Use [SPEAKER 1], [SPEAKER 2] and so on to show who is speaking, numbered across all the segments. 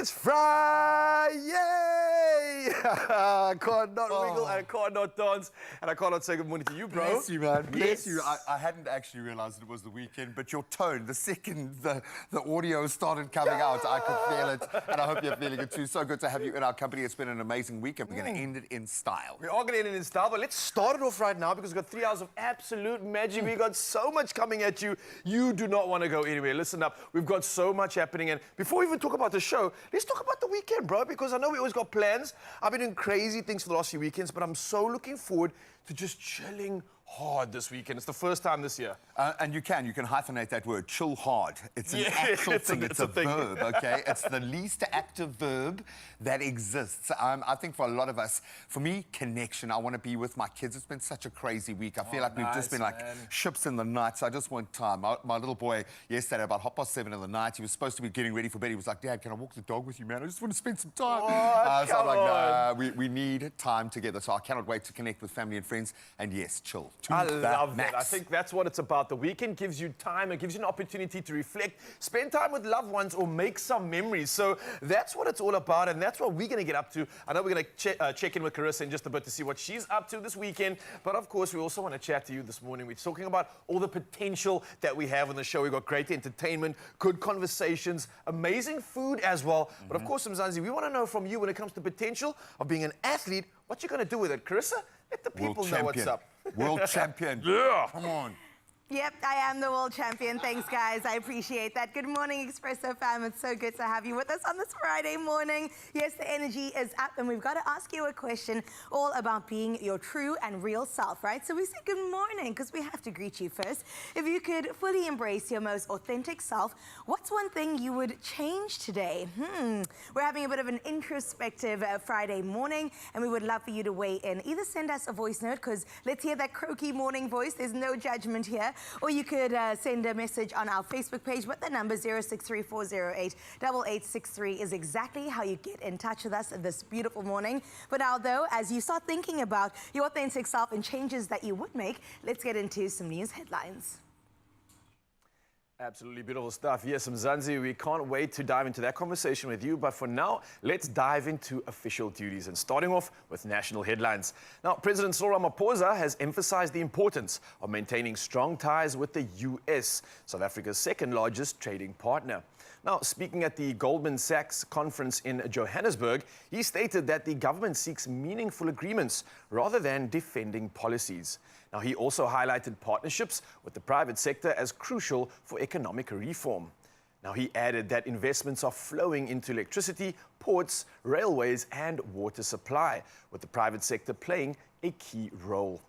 [SPEAKER 1] It's Friday! I can't not wiggle, I can't not dance, and I can't not say good morning to you, bro.
[SPEAKER 2] Bless you, man. Bless
[SPEAKER 1] Yes.
[SPEAKER 2] you. I hadn't actually realized it was the weekend, but your tone, the second the audio started coming out, I could feel it, and I hope you're feeling it too. So good to have you in our company. It's been an amazing week, and we're going to end it in style.
[SPEAKER 1] We are going to end it in style, but let's start it off right now because we've got 3 hours of absolute magic. We've got so much coming at you. You do not want to go anywhere. Listen up. We've got so much happening, and before we even talk about the show, let's talk about the weekend, bro, because I know we always got plans. I've been doing crazy things for the last few weekends, but I'm so looking forward to just chilling hard this weekend. It's the first time this year.
[SPEAKER 2] And you can hyphenate that word, chill hard. It's an actual thing, it's a verb, okay? It's the least active verb that exists. I think for a lot of us, for me, connection. I want to be with my kids. It's been such a crazy week. I feel like we've just been like ships in the night, so I just want time. My little boy yesterday, about 7:30 in the night, he was supposed to be getting ready for bed. He was like, Dad, can I walk the dog with you, man? I just want to spend some time. So I'm like, nah, we need time together. So I cannot wait to connect with family and friends. And yes, chill.
[SPEAKER 1] I love that. I think that's what it's about. The weekend gives you time. It gives you an opportunity to reflect, spend time with loved ones, or make some memories. So that's what it's all about, and that's what we're going to get up to. I know we're going to check in with Carissa in just a bit to see what she's up to this weekend. But, of course, we also want to chat to you this morning. We're talking about all the potential that we have on the show. We've got great entertainment, good conversations, amazing food as well. But, of course, Mzansi, we want to know from you when it comes to potential of being an athlete, what you're going to do with it. Carissa, let the people know what's up.
[SPEAKER 2] World champion.
[SPEAKER 1] Yeah.
[SPEAKER 2] Come on.
[SPEAKER 3] Yep, I am the world champion. Thanks, guys. I appreciate that. Good morning, Expresso fam. It's so good to have you with us on this Friday morning. Yes, the energy is up, and we've got to ask you a question all about being your true and real self, right? So we say good morning because we have to greet you first. If you could fully embrace your most authentic self, what's one thing you would change today? We're having a bit of an introspective Friday morning, and we would love for you to weigh in. Either send us a voice note, because let's hear that croaky morning voice. There's no judgment here. Or you could send a message on our Facebook page with the number 0634088863 is exactly how you get in touch with us this beautiful morning. But now, though, as you start thinking about your authentic self and changes that you would make, let's get into some news headlines.
[SPEAKER 1] Absolutely beautiful stuff. Yes, Mzansi, we can't wait to dive into that conversation with you. But for now, let's dive into official duties. And starting off with national headlines. Now, President Cyril Ramaphosa has emphasized the importance of maintaining strong ties with the US, South Africa's second largest trading partner. Now, speaking at the Goldman Sachs conference in Johannesburg, he stated that the government seeks meaningful agreements rather than defending policies. Now, he also highlighted partnerships with the private sector as crucial for economic reform. Now, he added that investments are flowing into electricity, ports, railways, and water supply, with the private sector playing a key role.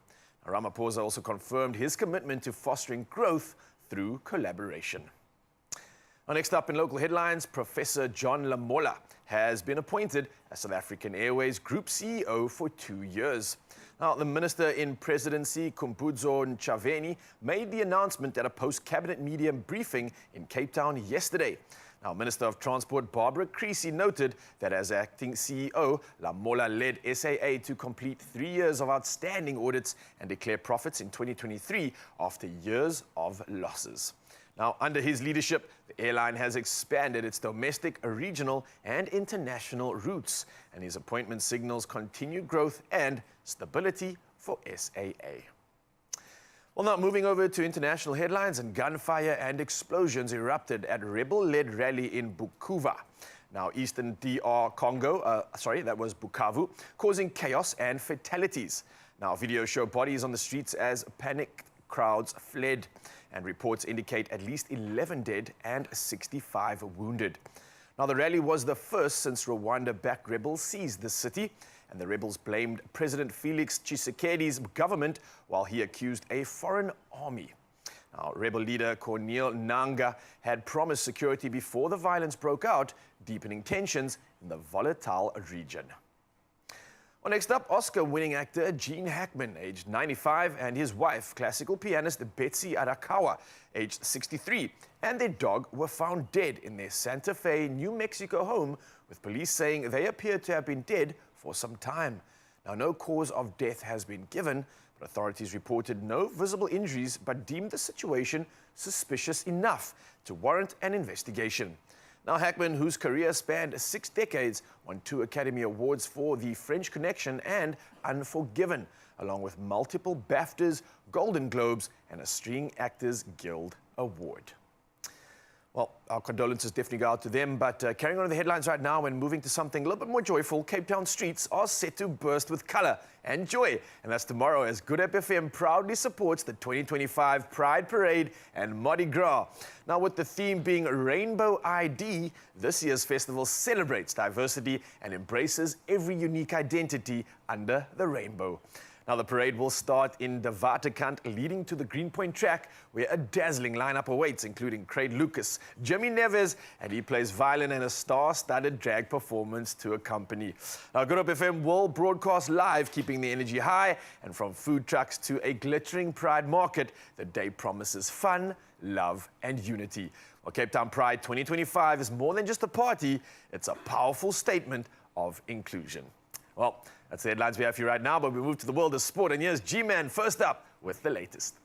[SPEAKER 1] Now, Ramaphosa also confirmed his commitment to fostering growth through collaboration. Now, next up in local headlines, Professor John Lamola has been appointed as South African Airways Group CEO for 2 years. Now, the Minister in Presidency, Khumbudzo Ntshavheni, made the announcement at a post-cabinet media briefing in Cape Town yesterday. Now, Minister of Transport Barbara Creecy noted that as acting CEO, Lamola led SAA to complete 3 years of outstanding audits and declare profits in 2023 after years of losses. Now, under his leadership, the airline has expanded its domestic, regional, and international routes, and his appointment signals continued growth and stability for SAA. Well, now moving over to international headlines, and gunfire and explosions erupted at rebel-led rally in Bukavu. Now, Eastern DR Congo, that was Bukavu, causing chaos and fatalities. Now, videos show bodies on the streets as panicked crowds fled, and reports indicate at least 11 dead and 65 wounded. Now, the rally was the first since Rwanda-backed rebels seized the city, and the rebels blamed President Felix Tshisekedi's government while he accused a foreign army. Now, rebel leader Corneille Nangaa had promised security before the violence broke out, deepening tensions in the volatile region. Well, next up, Oscar-winning actor Gene Hackman, aged 95, and his wife, classical pianist Betsy Arakawa, aged 63, and their dog were found dead in their Santa Fe, New Mexico home, with police saying they appear to have been dead for some time. Now, no cause of death has been given, but authorities reported no visible injuries but deemed the situation suspicious enough to warrant an investigation. Now, Hackman, whose career spanned 6 decades, won 2 Academy Awards for The French Connection and Unforgiven, along with multiple BAFTAs, Golden Globes, and a Screen Actors Guild Award. Well, our condolences definitely go out to them, but carrying on with the headlines right now and moving to something a little bit more joyful, Cape Town streets are set to burst with colour and joy. And that's tomorrow as Good Hope FM proudly supports the 2025 Pride Parade and Mardi Gras. Now, with the theme being Rainbow ID, this year's festival celebrates diversity and embraces every unique identity under the rainbow. Now, the parade will start in the Waterkant, leading to the Greenpoint track, where a dazzling lineup awaits, including Craig Lucas, Jimmy Neves, and he plays violin and a star-studded drag performance to accompany. Now, Good Hope FM will broadcast live, keeping the energy high, and from food trucks to a glittering Pride market, the day promises fun, love, and unity. Well, Cape Town Pride 2025 is more than just a party, it's a powerful statement of inclusion. Well, that's the headlines we have for you right now, but we move to the world of sport. And here's G-Man first up with the latest.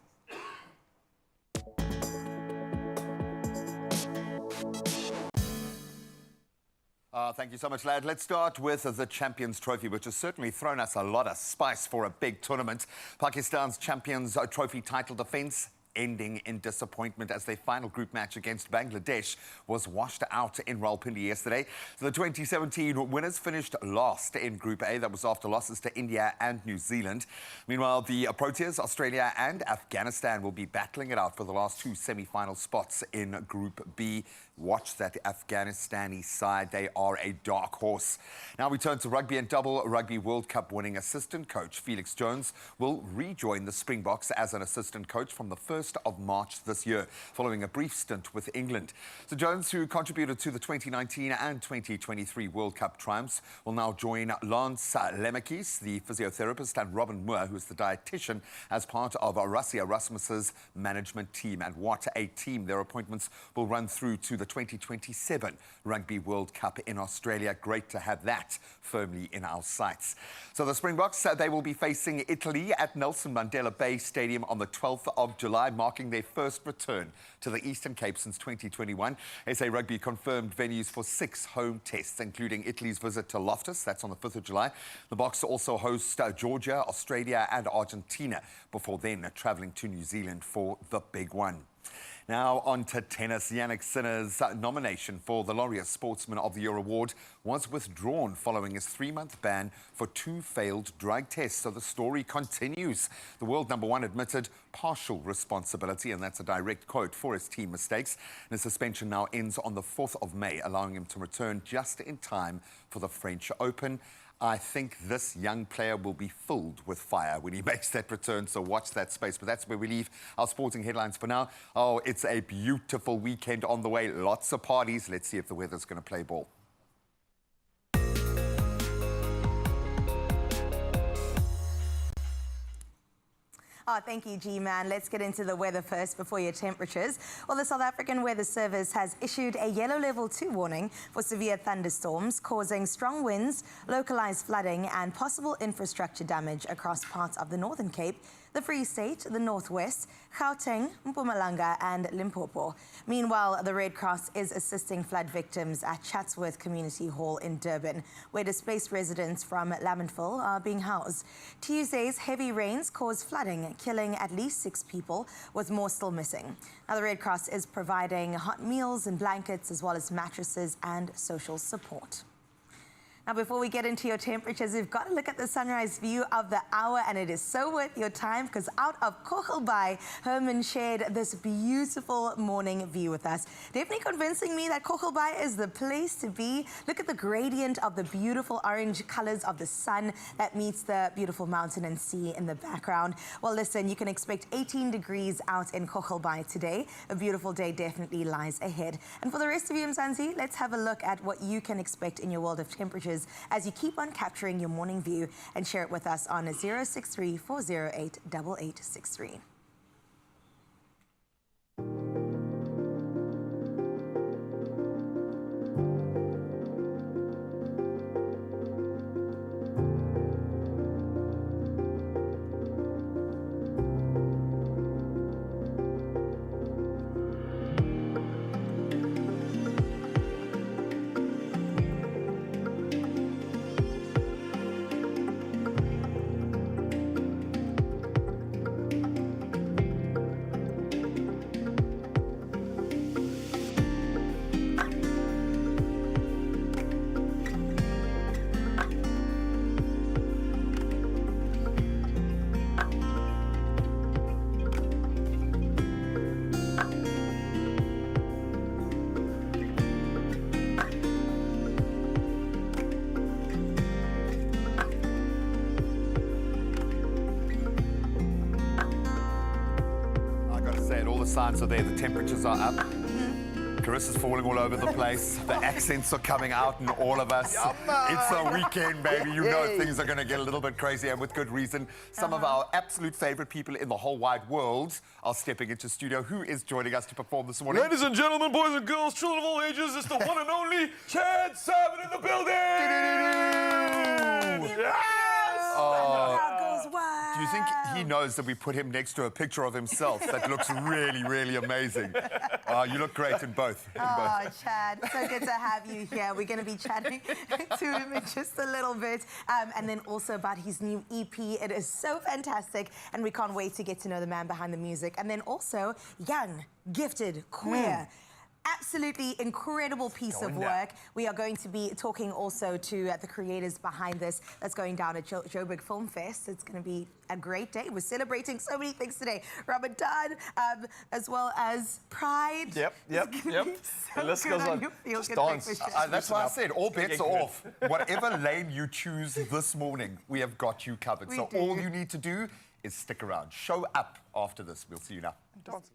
[SPEAKER 2] Thank you so much, lad. Let's start with the Champions Trophy, which has certainly thrown us a lot of spice for a big tournament. Pakistan's Champions Trophy title defence ending in disappointment as their final group match against Bangladesh was washed out in Rawalpindi yesterday. So the 2017 winners finished last in Group A. That was after losses to India and New Zealand. Meanwhile, the Proteas, Australia and Afghanistan will be battling it out for the last 2 semi-final spots in Group B. Watch that Afghanistani side. They are a dark horse. Now we turn to rugby and double Rugby World Cup winning assistant coach Felix Jones will rejoin the Springboks as an assistant coach from the 1st of March this year, following a brief stint with England. So Jones, who contributed to the 2019 and 2023 World Cup triumphs, will now join Lance Lemekis, the physiotherapist, and Robin Moore, who is the dietitian, as part of Rassie Erasmus's management team. And what a team. Their appointments will run through to the 2027 Rugby World Cup in Australia. Great to have that firmly in our sights. So the Springboks, they will be facing Italy at Nelson Mandela Bay Stadium on the 12th of July, marking their first return to the Eastern Cape since 2021. SA Rugby confirmed venues for 6 home tests, including Italy's visit to Loftus, that's on the 5th of July. The Boks also host Georgia, Australia and Argentina, before then travelling to New Zealand for the big one. Now on to tennis. Yannick Sinner's nomination for the Laureate Sportsman of the Year award was withdrawn following his 3-month ban for 2 failed drug tests. So the story continues. The world #1 admitted partial responsibility, and that's a direct quote, for his team mistakes. And his suspension now ends on the 4th of May, allowing him to return just in time for the French Open. I think this young player will be filled with fire when he makes that return, so watch that space. But that's where we leave our sporting headlines for now. Oh, it's a beautiful weekend on the way. Lots of parties. Let's see if the weather's going to play ball.
[SPEAKER 3] Oh, thank you, G-Man. Let's get into the weather first before your temperatures. Well, the South African Weather Service has issued a yellow level 2 warning for severe thunderstorms causing strong winds, localized flooding and possible infrastructure damage across parts of the Northern Cape, the Free State, the Northwest, Gauteng, Mpumalanga and Limpopo. Meanwhile, the Red Cross is assisting flood victims at Chatsworth Community Hall in Durban, where displaced residents from Lammentville are being housed. Tuesday's heavy rains caused flooding, killing at least 6 people, with more still missing. Now, the Red Cross is providing hot meals and blankets, as well as mattresses and social support. Now, before we get into your temperatures, we've got to look at the sunrise view of the hour, and it is so worth your time because out of Kogelbai, Herman shared this beautiful morning view with us. Definitely convincing me that Kogelbai is the place to be. Look at the gradient of the beautiful orange colors of the sun that meets the beautiful mountain and sea in the background. Well, listen, you can expect 18 degrees out in Kogelbai today. A beautiful day definitely lies ahead. And for the rest of you, Mzansi, let's have a look at what you can expect in your world of temperatures as you keep on capturing your morning view, and share it with us on 063 408 8863.
[SPEAKER 2] Said all the signs are there. The temperatures are up. Carissa's falling all over the place. The accents are coming out in all of us. It's a weekend, baby. You know things are going to get a little bit crazy, and with good reason. Some of our absolute favorite people in the whole wide world are stepping into studio. Who is joining us to perform this morning?
[SPEAKER 1] Ladies and gentlemen, boys and girls, children of all ages, it's the one and only Chad Simon in the building!
[SPEAKER 2] Do you think he knows that we put him next to a picture of himself that looks really, really amazing? You look great in both.
[SPEAKER 3] Oh, Chad, so good to have you here. We're going to be chatting to him in just a little bit. And then also about his new EP. It is so fantastic, and we can't wait to get to know the man behind the music. And then also, young, gifted, queer. Absolutely incredible piece of work. We are going to be talking also to the creators behind this. That's going down at Joburg Film Fest. It's going to be a great day. We're celebrating so many things today. Ramadan, as well as Pride.
[SPEAKER 1] Yep.
[SPEAKER 3] So
[SPEAKER 1] the list goes on.
[SPEAKER 3] Just
[SPEAKER 1] dance.
[SPEAKER 2] That's why I said all bets are off. Whatever lane you choose this morning, we have got you covered. So all you need to do is stick around. Show up after this. We'll see you now. Dance.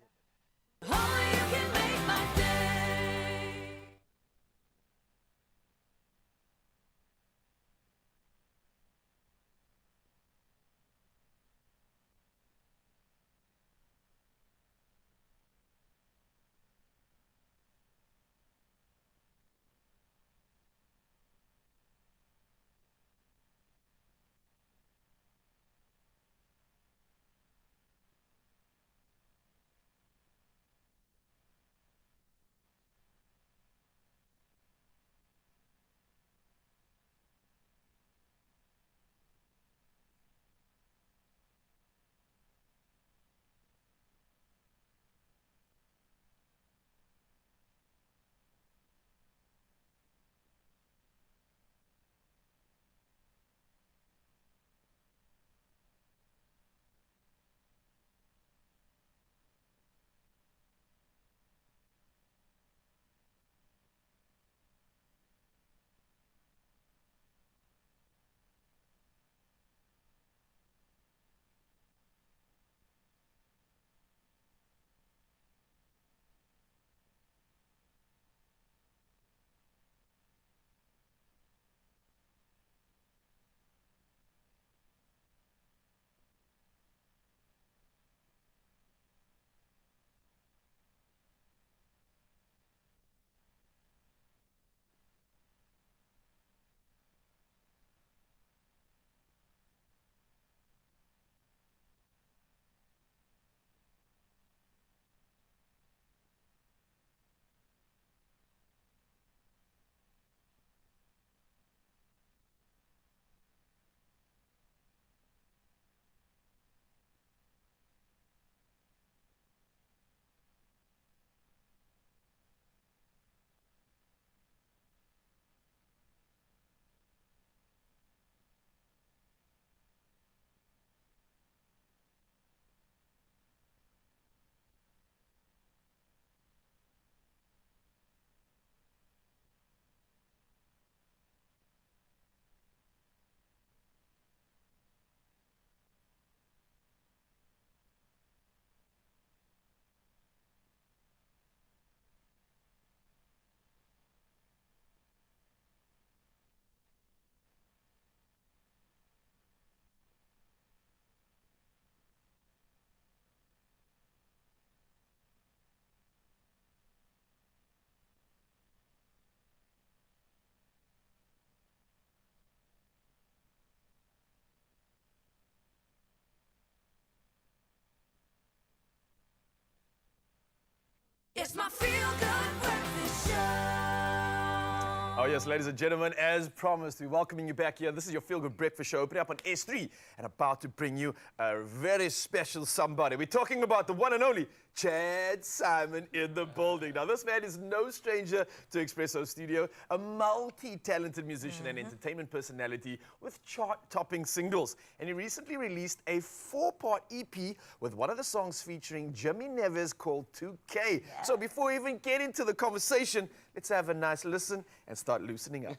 [SPEAKER 4] It's my feel-good breakfast show.
[SPEAKER 1] Oh yes, ladies and gentlemen, as promised, we're welcoming you back here. This is your Feel Good Breakfast Show, opening up on S3 and about to bring you a very special somebody. We're talking about the one and only Chad Simon in the building. Now, this man is no stranger to Expresso Studio, a multi-talented musician and entertainment personality with chart-topping singles. And he recently released a 4-part EP with one of the songs featuring Jimmy Neves called 2K. Yeah. So before we even get into the conversation, let's have a nice listen and start loosening up.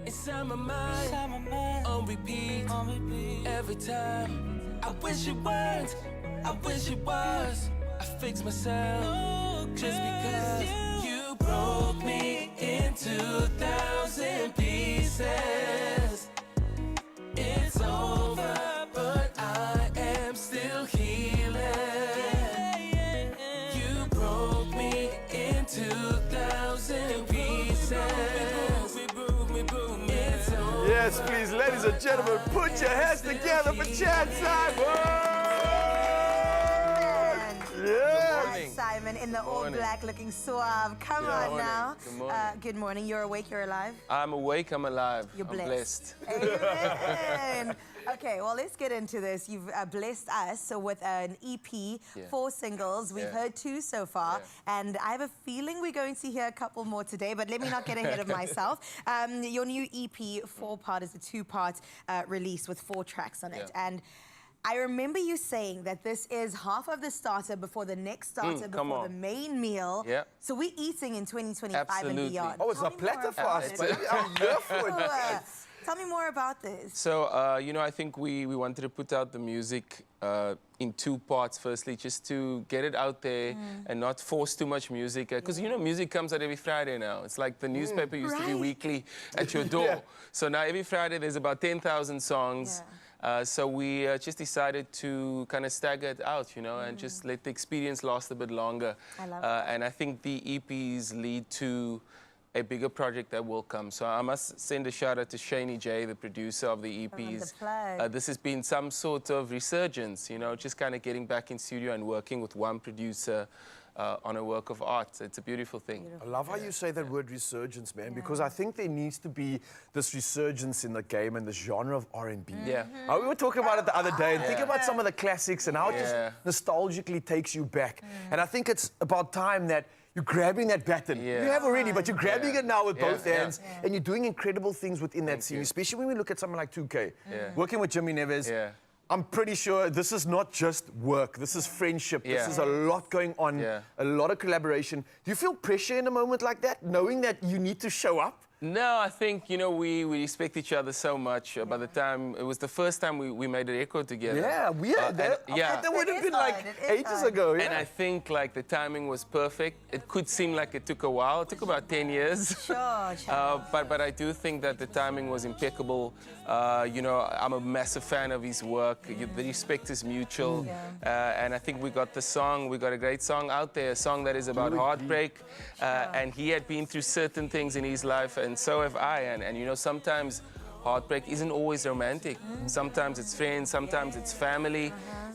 [SPEAKER 4] It's on my mind, on repeat, every time. I wish it weren't, I wish
[SPEAKER 5] than she was. I fixed myself just because you broke me into 1,000 pieces. It's over, but I am still healing. You broke me into 1,000 pieces. It's over.
[SPEAKER 1] Yes, please, ladies and gentlemen, put your hands together for Chad Simon. Yes.
[SPEAKER 3] Simon in the all black looking suave. Come on now.
[SPEAKER 6] Good morning.
[SPEAKER 3] Good morning. You're awake, you're alive?
[SPEAKER 6] I'm awake, I'm alive.
[SPEAKER 3] You're
[SPEAKER 6] I'm blessed.
[SPEAKER 3] Amen. Okay, well, let's get into this. You've blessed us with an EP, 4 singles. We've heard 2 so far, and I have a feeling we're going to hear a couple more today, but let me not get ahead of myself. Your new EP, 4-part, is a 2-part release with 4 tracks on it. And I remember you saying that this is half of the starter before the next starter, before the main meal.
[SPEAKER 6] Yeah.
[SPEAKER 3] So we're eating in 2025 and beyond.
[SPEAKER 1] Oh, it's a platter for us, baby. I'm here for it.
[SPEAKER 3] Tell me more about this.
[SPEAKER 6] So, you know, I think we wanted to put out the music in 2 parts, firstly, just to get it out there and not force too much music. Because, you know, music comes out every Friday now. It's like the newspaper used to be weekly at your door. So now every Friday there's about 10,000 songs. So we just decided to kind of stagger it out, you know, and just let the experience last a bit longer.
[SPEAKER 3] I love that.
[SPEAKER 6] And I think the EPs lead to a bigger project that will come. So I must send a shout out to Shani J, the producer of the EPs. This has been some sort of resurgence, you know, just kind of getting back in studio and working with one producer on a work of art. It's a beautiful thing.
[SPEAKER 1] I love how you say that word resurgence, man, because I think there needs to be this resurgence in the game and the genre of R&B. We were talking about it the other day, and think about some of the classics and how it just nostalgically takes you back. And I think it's about time that you're grabbing that baton. You have already, but you're grabbing it now with both hands, and you're doing incredible things within that scene, especially when we look at something like 2K. Working with Jimmy Neves, I'm pretty sure this is not just work. This is friendship. This is a lot going on, a lot of collaboration. Do you feel pressure in a moment like that, knowing that you need to show up?
[SPEAKER 6] No, I think, you know, we respect each other so much. By the time, it was the first time we made a record together.
[SPEAKER 1] Yeah, weird. That would have been like ages ago.
[SPEAKER 6] And I think, like, the timing was perfect. It could seem like it took a while. It took about 10 years. But I do think that the timing was impeccable. You know, I'm a massive fan of his work. The respect is mutual. And I think we got a great song out there, a song that is about heartbreak. And he had been through certain things in his life, and so have I. And you know, sometimes heartbreak isn't always romantic. Sometimes it's friends, sometimes it's family.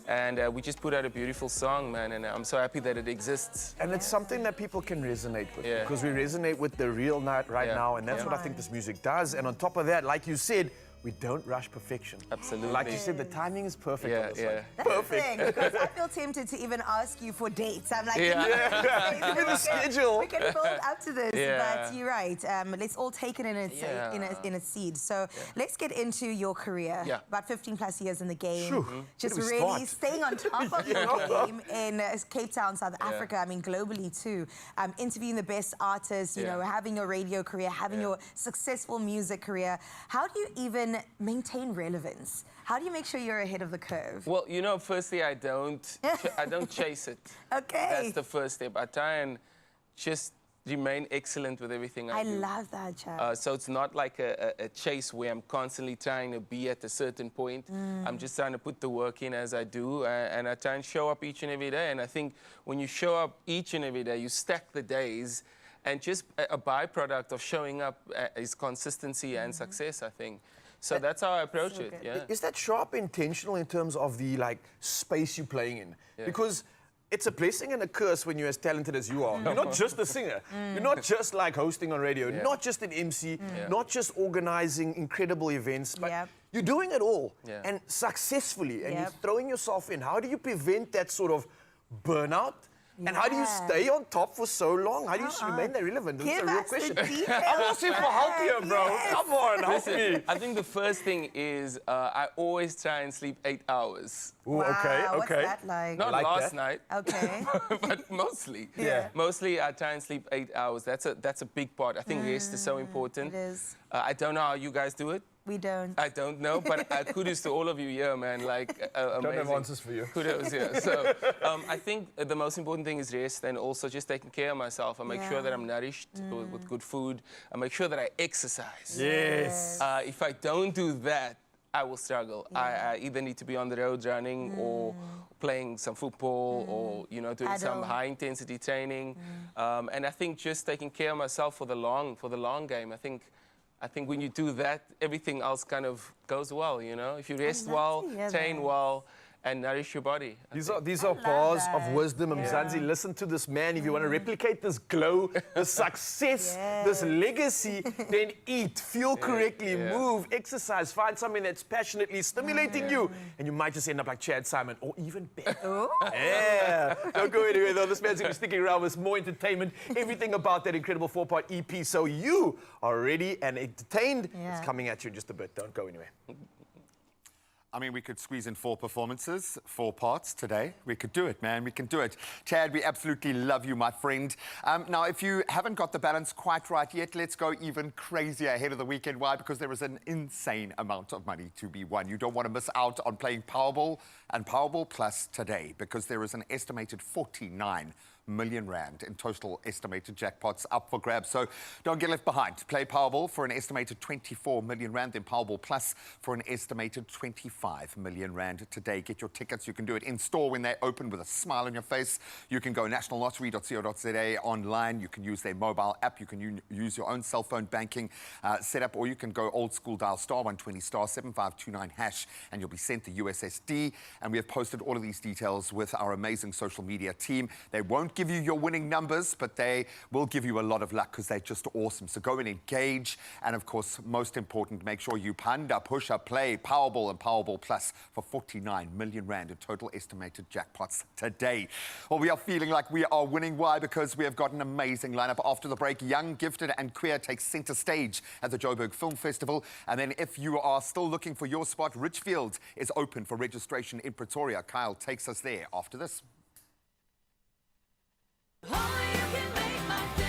[SPEAKER 6] And we just put out a beautiful song, man, and I'm so happy that it exists.
[SPEAKER 1] And it's something that people can resonate with, because we resonate with the real night right now, and that's what I think this music does. And on top of that, like you said, we don't rush perfection.
[SPEAKER 6] Absolutely.
[SPEAKER 1] Like you said, the timing is perfect on this one.
[SPEAKER 3] That's the thing, because I feel tempted to even ask you for dates. I'm like,
[SPEAKER 1] give me the schedule.
[SPEAKER 3] We can build up to this, but you're right. Let's all take it in its seed. So let's get into your career. About 15 plus years in the game. Just really staying on top of the game in Cape Town, South Africa. I mean, globally too. Interviewing the best artists, you know, having your radio career, having your successful music career. How do you even maintain relevance? How do you make sure you're ahead of the curve?
[SPEAKER 6] Well, you know, firstly, I don't chase it. That's the first step. I try and just remain excellent with everything I do.
[SPEAKER 3] I love that, Chad.
[SPEAKER 6] So it's not like a chase where I'm constantly trying to be at a certain point. I'm just trying to put the work in as I do, and I try and show up each and every day. And I think when you show up each and every day, you stack the days, and just a byproduct of showing up is consistency and success, I think. So that's how I approach it.
[SPEAKER 1] Is that sharp intentional in terms of the space you're playing in? Because it's a blessing and a curse when you're as talented as you are. You're not just a singer. You're not just like hosting on radio, not just an MC, not just organizing incredible events, but you're doing it all and successfully, and you're throwing yourself in. How do you prevent that sort of burnout? And how do you stay on top for so long? How do you remain that relevant? This is a real question. I'm asking for help here, bro. Come on, help me.
[SPEAKER 6] I think the first thing is I always try and sleep 8 hours.
[SPEAKER 1] Ooh, okay.
[SPEAKER 3] What's that like?
[SPEAKER 6] Not
[SPEAKER 1] like
[SPEAKER 6] last
[SPEAKER 1] that.
[SPEAKER 6] night.
[SPEAKER 3] Okay.
[SPEAKER 6] But mostly.
[SPEAKER 3] Yeah.
[SPEAKER 6] Mostly I try and sleep 8 hours. That's a big part. I think rest is so important.
[SPEAKER 3] It is.
[SPEAKER 6] I don't know how you guys do it.
[SPEAKER 3] We don't.
[SPEAKER 6] I don't know, but kudos to all of you here, man. Like, amazing.
[SPEAKER 1] Don't have answers for you.
[SPEAKER 6] Kudos, yeah. So I think the most important thing is rest and also just taking care of myself. I make sure that I'm nourished with good food. I make sure that I exercise.
[SPEAKER 1] Yes.
[SPEAKER 6] If I don't do that, I will struggle. I either need to be on the road running or playing some football or, you know, doing some high-intensity training. And I think just taking care of myself for the long game, I think when you do that, everything else kind of goes well, you know? If you rest well, train well, and nourish your body.
[SPEAKER 1] These are bars of wisdom. Mzansi, listen to this man. If you want to replicate this glow, this success, this legacy, then eat, feel correctly, move, exercise, find something that's passionately stimulating you, and you might just end up like Chad Simon, or even better. Yeah. Don't go anywhere though. This man's going to be sticking around with more entertainment, everything about that incredible 4-part EP. So you are ready and entertained. It's coming at you in just a bit. Don't go anywhere.
[SPEAKER 2] I mean, we could squeeze in 4 performances, 4 parts today. We could do it, man. We can do it. Chad, we absolutely love you, my friend. Now, if you haven't got the balance quite right yet, let's go even crazier ahead of the weekend. Why? Because there is an insane amount of money to be won. You don't want to miss out on playing Powerball and Powerball Plus today, because there is an estimated 49 million rand in total estimated jackpots up for grabs. So don't get left behind. Play Powerball for an estimated 24 million rand, then Powerball Plus for an estimated 25 million rand today. Get your tickets. You can do it in store when they open with a smile on your face. You can go nationallottery.co.za online. You can use their mobile app. You can use your own cell phone banking setup, or you can go old school, dial *120 *7529# and you'll be sent the USSD. And we have posted all of these details with our amazing social media team. They won't give you your winning numbers, but they will give you a lot of luck because they're just awesome. So go and engage. And of course, most important, make sure you panda, push up, play Powerball and Powerball Plus for 49 million rand in total estimated jackpots today. Well, we are feeling like we are winning. Why? Because we have got an amazing lineup. After the break, Young, Gifted and Queer takes center stage at the Joburg Film Festival. And then if you are still looking for your spot, Richfield is open for registration in Pretoria. Kyle takes us there after this.
[SPEAKER 4] Only you can make my day.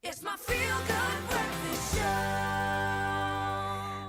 [SPEAKER 4] It's my feel-good breakfast show.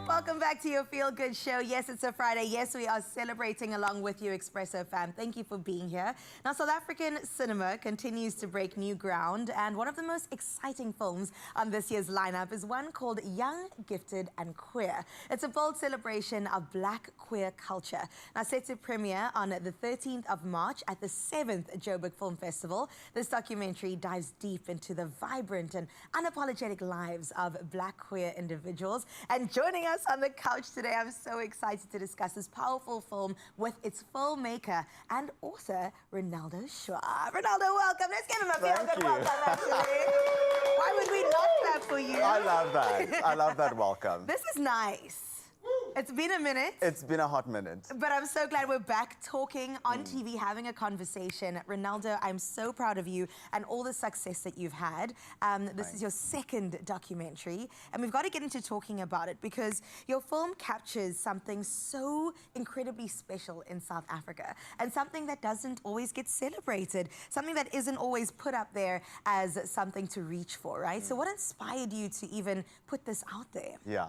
[SPEAKER 3] Welcome back to your Feel Good Show. Yes, it's a Friday. Yes, we are celebrating along with you, Expresso fam. Thank you for being here. Now, South African cinema continues to break new ground, and one of the most exciting films on this year's lineup is one called Young, Gifted and Queer. It's a bold celebration of Black queer culture. Now, set to premiere on the 13th of March at the 7th Joburg Film Festival, this documentary dives deep into the vibrant and unapologetic lives of Black queer individuals. And joining us on the couch today, I'm so excited to discuss this powerful film with its filmmaker and author, Ronaldo Schwab. Ronaldo, welcome. Let's give him a feel good welcome, actually. Why would we not clap for you?
[SPEAKER 7] I love that. I love that welcome.
[SPEAKER 3] This is nice. It's been a minute.
[SPEAKER 7] It's been a hot minute.
[SPEAKER 3] But I'm so glad we're back talking on TV, having a conversation. Ronaldo, I'm so proud of you and all the success that you've had. This is your second documentary, and we've got to get into talking about it because your film captures something so incredibly special in South Africa and something that doesn't always get celebrated, something that isn't always put up there as something to reach for, right? So what inspired you to even put this out there?
[SPEAKER 7] Yeah.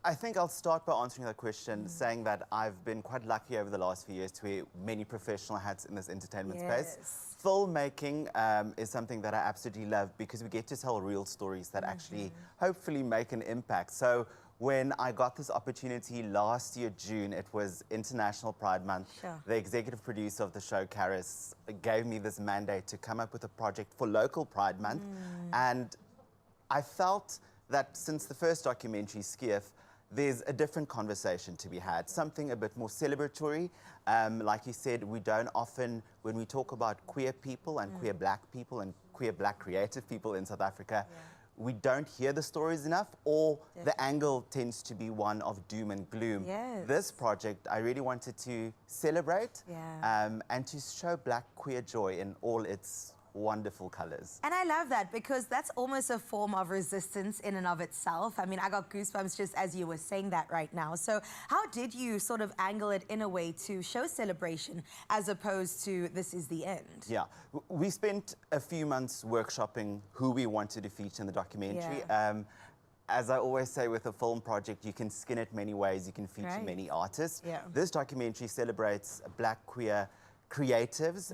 [SPEAKER 7] I think I'll start by answering that question, saying that I've been quite lucky over the last few years to wear many professional hats in this entertainment space. Filmmaking is something that I absolutely love because we get to tell real stories that actually hopefully make an impact. So when I got this opportunity last year, June, it was International Pride Month.
[SPEAKER 3] Sure.
[SPEAKER 7] The executive producer of the show, Karis, gave me this mandate to come up with a project for local Pride Month. And I felt that since the first documentary, Skiff, there's a different conversation to be had, something a bit more celebratory. Like you said, we don't often, when we talk about queer people and queer Black people and queer Black creative people in South Africa, we don't hear the stories enough, or the angle tends to be one of doom and gloom. This project, I really wanted to celebrate and to show Black queer joy in all its wonderful colors.
[SPEAKER 3] And I love that because that's almost a form of resistance in and of itself. I mean, I got goosebumps just as you were saying that right now. So how did you sort of angle it in a way to show celebration as opposed to this is the end?
[SPEAKER 7] Yeah, we spent a few months workshopping who we wanted to feature in the documentary. As I always say with a film project, you can skin it many ways, you can feature many artists. This documentary celebrates Black queer creatives,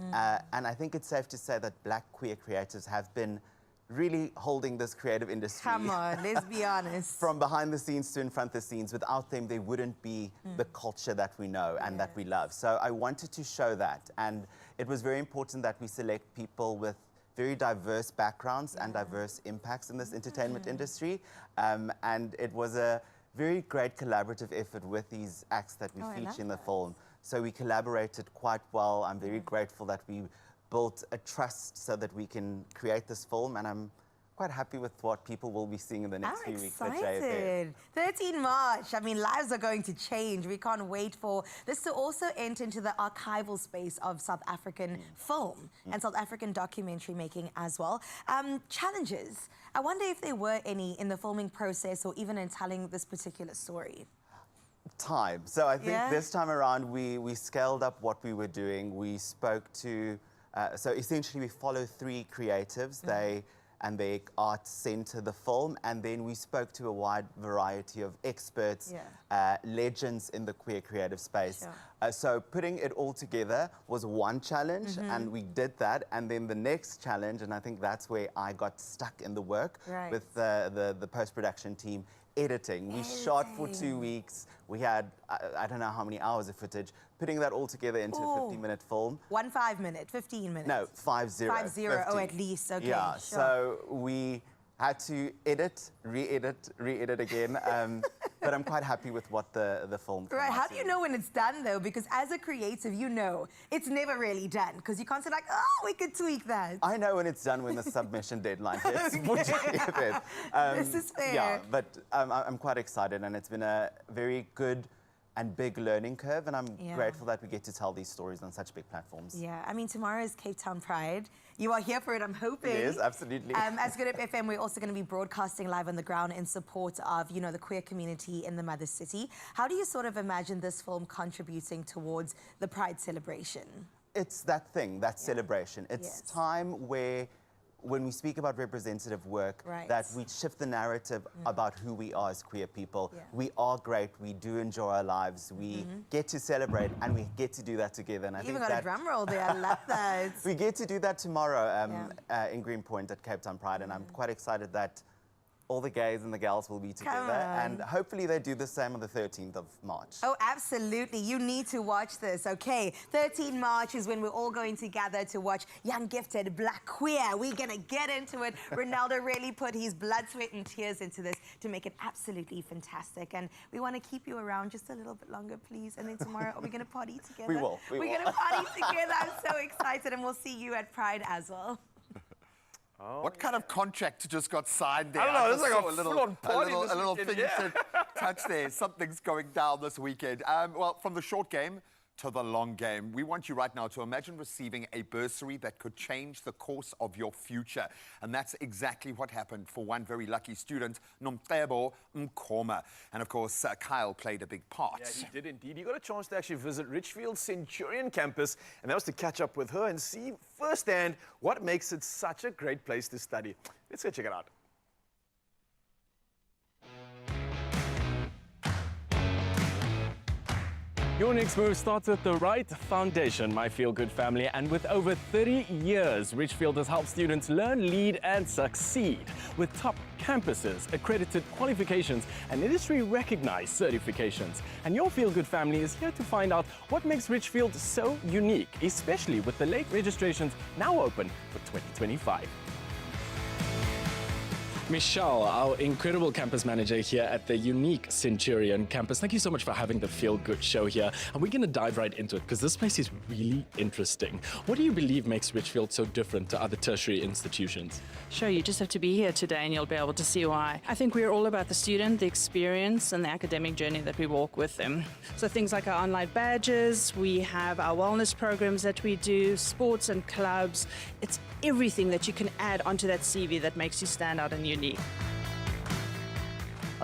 [SPEAKER 7] and I think it's safe to say that Black queer creatives have been really holding this creative industry.
[SPEAKER 3] Come on, let's be honest.
[SPEAKER 7] From behind the scenes to in front of the scenes. Without them, there wouldn't be the culture that we know and that we love. So I wanted to show that, and it was very important that we select people with very diverse backgrounds and diverse impacts in this entertainment industry, and it was a very great collaborative effort with these acts that we feature in the film. So we collaborated quite well. I'm very grateful that we built a trust so that we can create this film, and I'm quite happy with what people will be seeing in the next few weeks at JFK.
[SPEAKER 3] I'm excited. 13 March. I mean, lives are going to change. We can't wait for this to also enter into the archival space of South African film and South African documentary making as well. Challenges. I wonder if there were any in the filming process or even in telling this particular story.
[SPEAKER 7] Time. So I think this time around we scaled up what we were doing. We spoke to, so essentially we follow 3 creatives. They and their art center the film, and then we spoke to a wide variety of experts, legends in the queer creative space. So putting it all together was one challenge, and we did that. And then the next challenge, and I think that's where I got stuck in the work with the post-production team, editing. We shot for 2 weeks. We had, I don't know how many hours of footage, putting that all together into a 50-minute film.
[SPEAKER 3] 5 minute, 15 minutes?
[SPEAKER 7] No, 50.
[SPEAKER 3] 50, oh, at least, okay.
[SPEAKER 7] Yeah, so we had to edit, re-edit again. But I'm quite happy with what the film came out
[SPEAKER 3] How do you know when it's done, though? Because as a creative, you know it's never really done. Because you can't say, like, oh, we could tweak that.
[SPEAKER 7] I know when it's done when the submission deadline hits.
[SPEAKER 3] This is fair.
[SPEAKER 7] Yeah, but I'm quite excited, and it's been a very good and big learning curve, and I'm grateful that we get to tell these stories on such big platforms.
[SPEAKER 3] Yeah, I mean, tomorrow is Cape Town Pride. You are here for it, I'm hoping.
[SPEAKER 7] Yes, absolutely.
[SPEAKER 3] As Good Hope FM, we're also going to be broadcasting live on the ground in support of, you know, the queer community in the mother city. How do you sort of imagine this film contributing towards the Pride celebration?
[SPEAKER 7] It's that thing, that celebration. It's time where when we speak about representative work,
[SPEAKER 3] Right.
[SPEAKER 7] that we shift the narrative about who we are as queer people.
[SPEAKER 3] Yeah.
[SPEAKER 7] We are great. We do enjoy our lives. We get to celebrate, and we get to do that together. And I
[SPEAKER 3] You
[SPEAKER 7] think
[SPEAKER 3] even got
[SPEAKER 7] that
[SPEAKER 3] a drum roll there. I love that.
[SPEAKER 7] we get to do that tomorrow in Greenpoint at Cape Town Pride, and I'm quite excited that all the gays and the gals will be together, and hopefully they do the same on the 13th of March.
[SPEAKER 3] Oh, absolutely. You need to watch this, okay? 13 March is when we're all going to gather to watch Young Gifted, Black Queer. We're going to get into it. Ronaldo really put his blood, sweat, and tears into this to make it absolutely fantastic. And we want to keep you around just a little bit longer, please. And then tomorrow, are we going to party together?
[SPEAKER 7] We will.
[SPEAKER 3] We're going to party together. I'm so excited. And we'll see you at Pride as well.
[SPEAKER 2] What kind of contract just got signed there?
[SPEAKER 1] I don't know,
[SPEAKER 2] just
[SPEAKER 1] it's like
[SPEAKER 2] saw
[SPEAKER 1] a full-on party this
[SPEAKER 2] a little
[SPEAKER 1] weekend,
[SPEAKER 2] thing to touch there. Something's going down this weekend. Well, from the short game to the long game, we want you right now to imagine receiving a bursary that could change the course of your future. And that's exactly what happened for one very lucky student, Nomtebo Mkoma. And of course, Kyle played a big part.
[SPEAKER 1] Yeah, he did indeed. He got a chance to actually visit Richfield Centurion campus, and that was to catch up with her and see firsthand what makes it such a great place to study. Let's go check it out.
[SPEAKER 8] Your next move starts with the right foundation, my feel-good family, and with over 30 years, Richfield has helped students learn, lead, and succeed with top campuses, accredited qualifications, and industry-recognized certifications. And your feel-good family is here to find out what makes Richfield so unique, especially with the late registrations now open for 2025. Michelle, our incredible campus manager here at the unique Centurion campus. Thank you so much for having the Feel Good show here. And we're going to dive right into it because this place is really interesting. What do you believe makes Richfield so different to other tertiary institutions?
[SPEAKER 9] Sure, you just have to be here today and you'll be able to see why. I think we're all about the student, the experience, and the academic journey that we walk with them. So things like our online badges, we have our wellness programs that we do, sports and clubs. It's everything that you can add onto that CV that makes you stand out and unique.
[SPEAKER 10] I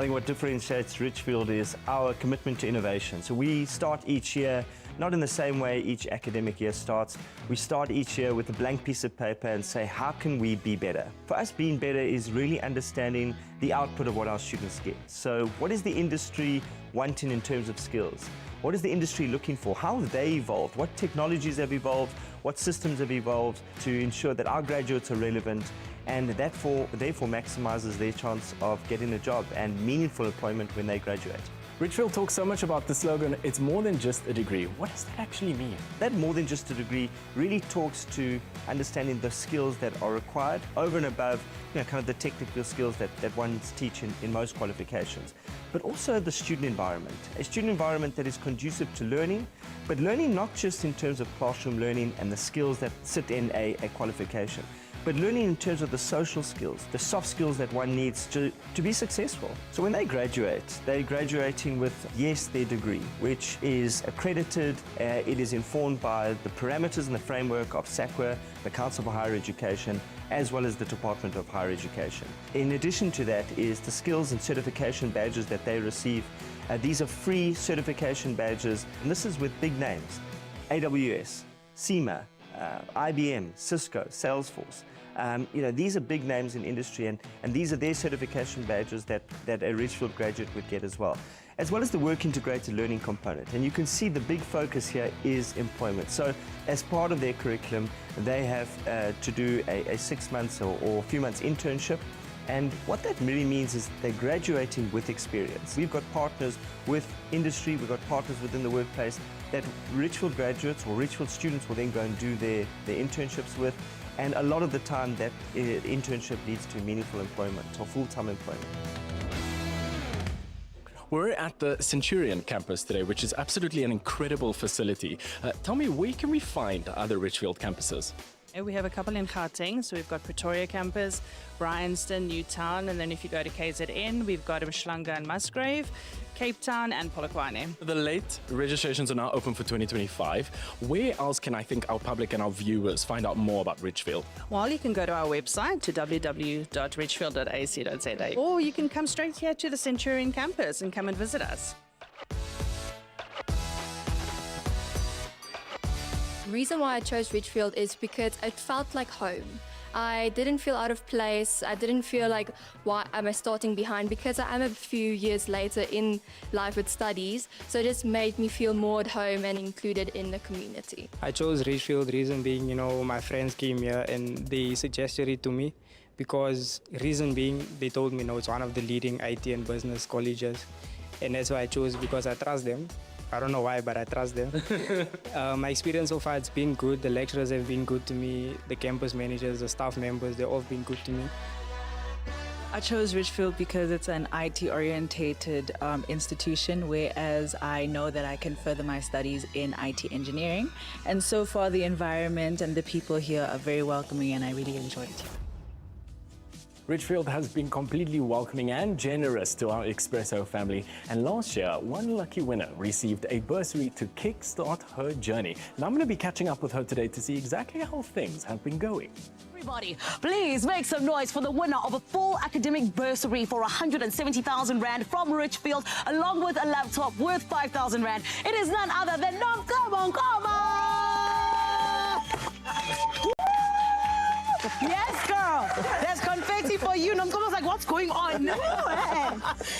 [SPEAKER 10] think what differentiates Richfield is our commitment to innovation. So we start each year, not in the same way each academic year starts. We start each year with a blank piece of paper and say, how can we be better? For us, being better is really understanding the output of what our students get. So what is the industry wanting in terms of skills? What is the industry looking for? How have they evolved? What technologies have evolved? What systems have evolved to ensure that our graduates are relevant, and that therefore maximizes their chance of getting a job and meaningful employment when they graduate.
[SPEAKER 8] Richfield talks so much about the slogan, it's more than just a degree. What does that actually mean?
[SPEAKER 10] That more than just a degree really talks to understanding the skills that are required over and above, kind of the technical skills that one's teaching in most qualifications. But also the student environment. A student environment that is conducive to learning, but learning not just in terms of classroom learning and the skills that sit in a qualification, but learning in terms of the social skills, the soft skills that one needs to be successful. So when they graduate, they're graduating with, yes, their degree, which is accredited. It is informed by the parameters and the framework of SACWA, the Council for Higher Education, as well as the Department of Higher Education. In addition to that is the skills and certification badges that they receive. These are free certification badges, and this is with big names: AWS, CIMA, IBM, Cisco, Salesforce. These are big names in industry, and these are their certification badges that a Richfield graduate would get as well as the work integrated learning component. And you can see the big focus here is employment. So as part of their curriculum, they have to do a 6 months or a few months internship. And what that really means is they're graduating with experience. We've got partners with industry, we've got partners within the workplace that Richfield graduates or Richfield students will then go and do their internships with. And a lot of the time that internship leads to meaningful employment or full-time employment.
[SPEAKER 8] We're at the Centurion campus today, which is absolutely an incredible facility. Tell me, where can we find other Richfield campuses?
[SPEAKER 9] We have a couple in Gauteng, so we've got Pretoria campus, Bryanston, Newtown, and then if you go to KZN, we've got Mshlanga and Musgrave, Cape Town and Polokwane.
[SPEAKER 8] The late registrations are now open for 2025. Where else can I think our public and our viewers find out more about Richfield?
[SPEAKER 9] Well, you can go to our website to www.richfield.ac.za, or you can come straight here to the Centurion campus and come and visit us.
[SPEAKER 11] The reason why I chose Richfield is because it felt like home. I didn't feel out of place. I didn't feel like, why am I starting behind? Because I am a few years later in life with studies, so it just made me feel more at home and included in the community.
[SPEAKER 12] I chose Richfield, reason being, my friends came here and they suggested it to me because reason being, they told me, it's one of the leading IT and business colleges. And that's why I chose, because I trust them. I don't know why, but I trust them. My experience so far, it's been good. The lecturers have been good to me. The campus managers, the staff members, they've all been good to me.
[SPEAKER 9] I chose Richfield because it's an IT-orientated institution, whereas I know that I can further my studies in IT engineering. And so far, the environment and the people here are very welcoming, and I really enjoy it.
[SPEAKER 8] Richfield has been completely welcoming and generous to our Expresso family. And last year, one lucky winner received a bursary to kickstart her journey. And I'm going to be catching up with her today to see exactly how things have been going.
[SPEAKER 13] Everybody, please make some noise for the winner of a full academic bursary for 170,000 Rand from Richfield, along with a laptop worth 5,000 Rand. It is none other than Nomkama! Yes, girl. There's confetti for you. Nomkama's like, what's going on?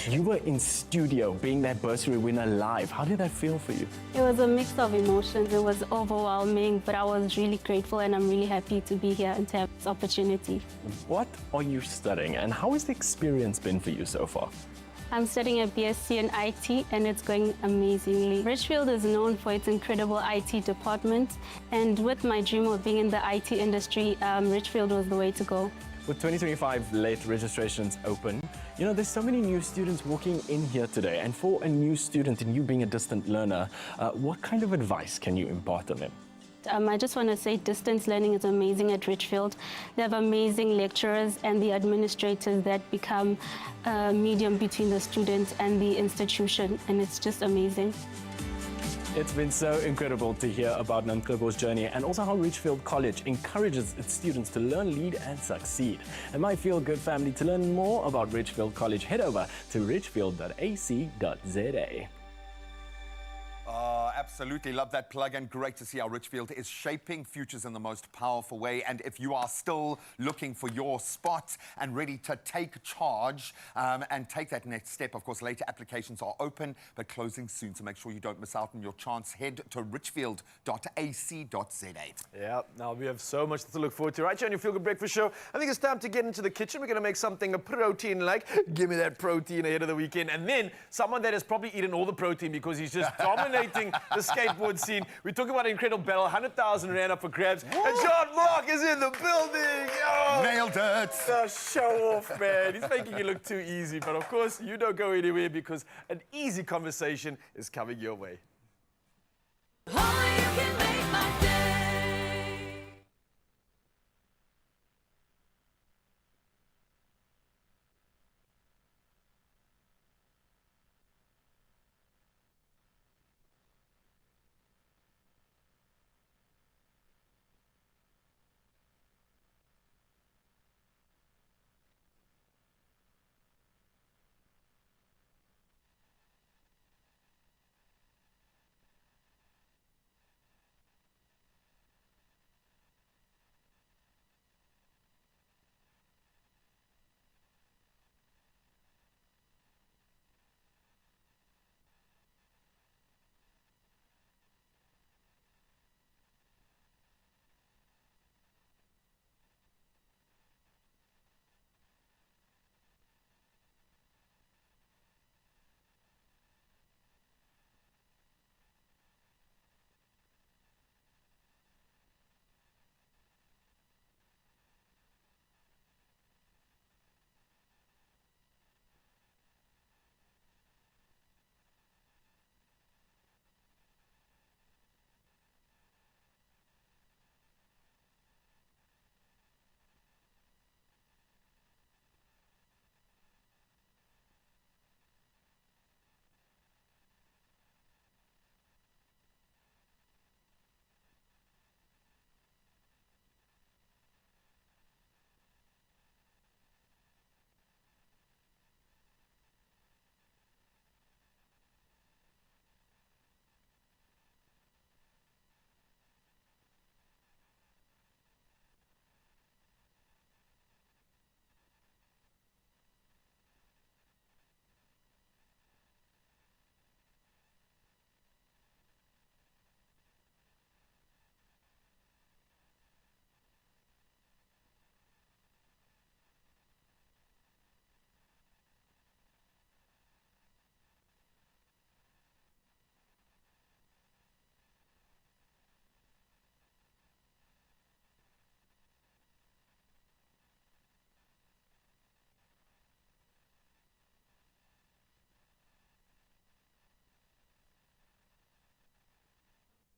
[SPEAKER 8] You were in studio being that bursary winner live. How did that feel for you?
[SPEAKER 11] It was a mix of emotions. It was overwhelming, but I was really grateful and I'm really happy to be here and to have this opportunity.
[SPEAKER 8] What are you studying and how has the experience been for you so far?
[SPEAKER 11] I'm studying a BSc in IT and it's going amazingly. Richfield is known for its incredible IT department, and with my dream of being in the IT industry, Richfield was the way to go.
[SPEAKER 8] With 2025 late registrations open, there's so many new students walking in here today. And for a new student and you being a distant learner, what kind of advice can you impart on them?
[SPEAKER 11] I just want to say distance learning is amazing at Richfield. They have amazing lecturers and the administrators that become a medium between the students and the institution, and it's just amazing.
[SPEAKER 8] It's been so incredible to hear about Nomkebo's journey and also how Richfield College encourages its students to learn, lead and succeed. And my Feel Good family, to learn more about Richfield College, head over to richfield.ac.za.
[SPEAKER 2] Absolutely love that plug, and great to see how Richfield is shaping futures in the most powerful way. And if you are still looking for your spot and ready to take charge and take that next step, of course, later applications are open but closing soon, so make sure you don't miss out on your chance. Head to richfield.ac.za.
[SPEAKER 1] Yeah, now we have so much to look forward to right here on your Feel Good Breakfast Show. I think it's time to get into the kitchen. We're going to make something protein-like. Give me that protein ahead of the weekend. And then someone that has probably eaten all the protein because he's just dominating the skateboard scene. We talk about an incredible battle, 100,000 Rand up for grabs. Woo! And John Mark is in the building. Yo!
[SPEAKER 2] Nailed it.
[SPEAKER 1] Show off, man. He's making it look too easy. But of course, you don't go anywhere because an easy conversation is coming your way.
[SPEAKER 4] Only you can make my day.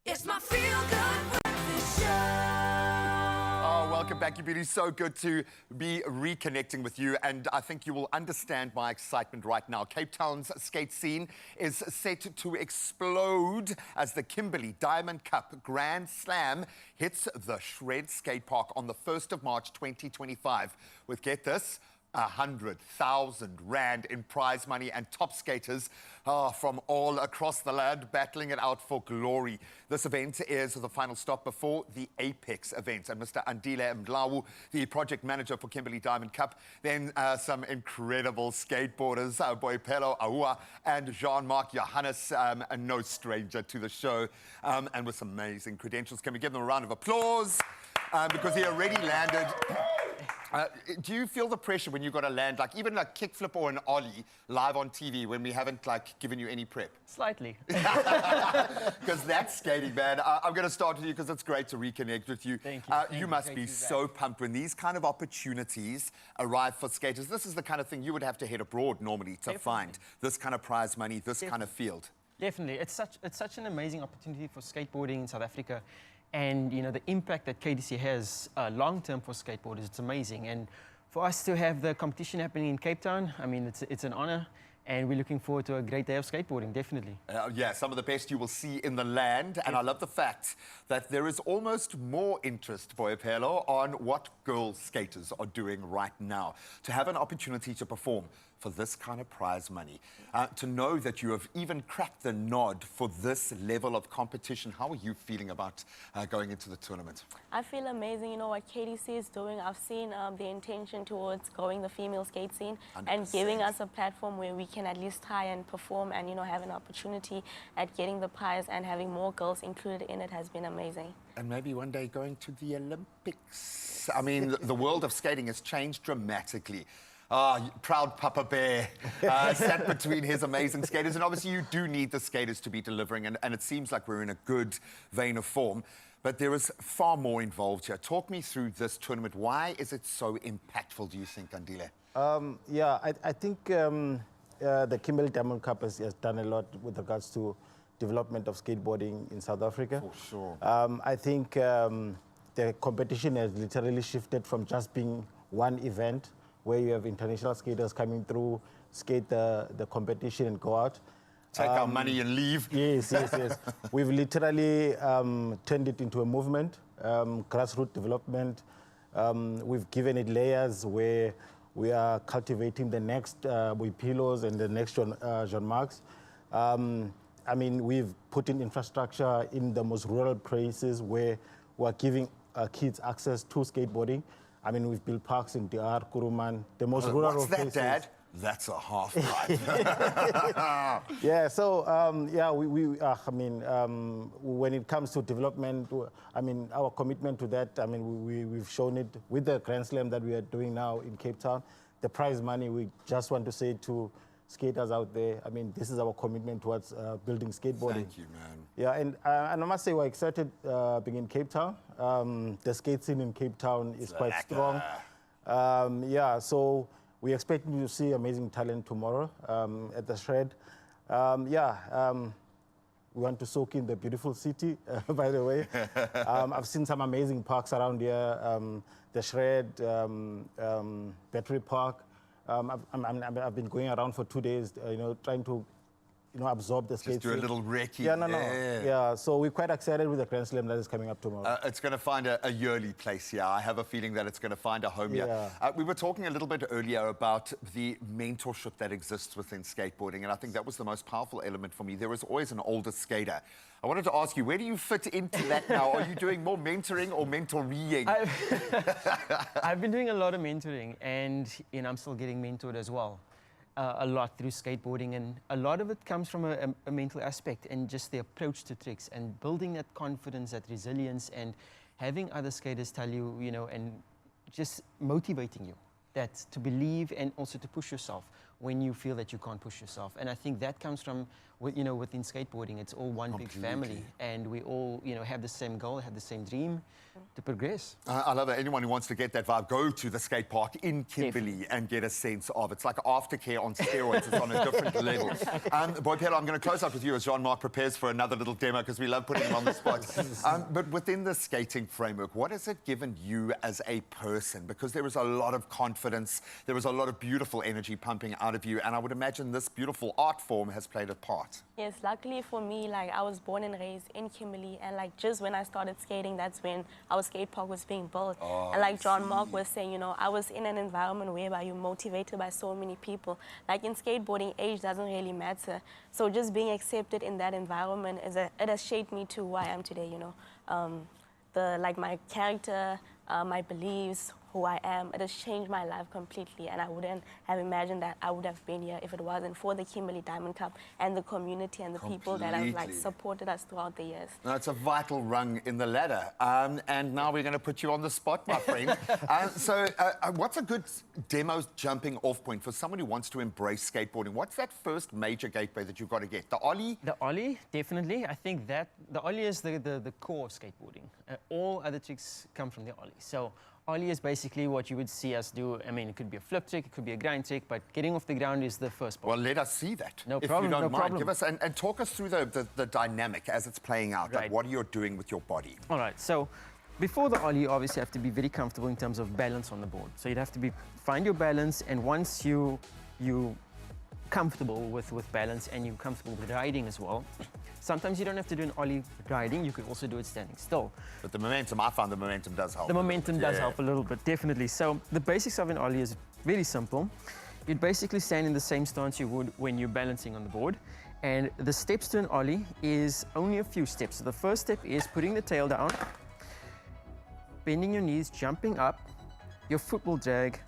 [SPEAKER 4] It's my feel-good breakfast show.
[SPEAKER 2] Oh, welcome back, you beauties. So good to be reconnecting with you, and I think you will understand my excitement right now. Cape Town's skate scene is set to explode as the Kimberley Diamond Cup Grand Slam hits the Shred Skate Park on the 1st of March 2025 with, get this, 100,000 Rand in prize money and top skaters from all across the land battling it out for glory. This event is the final stop before the Apex event. And Mr. Andile Mdlawu, the project manager for Kimberley Diamond Cup, then some incredible skateboarders, Boipelo Aua and Jean-Marc Johannes, no stranger to the show, and with some amazing credentials. Can we give them a round of applause? Because he already landed. Do you feel the pressure when you've got to land, like even a kickflip or an ollie live on TV when we haven't like given you any prep?
[SPEAKER 14] Slightly.
[SPEAKER 2] Because that's skating, man. I'm going to start with you because it's great to reconnect with you.
[SPEAKER 14] Thank you.
[SPEAKER 2] You must be so pumped when these kind of opportunities arrive for skaters. This is the kind of thing you would have to head abroad normally to find. This kind of prize money, this kind of field.
[SPEAKER 14] Definitely. It's such an amazing opportunity for skateboarding in South Africa. And, you know, the impact that KDC has long-term for skateboarders, it's amazing. And for us to have the competition happening in Cape Town, I mean, it's an honor. And we're looking forward to a great day of skateboarding, definitely.
[SPEAKER 2] Yeah, some of the best you will see in the land. And I love the fact that there is almost more interest, Boipelo, on what girl skaters are doing right now. To have an opportunity to perform for this kind of prize money, to know that you have even cracked the nod for this level of competition. How are you feeling about going into the tournament?
[SPEAKER 15] I feel amazing. You know what KDC is doing. I've seen the intention towards growing the female skate scene 100%. And giving us a platform where we can at least try and perform and, you know, have an opportunity at getting the prize, and having more girls included in it has been amazing.
[SPEAKER 2] And maybe one day going to the Olympics. I mean, the world of skating has changed dramatically. Proud Papa Bear sat between his amazing skaters. And obviously you do need the skaters to be delivering. And it seems like we're in a good vein of form. But there is far more involved here. Talk me through this tournament. Why is it so impactful, do you think, Andile?
[SPEAKER 16] Yeah, I think the Kimberley Diamond Cup has done a lot with regards to development of skateboarding in South Africa.
[SPEAKER 2] For sure.
[SPEAKER 16] I think the competition has literally shifted from just being one event where you have international skaters coming through, skate the competition and go out.
[SPEAKER 2] Take our money and leave.
[SPEAKER 16] Yes. We've literally turned it into a movement, grassroots development. We've given it layers where we are cultivating the next Boipelos and the next Jean-Marcs. I mean, we've put in infrastructure in the most rural places where we're giving kids access to skateboarding. I mean, we've built parks in DR, Kuruman, the most rural
[SPEAKER 2] What's that,
[SPEAKER 16] places.
[SPEAKER 2] Dad? That's a half-pipe.
[SPEAKER 16] Yeah, so, I mean, when it comes to development, I mean, our commitment to that, I mean, we've shown it with the Grand Slam that we are doing now in Cape Town. The prize money, we just want to say to skaters out there, I mean, this is our commitment towards building skateboarding.
[SPEAKER 2] Thank you, man.
[SPEAKER 16] Yeah, and I must say we're excited being in Cape Town. The skate scene in Cape Town is quite strong. Yeah, so we're expecting to see amazing talent tomorrow at the Shred. We want to soak in the beautiful city, by the way. I've seen some amazing parks around here, the Shred, Battery Park. I've been going around for 2 days, you know, trying to, you know, absorb the skate.
[SPEAKER 2] Just do a little recce.
[SPEAKER 16] Yeah, Yeah, so we're quite excited with the Grand Slam that is coming up tomorrow.
[SPEAKER 2] It's going to find a yearly place here. I have a feeling that it's going to find a home here. We were talking a little bit earlier about the mentorship that exists within skateboarding, and I think that was the most powerful element for me. There is always an older skater. I wanted to ask you, where do you fit into that now? Are you doing more mentoring or mentoring?
[SPEAKER 14] I've been doing a lot of mentoring, and you know, I'm still getting mentored as well. A lot through skateboarding, and a lot of it comes from a mental aspect and just the approach to tricks and building that confidence, that resilience, and having other skaters tell you, you know, and just motivating you that to believe and also to push yourself when you feel that you can't push yourself. And I think that comes from, you know, within skateboarding, it's all one big family, and we all, you know, have the same goal, have the same dream to progress.
[SPEAKER 2] I love it. Anyone who wants to get that vibe, go to the skate park in Kimberley and get a sense of it. It's like aftercare on steroids. It's on a different level. Boy Pedro, I'm going to close up with you as Jean-Marc prepares for another little demo because we love putting him on the spot. But within the skating framework, what has it given you as a person? Because there was a lot of confidence, there was a lot of beautiful energy pumping out of you, and I would imagine this beautiful art form has played a part.
[SPEAKER 15] Yes, luckily for me, like I was born and raised in Kimberley, and like just when I started skating, that's when our skate park was being built. And like Jean-Marc was saying, you know, I was in an environment whereby you're motivated by so many people. Like in skateboarding, age doesn't really matter. So just being accepted in that environment it has shaped me to who I am today. You know, like my character, my beliefs, who I am, it has changed my life completely, and I wouldn't have imagined that I would have been here if it wasn't for the Kimberley Diamond Cup and the community and the people that have like supported us throughout the years.
[SPEAKER 2] No, it's a vital rung in the ladder. And now we're going to put you on the spot, my friend. So what's a good demo jumping off point for someone who wants to embrace skateboarding? What's that first major gateway that you've got to get? The ollie?
[SPEAKER 14] The ollie, definitely. I think that the ollie is the core of skateboarding. All other tricks come from the ollie. So ollie is basically what you would see us do. I mean, it could be a flip trick, it could be a grind trick, but getting off the ground is the first part.
[SPEAKER 2] Well, let us see that.
[SPEAKER 14] No
[SPEAKER 2] if
[SPEAKER 14] problem,
[SPEAKER 2] you don't
[SPEAKER 14] no
[SPEAKER 2] mind.
[SPEAKER 14] problem.
[SPEAKER 2] Give us, and talk us through the dynamic as it's playing out.
[SPEAKER 14] Right.
[SPEAKER 2] Like what you're doing with your body.
[SPEAKER 14] All right, so before the ollie, you obviously have to be very comfortable in terms of balance on the board. So you'd have to find your balance, and once you comfortable with balance and you're comfortable with riding as well, sometimes you don't have to do an ollie riding, you could also do it standing still.
[SPEAKER 2] But the momentum, I found the momentum does help.
[SPEAKER 14] The momentum does help a little bit, definitely. So the basics of an ollie is very simple. You'd basically stand in the same stance you would when you're balancing on the board. And the steps to an ollie is only a few steps. So the first step is putting the tail down, bending your knees, jumping up, your foot will drag,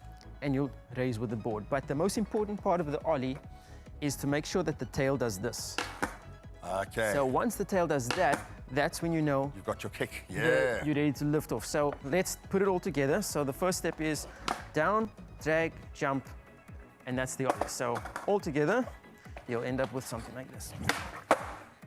[SPEAKER 14] and you'll raise with the board. But the most important part of the ollie is to make sure that the tail does this.
[SPEAKER 2] Okay.
[SPEAKER 14] So once the tail does that, that's when you know
[SPEAKER 2] you've got your kick.
[SPEAKER 14] You're ready to lift off. So let's put it all together. So the first step is down, drag, jump, and that's the ollie. So all together, you'll end up with something like this.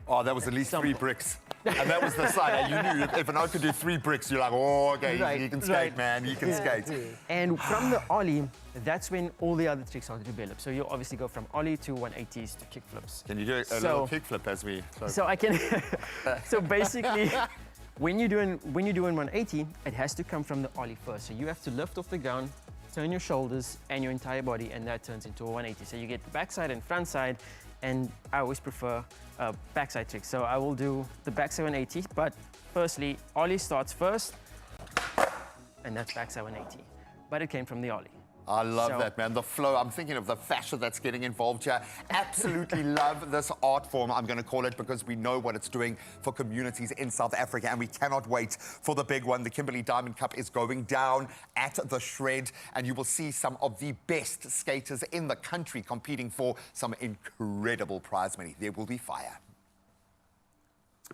[SPEAKER 2] Oh, that was at least 3 bricks. And that was the sign. You knew if an old could do 3 bricks, you're like, oh, okay, he can skate, man, he can skate.
[SPEAKER 14] And from the ollie, that's when all the other tricks are developed. So you'll obviously go from ollie to 180s to kick flips.
[SPEAKER 2] Can you do a little kick flip as we...
[SPEAKER 14] So I can... So basically, when you're doing 180, it has to come from the ollie first. So you have to lift off the ground, turn your shoulders and your entire body, and that turns into a 180. So you get backside and front side, and I always prefer backside tricks. So I will do the backside 180, but firstly, ollie starts first, and that's backside 180. But it came from the ollie.
[SPEAKER 2] I love that, man. The flow. I'm thinking of the fascia that's getting involved here. Absolutely love this art form, I'm going to call it, because we know what it's doing for communities in South Africa, and we cannot wait for the big one. The Kimberley Diamond Cup is going down at the Shred, and you will see some of the best skaters in the country competing for some incredible prize money. There will be fire.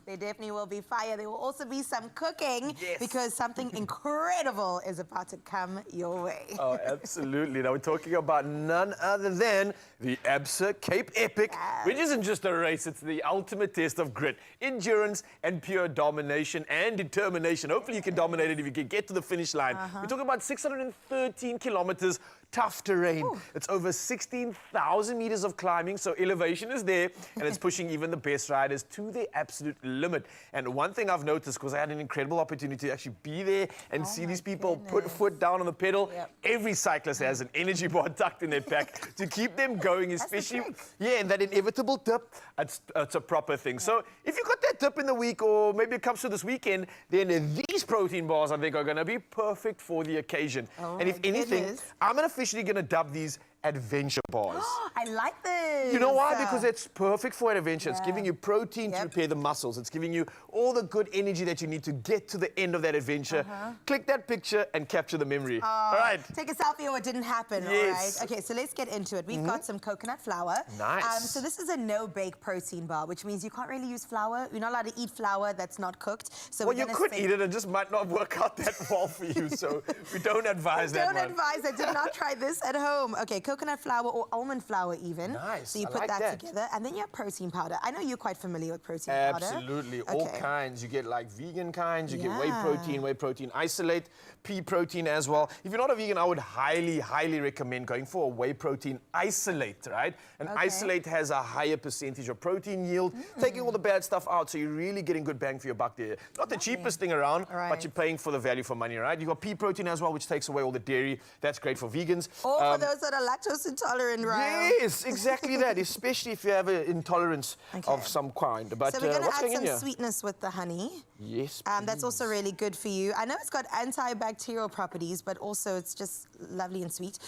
[SPEAKER 3] There definitely will be fire. There will also be some cooking because something incredible is about to come your way.
[SPEAKER 1] Oh, absolutely. Now we're talking about none other than the Absa Cape Epic, which isn't just a race, it's the ultimate test of grit, endurance, and pure domination and determination. Hopefully you can dominate it if you can get to the finish line. We're talking about 613 kilometers, tough terrain. Ooh. It's over 16,000 meters of climbing, so elevation is there, and it's pushing even the best riders to their absolute limit. And one thing I've noticed, because I had an incredible opportunity to actually be there and see these people put foot down on the pedal, every cyclist has an energy bar tucked in their pack to keep them going, especially, and that inevitable dip, it's a proper thing. So if you got that dip in the week, or maybe it comes to this weekend, then these protein bars, I think, are going to be perfect for the occasion.
[SPEAKER 3] Oh,
[SPEAKER 1] and if anything, I'm officially going to dub these adventure bars.
[SPEAKER 3] I like this.
[SPEAKER 1] You know why? Because it's perfect for an adventure. It's giving you protein to repair the muscles. It's giving you all the good energy that you need to get to the end of that adventure. Click that picture and capture the memory. All right.
[SPEAKER 3] Take a selfie or it didn't happen, all right? Okay, so let's get into it. We've got some coconut flour.
[SPEAKER 1] Nice.
[SPEAKER 3] So this is a no-bake protein bar, which means you can't really use flour. You're not allowed to eat flour that's not cooked. So
[SPEAKER 1] well, you could eat it, and just might not work out that well for you. So we don't advise that one.
[SPEAKER 3] Don't advise that. Do not try this at home. Okay, coconut coconut flour or almond flour even.
[SPEAKER 1] Nice,
[SPEAKER 3] So you
[SPEAKER 1] I
[SPEAKER 3] put
[SPEAKER 1] like
[SPEAKER 3] that
[SPEAKER 1] that.
[SPEAKER 3] together. And then you have protein powder. I know you're quite familiar with protein powder.
[SPEAKER 1] Absolutely, all
[SPEAKER 3] Okay.
[SPEAKER 1] kinds. You get like vegan kinds, you get
[SPEAKER 3] Yeah.
[SPEAKER 1] whey protein isolate, pea protein as well. If you're not a vegan, I would highly recommend going for a whey protein isolate, right? An
[SPEAKER 3] Okay.
[SPEAKER 1] isolate has a higher percentage of protein yield, taking all the bad stuff out, so you're really getting good bang for your buck there. Not the cheapest thing around, but
[SPEAKER 3] Right.
[SPEAKER 1] you're paying for the value for money, right? You got pea protein as well, which takes away all the dairy. That's great for vegans.
[SPEAKER 3] Or for those that are lactose intolerant, right?
[SPEAKER 1] Yes, exactly that, especially if you have an intolerance of some kind. But
[SPEAKER 3] So we're going to
[SPEAKER 1] what's
[SPEAKER 3] add
[SPEAKER 1] going in
[SPEAKER 3] some
[SPEAKER 1] here?
[SPEAKER 3] sweetness with the honey.
[SPEAKER 1] Yes,
[SPEAKER 3] That's also really good for you. I know it's got antibacterial properties, but also it's just lovely and sweet.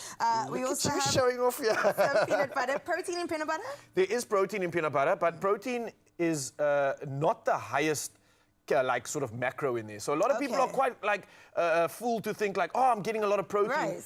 [SPEAKER 3] We
[SPEAKER 1] Look
[SPEAKER 3] also
[SPEAKER 1] at you
[SPEAKER 3] have
[SPEAKER 1] showing off here.
[SPEAKER 3] some peanut butter. Protein in peanut butter?
[SPEAKER 1] There is protein in peanut butter, but protein is not the highest like sort of macro in there. So a lot of people are quite like fooled to think like, oh, I'm getting a lot of protein.
[SPEAKER 3] Right.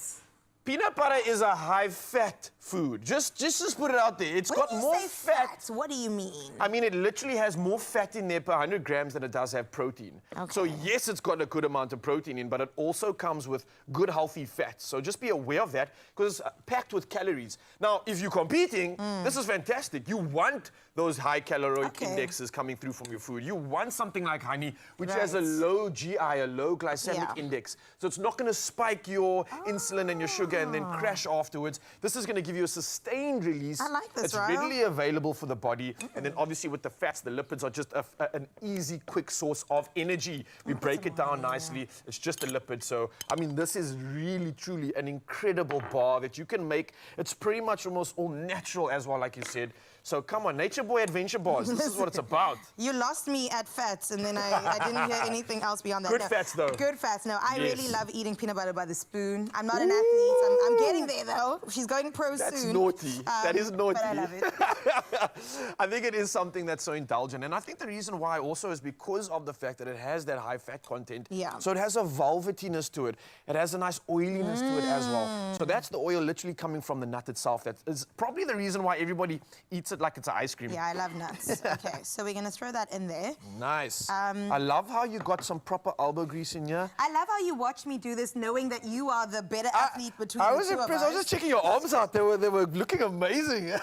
[SPEAKER 1] Peanut butter is a high-fat food. Just put it out there. It's
[SPEAKER 3] When
[SPEAKER 1] got
[SPEAKER 3] you
[SPEAKER 1] more
[SPEAKER 3] say
[SPEAKER 1] fat.
[SPEAKER 3] What do you mean?
[SPEAKER 1] I mean, it literally has more fat in there per 100 grams than it does have protein. So yes, it's got a good amount of protein in, but it also comes with good, healthy fats. So just be aware of that, because it's packed with calories. Now, if you're competing, this is fantastic. You want those high caloric indexes coming through from your food. You want something like honey, which has a low GI, a low glycemic index. So it's not going to spike your insulin and your sugar and then crash afterwards. This is going to give you a sustained release.
[SPEAKER 3] I like this,
[SPEAKER 1] It's
[SPEAKER 3] Ryle.
[SPEAKER 1] readily available for the body. And then obviously with the fats, the lipids are just an easy, quick source of energy. We break it down nicely. It's just a lipid. So, I mean, this is really, truly an incredible bar that you can make. It's pretty much almost all natural as well, like you said. So come on, Nature Boy Adventure Bars. This is what it's about.
[SPEAKER 3] You lost me at fats, and then I didn't hear anything else beyond that.
[SPEAKER 1] Good fats, though.
[SPEAKER 3] Good fats. No, I
[SPEAKER 1] Yes.
[SPEAKER 3] really love eating peanut butter by the spoon. I'm not an athlete. I'm getting there, though. She's going pro
[SPEAKER 1] That's
[SPEAKER 3] soon.
[SPEAKER 1] naughty. That is naughty.
[SPEAKER 3] But I love it.
[SPEAKER 1] I think it is something that's so indulgent. And I think the reason why also is because of the fact that it has that high fat content.
[SPEAKER 3] Yeah.
[SPEAKER 1] So it has a velvetiness to it. It has a nice oiliness to it as well. So that's the oil literally coming from the nut itself. That is probably the reason why everybody eats it like it's an ice cream.
[SPEAKER 3] Yeah, I love nuts. Okay, so we're going to throw that in there.
[SPEAKER 1] Nice. I love how you got some proper elbow grease in here.
[SPEAKER 3] I love how you watched me do this knowing that you are the better athlete between the two of us.
[SPEAKER 1] I was just checking your arms out. They were looking amazing.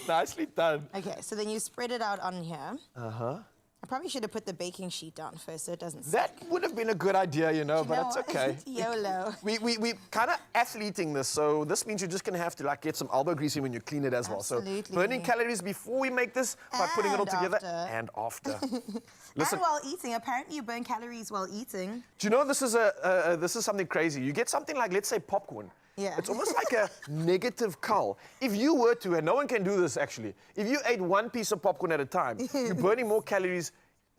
[SPEAKER 1] Nicely done.
[SPEAKER 3] Okay, so then you spread it out on here.
[SPEAKER 1] Uh-huh.
[SPEAKER 3] I probably should have put the baking sheet down first so it doesn't
[SPEAKER 1] That would have been a good idea, you know, but it's
[SPEAKER 3] what?
[SPEAKER 1] okay.
[SPEAKER 3] YOLO.
[SPEAKER 1] We kind of athleting this, so this means you're just going to have to like get some elbow grease in when you clean it as well. So
[SPEAKER 3] Absolutely.
[SPEAKER 1] burning calories before we make this, by putting it all
[SPEAKER 3] And
[SPEAKER 1] together,
[SPEAKER 3] after.
[SPEAKER 1] and after.
[SPEAKER 3] And while eating. Apparently you burn calories while eating.
[SPEAKER 1] Do you know this is this is something crazy? You get something like, let's say, popcorn.
[SPEAKER 3] Yeah.
[SPEAKER 1] It's almost like a negative cull. If you were to, and no one can do this actually, if you ate one piece of popcorn at a time, you're burning more calories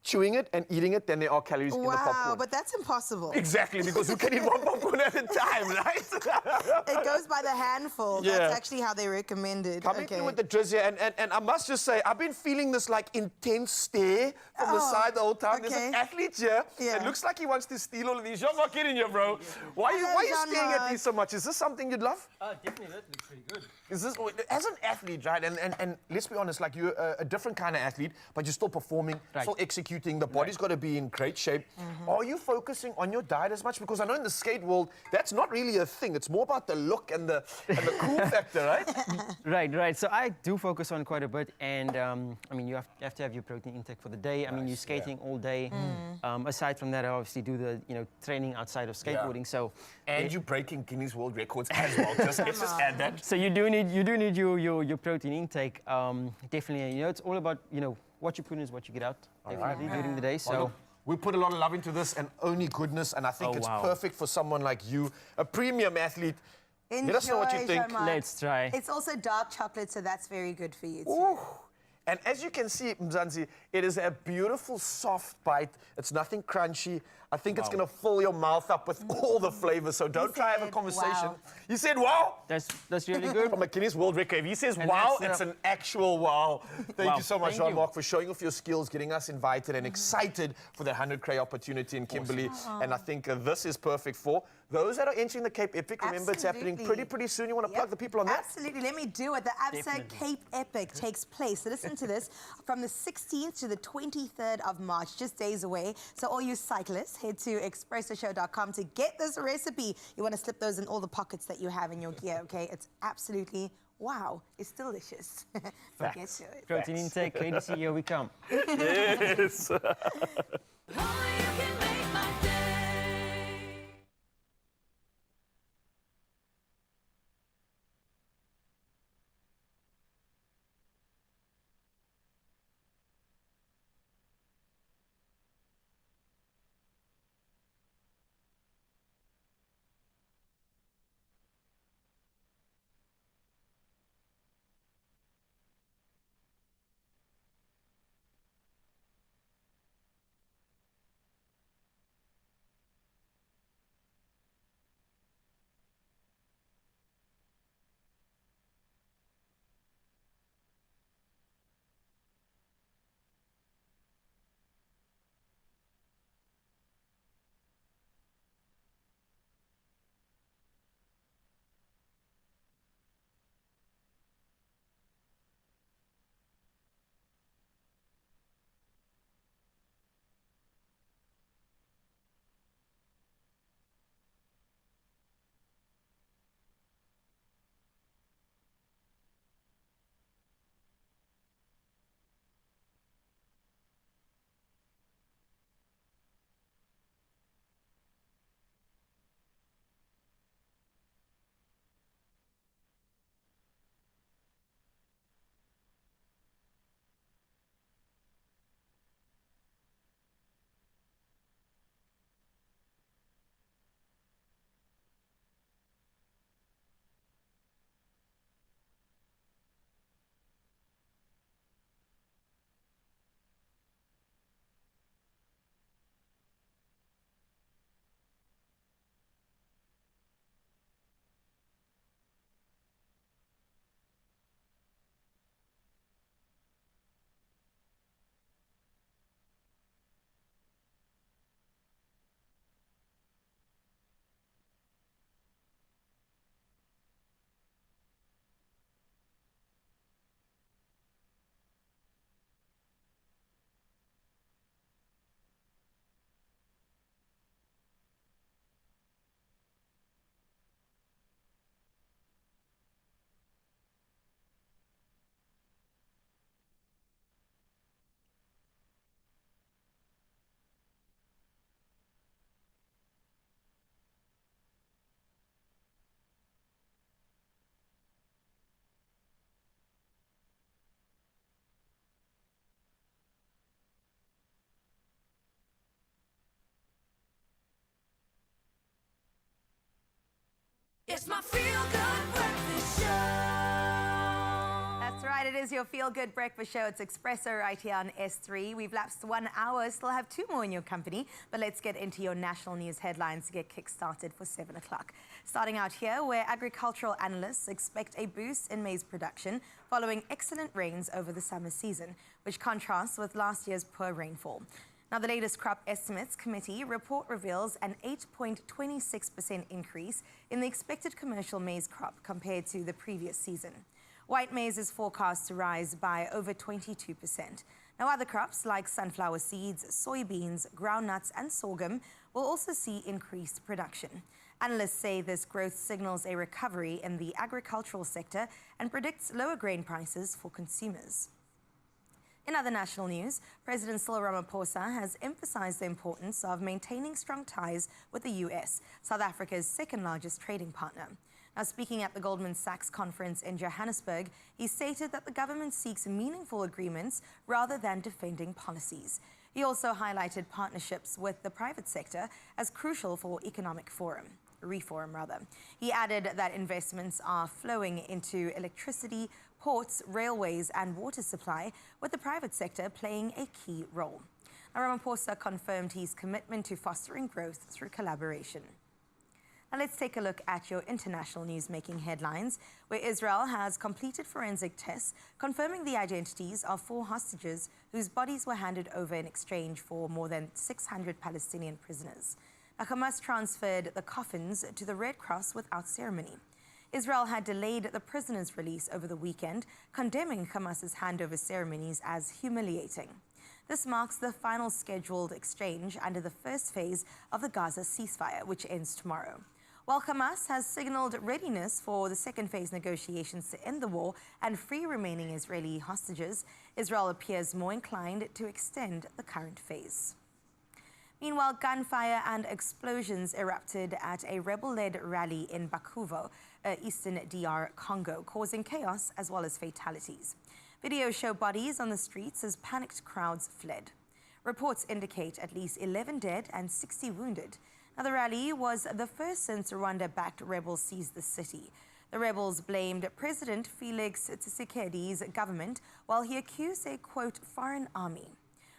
[SPEAKER 1] chewing it and eating it than there are calories in the popcorn.
[SPEAKER 3] Wow, but that's impossible.
[SPEAKER 1] Exactly, because you can eat one popcorn at a time, right?
[SPEAKER 3] It goes by the handful.
[SPEAKER 1] Yeah.
[SPEAKER 3] That's actually how they recommend it.
[SPEAKER 1] Coming through with the drizzy, and I must just say, I've been feeling this like intense stare from the side the whole time. There's an athlete here.
[SPEAKER 3] Yeah.
[SPEAKER 1] It looks like he wants to steal all of these. Jean-Marc, get in here, bro. Why are you staring at these so much? Is this something you'd love?
[SPEAKER 17] Definitely, that looks pretty good.
[SPEAKER 1] Is this, as an athlete, right, and let's be honest, like you're a different kind of athlete, but you're still performing, still executing, the body's got to be in great shape. Are you focusing on your diet as much? Because I know in the skate world, that's not really a thing. It's more about the look and the cool factor, right?
[SPEAKER 14] Right. So I do focus on quite a bit, and I mean, you have to have your protein intake for the day. I mean, you're skating all day. Aside from that, I obviously do the training outside of skateboarding. So
[SPEAKER 1] and you're breaking Guinness World Records as well. Let's just add that.
[SPEAKER 14] So you do need your protein intake. Definitely, it's all about what you put in is what you get out. Definitely during the day. So.
[SPEAKER 1] Well, look, we put a lot of love into this and only goodness, and I think it's perfect for someone like you, a premium athlete.
[SPEAKER 3] Enjoy,
[SPEAKER 1] Let us know what you think.
[SPEAKER 3] Jean-Marc.
[SPEAKER 14] Let's try.
[SPEAKER 3] It's also dark chocolate, so that's very good for you too.
[SPEAKER 1] Ooh. And as you can see, Mzansi, it is a beautiful, soft bite. It's nothing crunchy. I think it's going to fill your mouth up with all the flavors, so don't try have a conversation.
[SPEAKER 3] Wow.
[SPEAKER 1] You said wow?
[SPEAKER 14] That's really good.
[SPEAKER 1] From a Guinness World Record. If he says
[SPEAKER 14] And
[SPEAKER 1] wow,
[SPEAKER 14] that's,
[SPEAKER 1] it's an actual wow. Thank
[SPEAKER 14] Wow.
[SPEAKER 1] you so much,
[SPEAKER 14] Thank you.
[SPEAKER 1] Jean-Marc, for showing off your skills, getting us invited and excited for the 100 Cray opportunity in Kimberley. And I think this is perfect for those that are entering the Cape Epic, remember it's happening pretty soon. You want to plug the people on that?
[SPEAKER 3] Absolutely. Let me do it. The ABSA Cape Epic takes place. So listen to this. From the 16th to the 23rd of March, just days away. So all you cyclists, head to expressoshow.com to get this recipe. You want to slip those in all the pockets that you have in your gear, okay? It's absolutely, wow, it's delicious. Get to it.
[SPEAKER 14] Protein intake, KDC, here we come.
[SPEAKER 1] Yes.
[SPEAKER 4] It's my feel-good breakfast show.
[SPEAKER 3] That's right, it is your feel-good breakfast show. It's Expresso right here on S3. We've lapsed 1 hour, still have 2 more in your company, but let's get into your national news headlines to get kick-started for 7 o'clock. Starting out here, where agricultural analysts expect a boost in maize production following excellent rains over the summer season, which contrasts with last year's poor rainfall. Now, the latest Crop Estimates Committee report reveals an 8.26% increase in the expected commercial maize crop compared to the previous season. White maize is forecast to rise by over 22%. Now, other crops like sunflower seeds, soybeans, groundnuts and sorghum will also see increased production. Analysts say this growth signals a recovery in the agricultural sector and predicts lower grain prices for consumers. In other national news, President Cyril Ramaphosa has emphasized the importance of maintaining strong ties with the US, South Africa's second-largest trading partner. Now, speaking at the Goldman Sachs conference in Johannesburg, he stated that the government seeks meaningful agreements rather than defending policies. He also highlighted partnerships with the private sector as crucial for economic reform. He added that investments are flowing into electricity, ports, railways and water supply, with the private sector playing a key role. Now, Ramaphosa confirmed his commitment to fostering growth through collaboration. Now let's take a look at your international news making headlines, where Israel has completed forensic tests confirming the identities of 4 hostages whose bodies were handed over in exchange for more than 600 Palestinian prisoners. Hamas transferred the coffins to the Red Cross without ceremony. Israel had delayed the prisoners' release over the weekend, condemning Hamas's handover ceremonies as humiliating. This marks the final scheduled exchange under the first phase of the Gaza ceasefire, which ends tomorrow. While Hamas has signaled readiness for the second phase negotiations to end the war and free remaining Israeli hostages, Israel appears more inclined to extend the current phase. Meanwhile, gunfire and explosions erupted at a rebel-led rally in Bakuvo, eastern DR Congo, causing chaos as well as fatalities. Videos show bodies on the streets as panicked crowds fled. Reports indicate at least 11 dead and 60 wounded. Now, the rally was the first since Rwanda-backed rebels seized the city. The rebels blamed President Felix Tshisekedi's government while he accused a, quote, foreign army.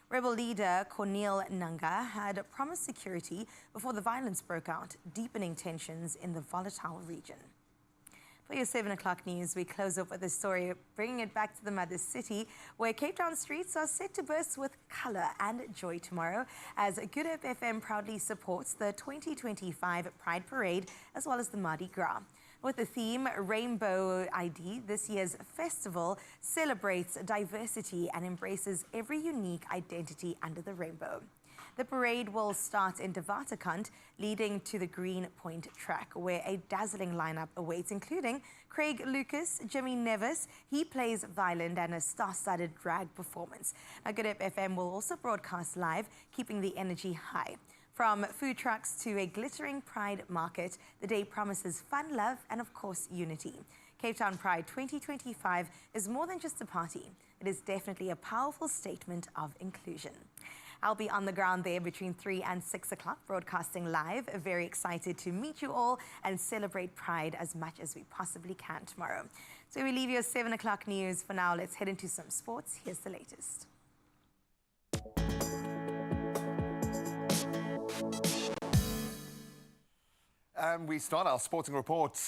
[SPEAKER 3] Rebel leader Corneille Nangaa had promised security before the violence broke out, deepening tensions in the volatile region. For your 7 o'clock news, we close up with a story bringing it back to the mother city, where Cape Town streets are set to burst with colour and joy tomorrow, as Good Hope FM proudly supports the 2025 Pride Parade as well as the Mardi Gras. With the theme Rainbow ID, this year's festival celebrates diversity and embraces every unique identity under the rainbow. The parade will start in Devatakant, leading to the Green Point track, where a dazzling lineup awaits, including Craig Lucas, Jimmy Nevis, he plays violin, and a star-studded drag performance. Now, Good Hope FM will also broadcast live, keeping the energy high. From food trucks to a glittering Pride market, the day promises fun, love, and of course, unity. Cape Town Pride 2025 is more than just a party. It is definitely a powerful statement of inclusion. I'll be on the ground there between 3 and 6 o'clock, broadcasting live. Very excited to meet you all and celebrate Pride as much as we possibly can tomorrow. So we leave your 7 o'clock news. For now, let's head into some sports. Here's the latest.
[SPEAKER 2] We start our sporting report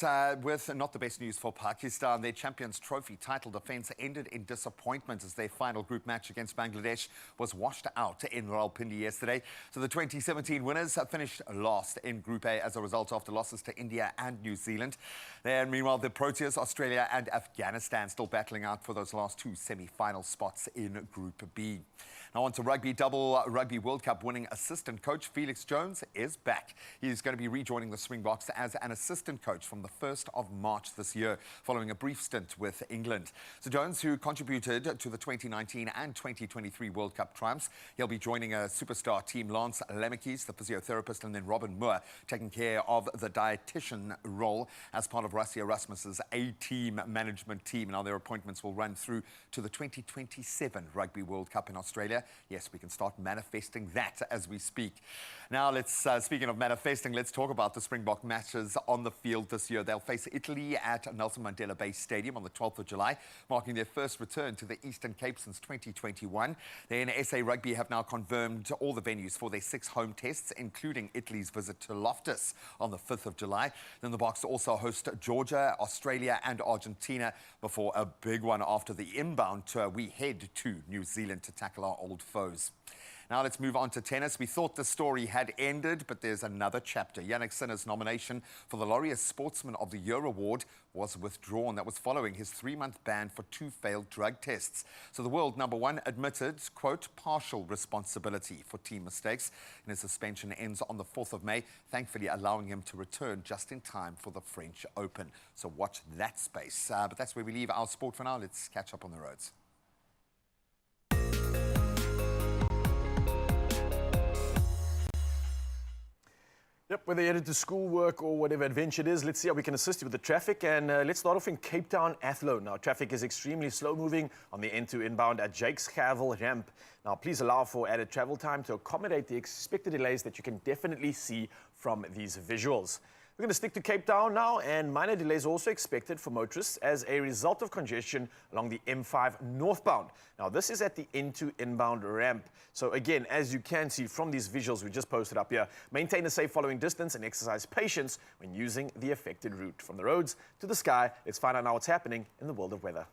[SPEAKER 2] with not the best news for Pakistan. Their Champions Trophy title defence ended in disappointment as their final group match against Bangladesh was washed out in Rawalpindi yesterday. So the 2017 winners finished last in Group A as a result after losses to India and New Zealand. And meanwhile, the Proteas, Australia and Afghanistan still battling out for those last two semi-final spots in Group B. Now on to rugby. Double Rugby World Cup winning assistant coach Felix Jones is back. He's going to be rejoining the Springboks as an assistant coach from the 1st of March this year, following a brief stint with England. So Jones, who contributed to the 2019 and 2023 World Cup triumphs, he'll be joining a superstar team, Lance Lemekis, the physiotherapist, and then Robin Moore, taking care of the dietitian role as part of Rassie Erasmus's A-team management team. Now their appointments will run through to the 2027 Rugby World Cup in Australia. Yes, we can start manifesting that as we speak. Now, speaking of manifesting, let's talk about the Springbok matches on the field this year. They'll face Italy at Nelson Mandela Bay Stadium on the 12th of July, marking their first return to the Eastern Cape since 2021. Then SA Rugby have now confirmed all the venues for their 6 home tests, including Italy's visit to Loftus on the 5th of July. Then the Boks also host Georgia, Australia and Argentina before a big one after the inbound tour. We head to New Zealand to tackle our old foes. Now let's move on to tennis. We thought the story had ended, but there's another chapter. Yannick Sinner's nomination for the Laureus Sportsman of the Year award was withdrawn. That was following his 3-month ban for 2 failed drug tests. So the world number 1 admitted, quote, partial responsibility for team mistakes, and his suspension ends on the 4th of May, thankfully allowing him to return just in time for the French Open. So watch that space. But that's where we leave our sport for now. Let's catch up on the roads.
[SPEAKER 1] Yep, whether you're headed to school, work, or whatever adventure it is, let's see how we can assist you with the traffic. And let's start off in Cape Town, Athlone. Now, traffic is extremely slow moving on the N2 inbound at Jakes Gerwel ramp. Now, please allow for added travel time to accommodate the expected delays that you can definitely see from these visuals. We're going to stick to Cape Town now, and minor delays are also expected for motorists as a result of congestion along the M5 northbound. Now, this is at the N2 inbound ramp. So again, as you can see from these visuals we just posted up here, maintain a safe following distance and exercise patience when using the affected route. From the roads to the sky, let's find out now what's happening in the world of weather.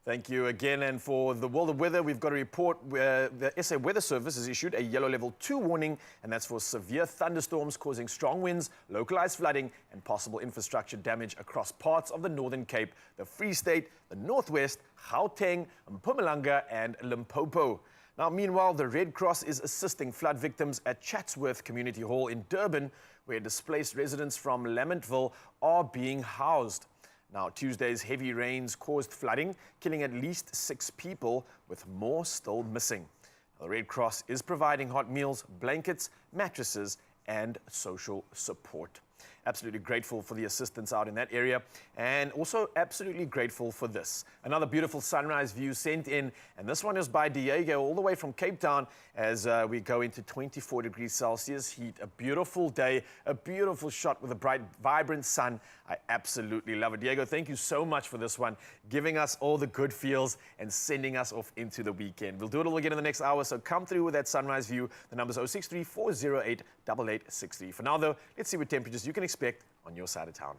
[SPEAKER 1] Thank you again. And for the world of weather, we've got a report where the SA Weather Service has issued a yellow level 2 warning, and that's for severe thunderstorms causing strong winds, localized flooding, and possible infrastructure damage across parts of the Northern Cape, the Free State, the Northwest, Gauteng, Mpumalanga, and Limpopo. Now, meanwhile, the Red Cross is assisting flood victims at Chatsworth Community Hall in Durban, where displaced residents from Lamontville are being housed. Now, Tuesday's heavy rains caused flooding, killing at least 6 people, with more still missing. The Red Cross is providing hot meals, blankets, mattresses, and social support. Absolutely grateful for the assistance out in that area, and also absolutely grateful for this. Another beautiful sunrise view sent in, and this one is by Diego all the way from Cape Town as we go into 24 degrees Celsius heat. A beautiful day, a beautiful shot with a bright, vibrant sun. I absolutely love it. Diego, thank you so much for this one, giving us all the good feels and sending us off into the weekend. We'll do it all again in the next hour, so come through with that sunrise view. The number's 063 408 8863. For now, though, let's see what temperatures you can expect on your side of town.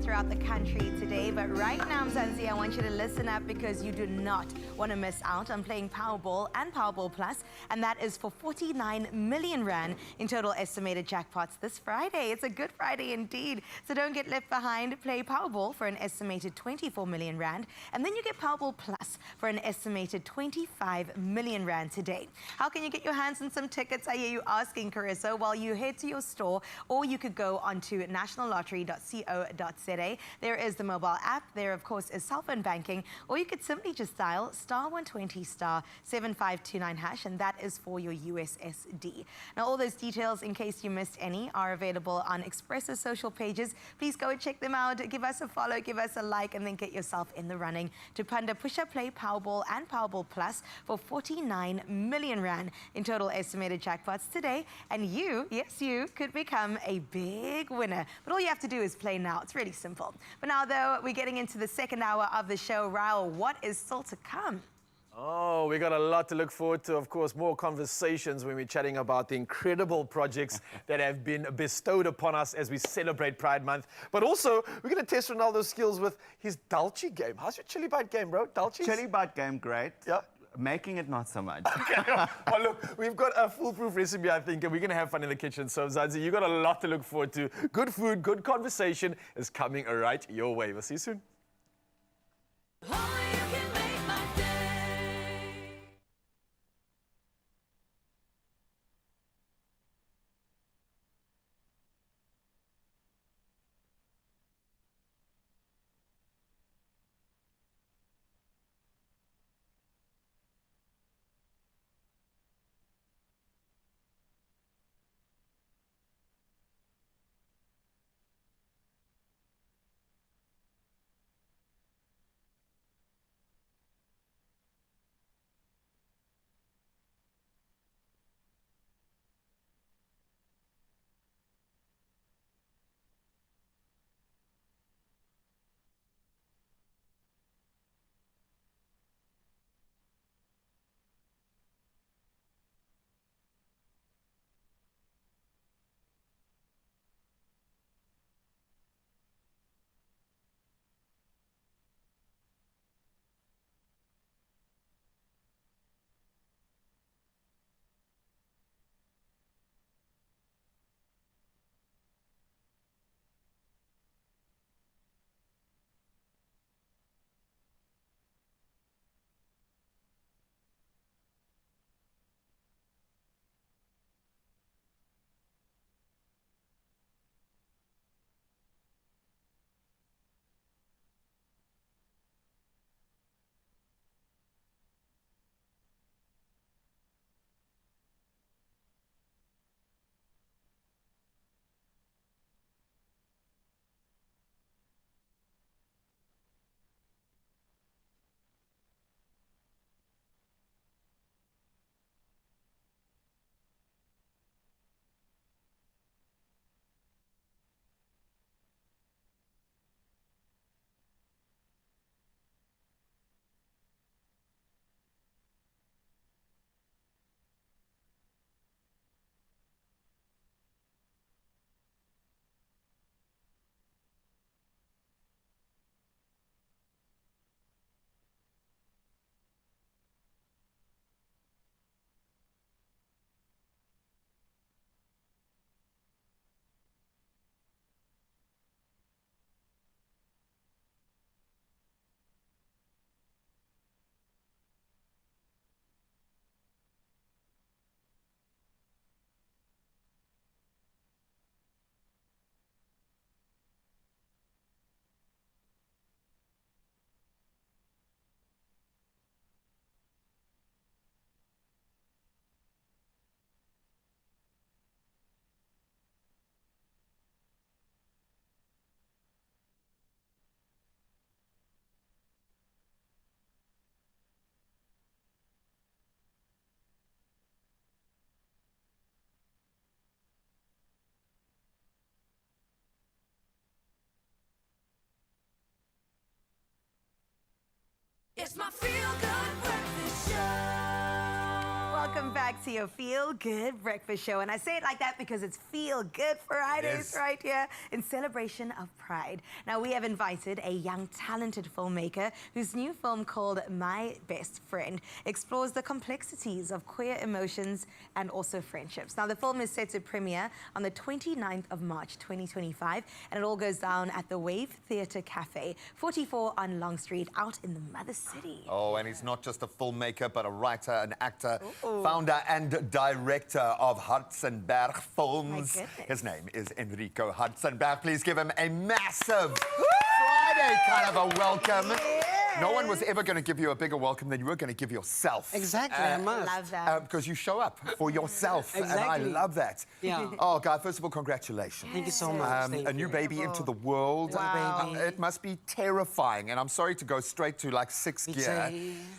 [SPEAKER 3] Throughout the country today, but right now, Mzansi, I want you to listen up because you do not want to miss out on playing Powerball and Powerball Plus, and that is for 49 million rand in total estimated jackpots this Friday. It's a good Friday indeed, so don't get left behind. Play Powerball for an estimated 24 million rand, and then you get Powerball Plus for an estimated 25 million rand today. How can you get your hands on some tickets? I hear you asking, Carissa. Well, you head to your store, or you could go onto nationallottery.co.za. There is the mobile app. There, of course, is cell phone banking, or you could simply just dial *120 *7529 hash, and that is for your USSD. Now, all those details, in case you missed any, are available on Expresso social pages. Please go and check them out. Give us a follow, give us a like, and then get yourself in the running to Panda Push Up Play Powerball and Powerball Plus for 49 million rand in total estimated jackpots today. And you, yes, you could become a big winner. But all you have to do is play now. It's really simple. But now, though, we're getting into the second hour of the show. Raul, what is still to come?
[SPEAKER 1] Oh, we got a lot to look forward to. Of course, more conversations when we're chatting about the incredible projects that have been bestowed upon us as we celebrate Pride Month. But also, we're going to test Ronaldo's skills with his Dulce game. How's your chili bite game, bro? Dulce?
[SPEAKER 7] Chili bite game, great.
[SPEAKER 1] Yeah.
[SPEAKER 7] Making it not so much.
[SPEAKER 1] Okay. Well, look, we've got a foolproof recipe, I think, and we're going to have fun in the kitchen. So, Zanzi, you've got a lot to look forward to. Good food, good conversation is coming right your way. We'll see you soon.
[SPEAKER 4] It's my feel-good breakfast show.
[SPEAKER 3] Welcome back to your Feel Good Breakfast Show. And I say it like that because it's Feel Good Fridays right here in celebration of Pride. Now, we have invited a young, talented filmmaker whose new film called My Best Friend explores the complexities of queer emotions and also friendships. Now, the film is set to premiere on the 29th of March, 2025, and it all goes down at the Wave Theatre Cafe, 44 on Long Street, out in the Mother City.
[SPEAKER 2] Oh, and he's not just a filmmaker, but a writer, an actor, founder and director of Hartzenberg Films. His name is Enrico Hartzenberg. Please give him a massive Friday kind of a welcome. No one was ever going to give you a bigger welcome than you were going to give yourself.
[SPEAKER 17] Exactly, I must.
[SPEAKER 3] Love that.
[SPEAKER 2] Because you show up for yourself,
[SPEAKER 17] Exactly.
[SPEAKER 2] and I love that.
[SPEAKER 17] Yeah.
[SPEAKER 2] Oh, God, first of all, congratulations.
[SPEAKER 17] Thank you so much.
[SPEAKER 2] A new baby into the world.
[SPEAKER 17] Wow.
[SPEAKER 2] It must be terrifying, and I'm sorry to go straight to like sixth gear,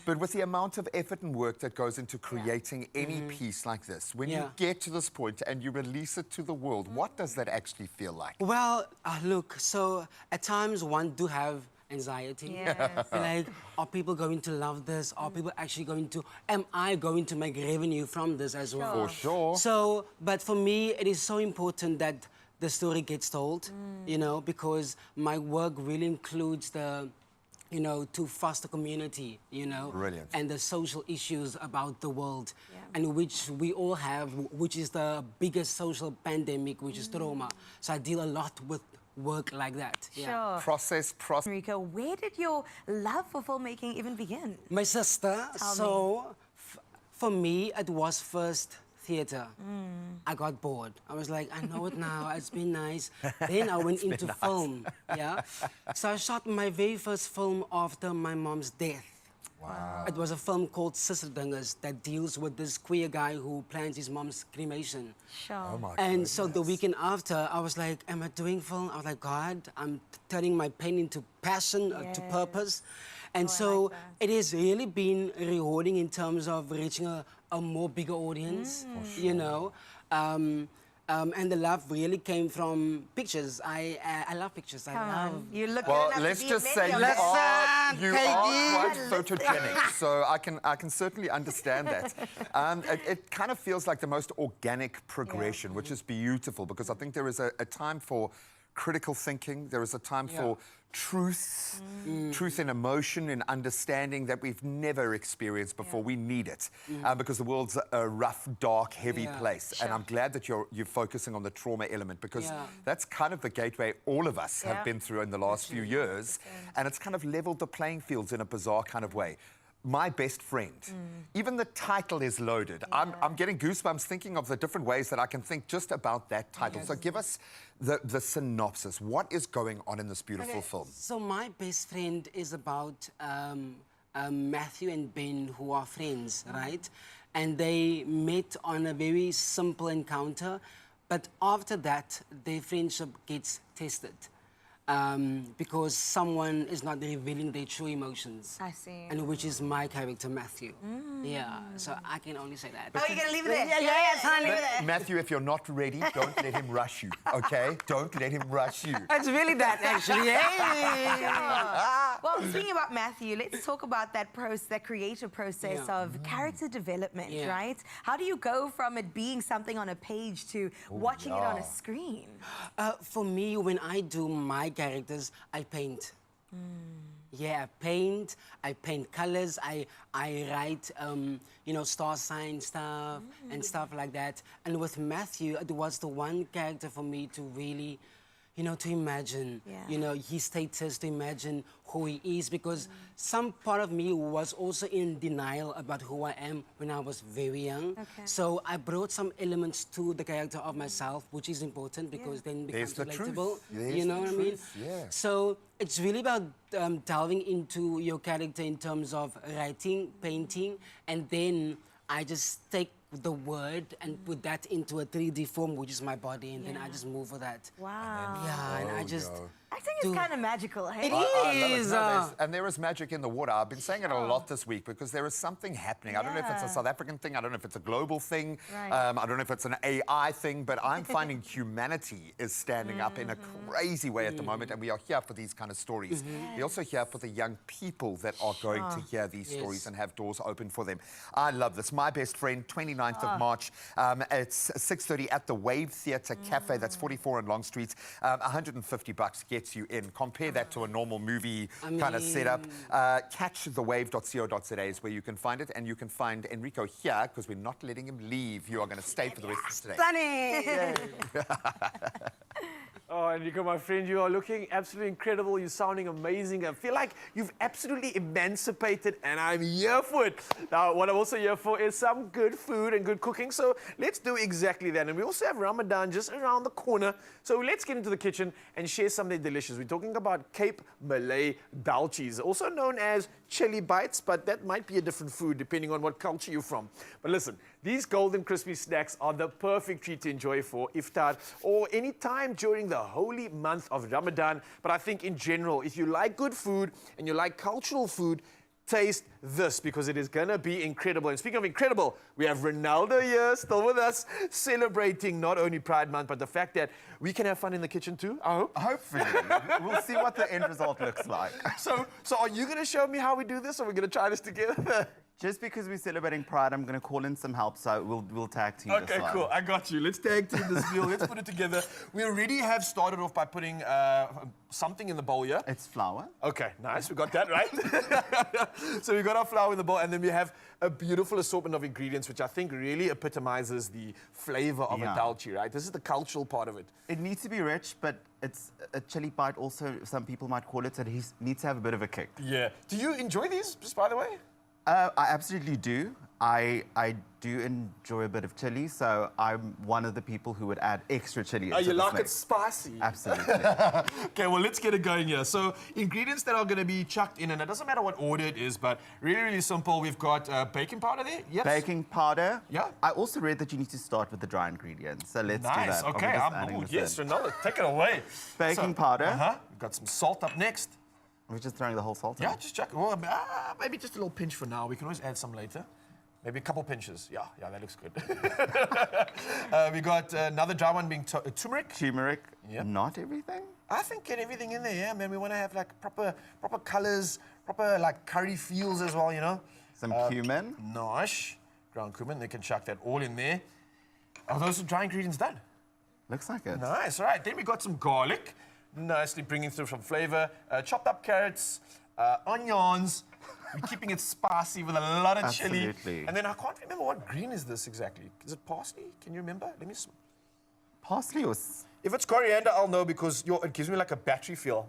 [SPEAKER 2] but with the amount of effort and work that goes into creating any piece like this, when you get to this point and you release it to the world, what does that actually feel like?
[SPEAKER 17] Well, look, so at times one do have anxiety.
[SPEAKER 3] Yes.
[SPEAKER 17] Like, are people going to love this? Are people actually going to, am I going to make revenue from this as well?
[SPEAKER 2] For sure.
[SPEAKER 17] So, but for me, it is so important that the story gets told, you know, because my work really includes the, you know, to foster community, you know.
[SPEAKER 2] Brilliant.
[SPEAKER 17] And the social issues about the world, and which we all have, which is the biggest social pandemic, which is trauma. So I deal a lot with work like that.
[SPEAKER 3] Sure.
[SPEAKER 2] Process.
[SPEAKER 3] Enrico, where did your love for filmmaking even begin?
[SPEAKER 17] My sister, for me, it was first theater. I got bored. I was like, I know it now, it's been nice. Then I went into film, So I shot my very first film after my mom's death.
[SPEAKER 2] Wow.
[SPEAKER 17] It was a film called Sister Dingers that deals with this queer guy who plans his mom's cremation.
[SPEAKER 3] Sure.
[SPEAKER 2] Oh my
[SPEAKER 17] And
[SPEAKER 2] goodness.
[SPEAKER 17] so the weekend after, I was like, am I doing film? I was like, God, I'm turning my pain into passion, to purpose. And so it has really been rewarding in terms of reaching a more bigger audience, you know. And the love really came from pictures. I love pictures. I love.
[SPEAKER 3] You look
[SPEAKER 2] Well,
[SPEAKER 3] good enough
[SPEAKER 2] let's
[SPEAKER 3] to be
[SPEAKER 2] just
[SPEAKER 3] in
[SPEAKER 2] say
[SPEAKER 3] many
[SPEAKER 2] you
[SPEAKER 3] of them.
[SPEAKER 2] are quite photogenic, so I can certainly understand that. It kind of feels like the most organic progression, which is beautiful, because I think there is a time for critical thinking. There is a time for truth, truth in emotion and understanding that we've never experienced before. We need it because the world's a rough, dark, heavy place. And I'm glad that you're focusing on the trauma element, because that's kind of the gateway all of us have been through in the last few years. And it's kind of leveled the playing fields in a bizarre kind of way. My Best Friend. Even the title is loaded. I'm getting goosebumps thinking of the different ways that I can think just about that title. So give us the synopsis. What is going on in this beautiful film?
[SPEAKER 17] So My Best Friend is about Matthew and Ben, who are friends, right? And they met on a very simple encounter, but after that, their friendship gets tested. Because someone is not revealing their true emotions.
[SPEAKER 3] I see.
[SPEAKER 17] And which is my character, Matthew. Yeah, so I can only say that.
[SPEAKER 3] Oh, you're going to leave it there? Leave it there.
[SPEAKER 2] Matthew, if you're not ready, don't let him rush you, okay? Don't let him rush you.
[SPEAKER 17] It's really that, actually.
[SPEAKER 3] Well, speaking about Matthew, let's talk about that creative process of character development, right? How do you go from it being something on a page to watching it on a screen?
[SPEAKER 17] For me, when I do my characters, I paint. Yeah, I paint colors, I write, you know, star sign stuff and stuff like that. And with Matthew, it was the one character for me to really, you know, to imagine, you know, his status, to imagine who he is, because some part of me was also in denial about who I am when I was very young. So I brought some elements to the character of myself, which is important, because then it becomes relatable. You know what I mean? So it's really about delving into your character in terms of writing, painting, and then I just take the word and put that into a 3D form, which is my body, and then I just move for that.
[SPEAKER 3] Wow.
[SPEAKER 17] Yeah, and I just
[SPEAKER 3] Acting is kind of magical, hey?
[SPEAKER 2] I love it. No, and there is magic in the water. I've been saying it a lot this week because there is something happening. I don't know if it's a South African thing. I don't know if it's a global thing.
[SPEAKER 3] Right.
[SPEAKER 2] I don't know if it's an AI thing. But I'm finding humanity is standing up in a crazy way at the moment. And we are here for these kind of stories. We're also here for the young people that are going to hear these stories and have doors open for them. I love this. My Best Friend, 29th of March. It's 6:30 at the Wave Theatre Cafe. That's 44 in Long Street. $150 gets you in. Compare that to a normal movie kind of setup. Catchthewave.co.za is where you can find it, and you can find Enrico here because we're not letting him leave. You are going to stay for the rest of today.
[SPEAKER 3] Stunning!
[SPEAKER 1] Oh, Enrico, my friend, you are looking absolutely incredible. You're sounding amazing. I feel like you've absolutely emancipated, and I'm here for it. Now, what I'm also here for is some good food and good cooking, so let's do exactly that. And we also have Ramadan just around the corner, so let's get into the kitchen and share something delicious. We're talking about Cape Malay dal cheese, also known as chili bites, but that might be a different food depending on what culture you're from. But listen, these golden crispy snacks are the perfect treat to enjoy for iftar or any time during the holy month of Ramadan. But I think in general, if you like good food and you like cultural food, taste this because it is going to be incredible. And speaking of incredible, we have Ronaldo here, still with us, celebrating not only Pride Month, but the fact that we can have fun in the kitchen too, I hope.
[SPEAKER 7] Hopefully. We'll see what the end result looks like.
[SPEAKER 1] So are you going to show me how we do this, or are we going to try this together?
[SPEAKER 7] Just because we're celebrating Pride, I'm going to call in some help, so we'll tag team this
[SPEAKER 1] Okay,
[SPEAKER 7] one.
[SPEAKER 1] cool. I got you. Let's tag team this meal. Let's put it together. We already have started off by putting something in the bowl here.
[SPEAKER 7] It's flour.
[SPEAKER 1] Okay, nice. We got that right. So we got our flour in the bowl, and then we have a beautiful assortment of ingredients, which I think really epitomizes the flavor of a dalchi, right? This is the cultural part of it.
[SPEAKER 7] It needs to be rich, but it's a chili bite also, some people might call it, so it needs to have a bit of a kick.
[SPEAKER 1] Yeah. Do you enjoy these, just by the way?
[SPEAKER 7] I absolutely do. I do enjoy a bit of chili, so I'm one of the people who would add extra chili.
[SPEAKER 1] Oh, you like it spicy?
[SPEAKER 7] Absolutely.
[SPEAKER 1] Okay, well, let's get it going here. So, ingredients that are going to be chucked in, and it doesn't matter what order it is, but really, really simple. We've got baking powder there. Yes.
[SPEAKER 7] Baking powder.
[SPEAKER 1] Yeah.
[SPEAKER 7] I also read that you need to start with the dry ingredients, so let's do that.
[SPEAKER 1] Nice. Okay. Yes, Ronaldo, take it away.
[SPEAKER 7] Baking powder.
[SPEAKER 1] We've got some salt up next.
[SPEAKER 7] We're just throwing the whole salt in?
[SPEAKER 1] Yeah, just chuck. Well, maybe just a little pinch for now. We can always add some later. Maybe a couple pinches. Yeah, that looks good. We got another dry one being turmeric.
[SPEAKER 7] Turmeric. Yep. Not everything?
[SPEAKER 1] I think get everything in there, yeah, man. We want to have like proper colors, proper like curry feels as well, you know.
[SPEAKER 7] Some cumin.
[SPEAKER 1] Nice. Ground cumin. They can chuck that all in there. Are those dry ingredients done?
[SPEAKER 7] Looks like it.
[SPEAKER 1] Nice. All right. Then we got some garlic. Nicely bringing through some flavor. Chopped up carrots, onions. We're keeping it spicy with a lot of chili. And then I can't remember what green is this exactly. Is it parsley? Can you remember? Let me.
[SPEAKER 7] Parsley or?
[SPEAKER 1] If it's coriander, I'll know because it gives me like a battery feel.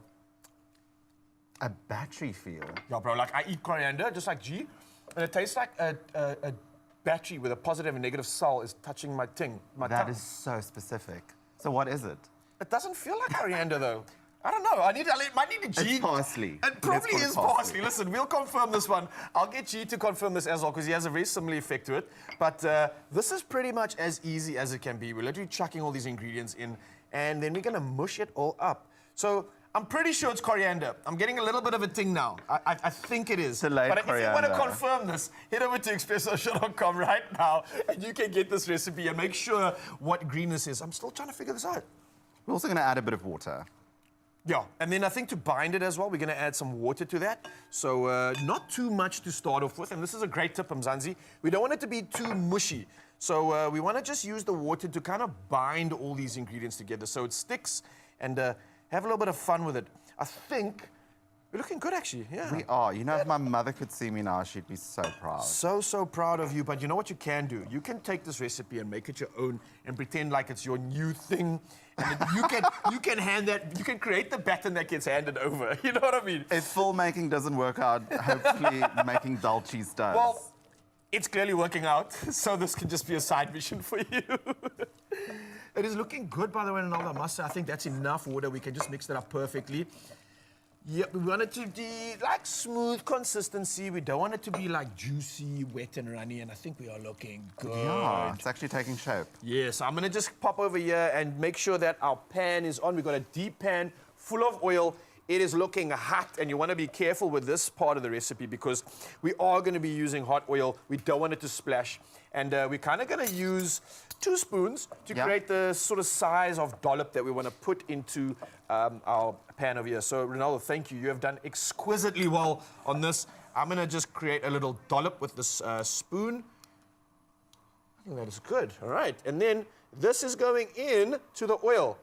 [SPEAKER 7] A battery feel?
[SPEAKER 1] Yeah, bro. Like I eat coriander just like G, and it tastes like a battery with a positive and negative cell is touching my tongue.
[SPEAKER 7] That is so specific. So what is it?
[SPEAKER 1] It doesn't feel like coriander, though. I don't know. I might need a G.
[SPEAKER 7] It's parsley.
[SPEAKER 1] It probably is parsley. Listen, we'll confirm this one. I'll get G to confirm this as well, because he has a very similar effect to it. But this is pretty much as easy as it can be. We're literally chucking all these ingredients in, and then we're going to mush it all up. So I'm pretty sure it's coriander. I'm getting a little bit of a ting now. I think it is.
[SPEAKER 7] Delayed
[SPEAKER 1] but
[SPEAKER 7] coriander.
[SPEAKER 1] If you want to confirm this, head over to expresso.com right now, and you can get this recipe and make sure what green this is. I'm still trying to figure this out.
[SPEAKER 7] We're also going to add a bit of water.
[SPEAKER 1] Yeah, and then I think to bind it as well, we're going to add some water to that. So not too much to start off with. And this is a great tip, Mzansi. We don't want it to be too mushy. So we want to just use the water to kind of bind all these ingredients together so it sticks and have a little bit of fun with it. I think we're looking good, actually. Yeah.
[SPEAKER 7] We are. You know, if my mother could see me now, she'd be so proud.
[SPEAKER 1] So proud of you. But you know what you can do? You can take this recipe and make it your own and pretend like it's your new thing. And you can hand that, you can create the baton that gets handed over. You know what I mean?
[SPEAKER 7] If filmmaking doesn't work out, hopefully making dal cheese does.
[SPEAKER 1] Well, it's clearly working out, so this can just be a side mission for you. It is looking good, by the way, Ronaldo. I must say, I think that's enough water. We can just mix it up perfectly. Yep, we want it to be like smooth consistency. We don't want it to be like juicy, wet and runny, and I think we are looking good.
[SPEAKER 7] Yeah, it's actually taking shape.
[SPEAKER 1] Yeah, so I'm gonna just pop over here and make sure that our pan is on. We've got a deep pan full of oil. It is looking hot, and you want to be careful with this part of the recipe because we are going to be using hot oil. We don't want it to splash. And we're kind of going to use 2 spoons to create the sort of size of dollop that we want to put into our pan over here. So, Ronaldo, thank you. You have done exquisitely well on this. I'm going to just create a little dollop with this spoon. I think that is good. All right. And then this is going in to the oil.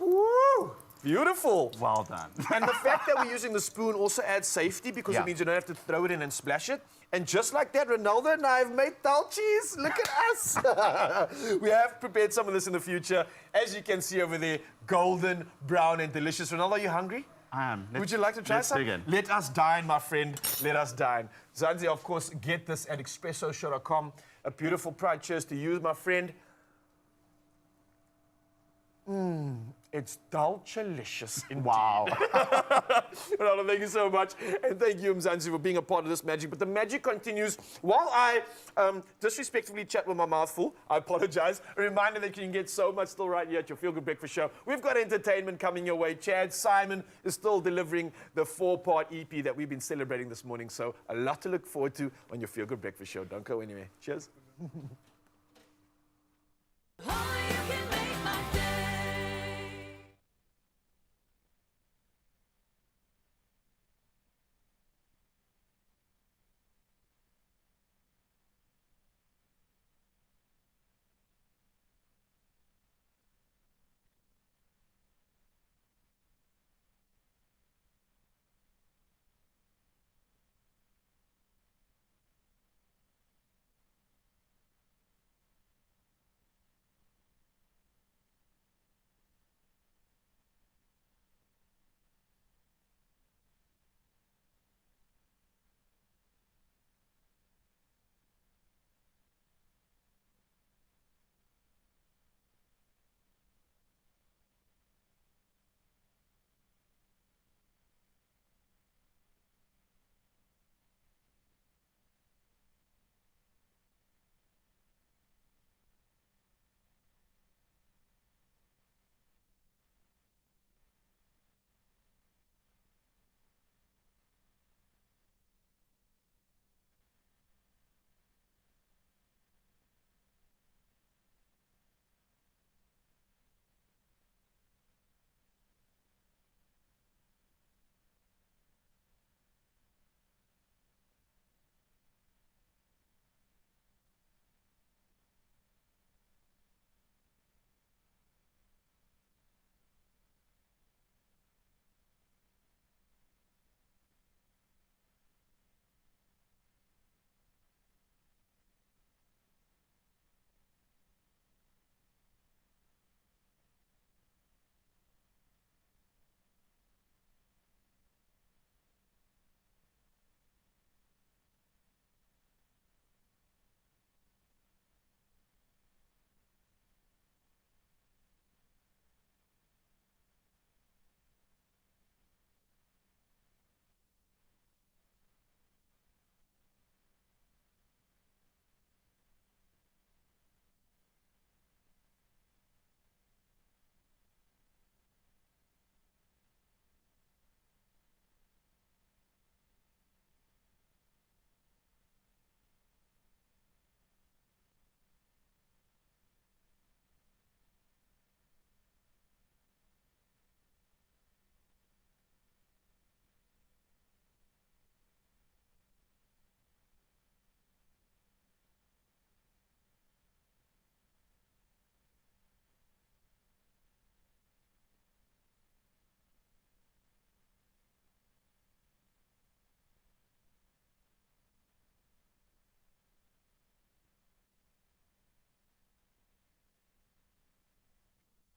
[SPEAKER 1] Woo! Beautiful.
[SPEAKER 7] Well done.
[SPEAKER 1] And the fact that we're using the spoon also adds safety because it means you don't have to throw it in and splash it. And just like that, Ronaldo and I have made dal cheese. Look at us. We have prepared some of this in the future. As you can see over there, golden, brown, and delicious. Ronaldo, are you hungry?
[SPEAKER 7] I am.
[SPEAKER 1] Would you like to try
[SPEAKER 7] let's
[SPEAKER 1] some?
[SPEAKER 7] begin.
[SPEAKER 1] Let us dine, my friend. Let us dine. Zanzi, of course, get this at expressoshow.com. A beautiful pride. Cheers to you, my friend. It's dulcilicious indeed.
[SPEAKER 7] Wow.
[SPEAKER 1] Ronaldo, thank you so much. And thank you, Mzansi, for being a part of this magic. But the magic continues while I disrespectfully chat with my mouth full. I apologize. A reminder that you can get so much still right here at your Feel Good Breakfast Show. We've got entertainment coming your way. Chad Simon is still delivering the 4-part EP that we've been celebrating this morning. So a lot to look forward to on your Feel Good Breakfast Show. Don't go anywhere. Cheers.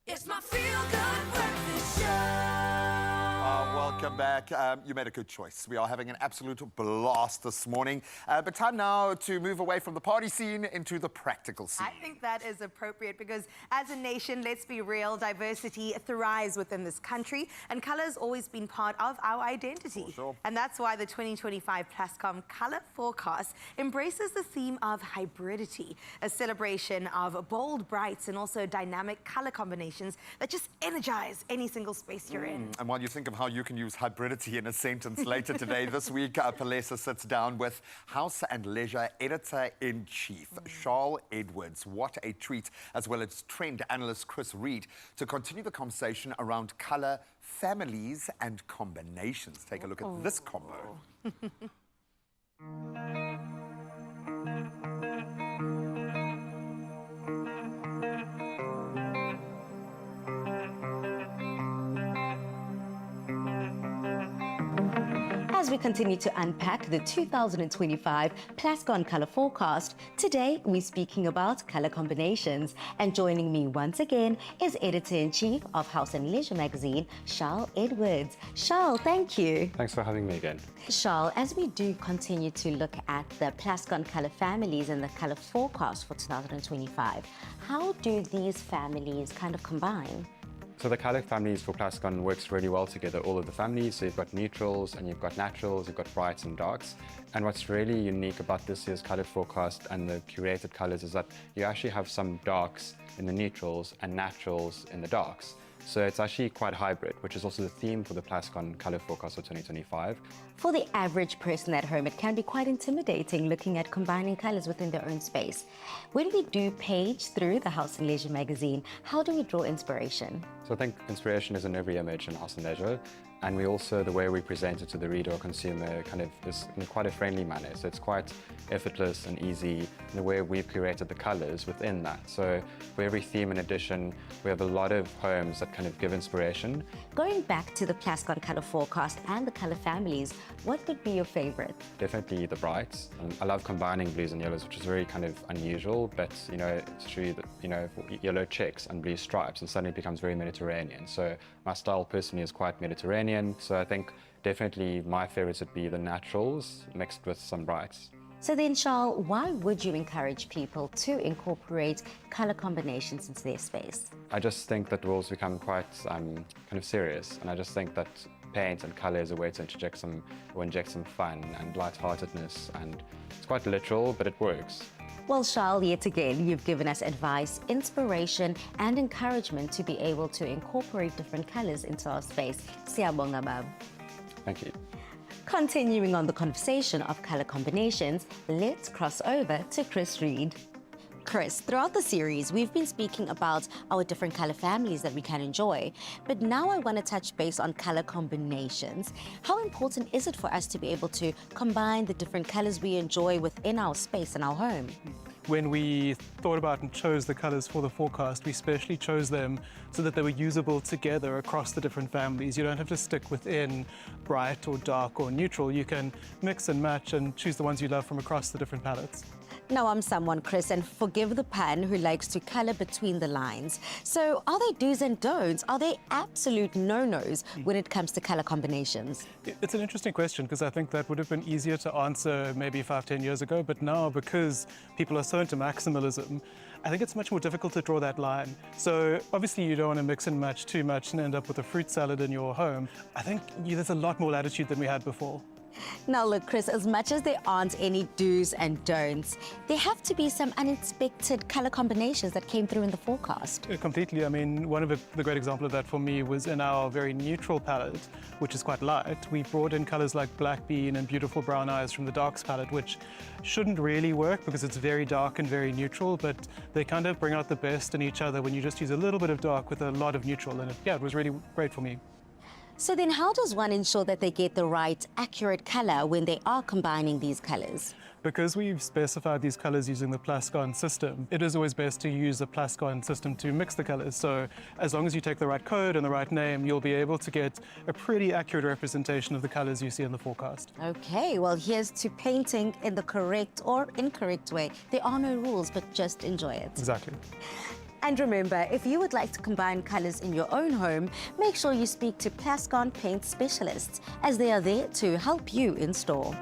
[SPEAKER 5] It's my Feel Good Breakfast Show.
[SPEAKER 2] welcome back. You made a good choice. We are having an absolute blast this morning. But time now to move away from the party scene into the practical scene.
[SPEAKER 3] I think that is appropriate because as a nation, let's be real, diversity thrives within this country and colour's always been part of our identity.
[SPEAKER 1] Sure.
[SPEAKER 3] And that's why the 2025 Plascom Colour Forecast embraces the theme of hybridity, a celebration of bold, brights and also dynamic colour combinations that just energize any single space you're in.
[SPEAKER 2] And while you think of how you can use hybridity in a sentence later today, this week, Palesa sits down with House and Leisure Editor-in-Chief, Charles Edwards. What a treat, as well as trend analyst Chris Reed, to continue the conversation around colour, families and combinations. Take a look at this combo.
[SPEAKER 18] As we continue to unpack the 2025 Plascon Colour Forecast, today we're speaking about colour combinations. And joining me once again is Editor-in-Chief of House and Leisure magazine, Charles Edwards. Charles, thank you.
[SPEAKER 19] Thanks for having me again.
[SPEAKER 18] Charles, as we do continue to look at the Plascon colour families and the colour forecast for 2025, how do these families kind of combine?
[SPEAKER 19] So the colour families for Plascon works really well together, all of the families. So you've got neutrals and you've got naturals, you've got brights and darks. And what's really unique about this year's colour forecast and the curated colours is that you actually have some darks in the neutrals and naturals in the darks. So it's actually quite hybrid, which is also the theme for the Plascon Colour Forecast for 2025.
[SPEAKER 18] For the average person at home, it can be quite intimidating looking at combining colours within their own space. When we do page through the House and Leisure magazine, how do we draw inspiration?
[SPEAKER 19] So I think inspiration is in every image in House and Leisure. And we also, the way we present it to the reader or consumer kind of is in quite a friendly manner. So it's quite effortless and easy in the way we've curated the colours within that. So for every theme and edition, we have a lot of homes that kind of give inspiration.
[SPEAKER 18] Going back to the Plascon Colour Forecast and the colour families, what would be your favourite?
[SPEAKER 19] Definitely the brights. I love combining blues and yellows, which is very kind of unusual, but you know, it's true that, you know, yellow checks and blue stripes, it suddenly becomes very Mediterranean. So my style personally is quite Mediterranean. So I think definitely my favourites would be the naturals mixed with some brights.
[SPEAKER 18] So then, Charles, why would you encourage people to incorporate colour combinations into their space?
[SPEAKER 19] I just think that rules become quite kind of serious, and I just think that paint and colour is a way to inject some fun and lightheartedness, and it's quite literal, but it works.
[SPEAKER 18] Well, Charles, yet again, you've given us advice, inspiration and encouragement to be able to incorporate different colours into our space. Siyabonga, Bab.
[SPEAKER 19] Thank you.
[SPEAKER 18] Continuing on the conversation of colour combinations, let's cross over to Chris Reed. Chris, throughout the series, we've been speaking about our different colour families that we can enjoy. But now I want to touch base on colour combinations. How important is it for us to be able to combine the different colours we enjoy within our space and our home?
[SPEAKER 20] When we thought about and chose the colours for the forecast, we specially chose them so that they were usable together across the different families. You don't have to stick within bright or dark or neutral. You can mix and match and choose the ones you love from across the different palettes.
[SPEAKER 18] Now, I'm someone, Chris, and forgive the pun, who likes to colour between the lines. So are there do's and don'ts? Are there absolute no-nos when it comes to colour combinations?
[SPEAKER 20] It's an interesting question because I think that would have been easier to answer maybe 5-10 years ago, but now because people are so into maximalism, I think it's much more difficult to draw that line. So obviously you don't want to mix and match too much and end up with a fruit salad in your home. I think there's a lot more latitude than we had before.
[SPEAKER 18] Now look, Chris, as much as there aren't any do's and don'ts, there have to be some unexpected colour combinations that came through in the forecast.
[SPEAKER 20] Completely. I mean, one of the great examples of that for me was in our very neutral palette, which is quite light. We brought in colours like black bean and beautiful brown eyes from the darks palette, which shouldn't really work because it's very dark and very neutral, but they kind of bring out the best in each other when you just use a little bit of dark with a lot of neutral, and it was really great for me.
[SPEAKER 18] So then how does one ensure that they get the right, accurate colour when they are combining these colours?
[SPEAKER 20] Because we've specified these colours using the Plascon system, it is always best to use the Plascon system to mix the colours. So as long as you take the right code and the right name, you'll be able to get a pretty accurate representation of the colours you see in the forecast.
[SPEAKER 18] Okay, well, here's to painting in the correct or incorrect way. There are no rules, but just enjoy it.
[SPEAKER 20] Exactly.
[SPEAKER 18] And remember, if you would like to combine colors in your own home, make sure you speak to Plascon paint specialists, as they are there to help you install.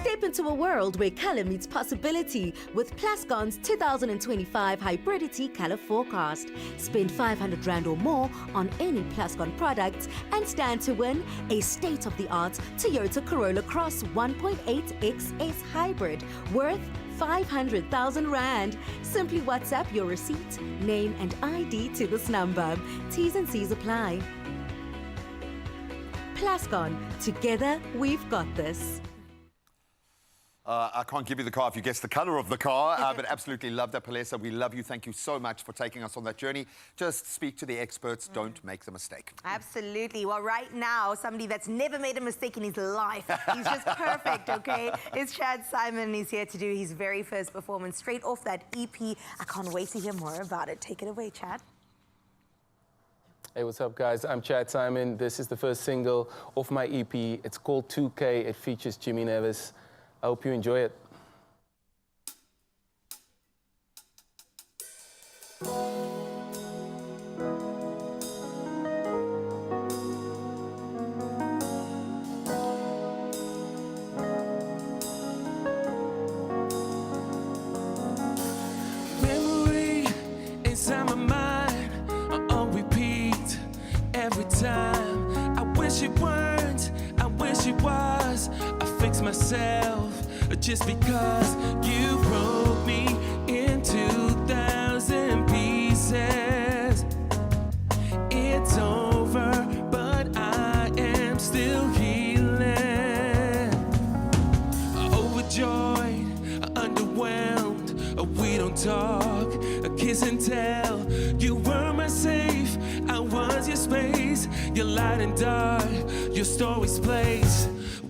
[SPEAKER 18] Step into a world where color meets possibility with Plascon's 2025 Hybridity Color Forecast. Spend 500 Rand or more on any Plascon products and stand to win a state-of-the-art Toyota Corolla Cross 1.8 XS Hybrid worth 500,000 Rand. Simply WhatsApp your receipt, name and ID to this number. T's and C's apply. Plascon, together we've got this.
[SPEAKER 2] I can't give you the car if you guess the colour of the car, but absolutely love that, Palesa. We love you. Thank you so much for taking us on that journey. Just speak to the experts. Don't make the mistake.
[SPEAKER 3] Absolutely. Well, right now, somebody that's never made a mistake in his life. He's just perfect, okay? It's Chad Simon. He's here to do his very first performance straight off that EP. I can't wait to hear more about it. Take it away, Chad.
[SPEAKER 6] Hey, what's up, guys? I'm Chad Simon. This is the first single off my EP. It's called 2K. It features Jimmy Nevis. I hope you enjoy it.
[SPEAKER 5] Memory inside my mind are on repeat every time. I wish it weren't, I wish it was. I fix myself just because you broke me in 2,000 pieces. It's over, but I am still healing. Overjoyed, underwhelmed, we don't talk, kiss and tell. You were my safe, I was your space, your light and dark, your story's place.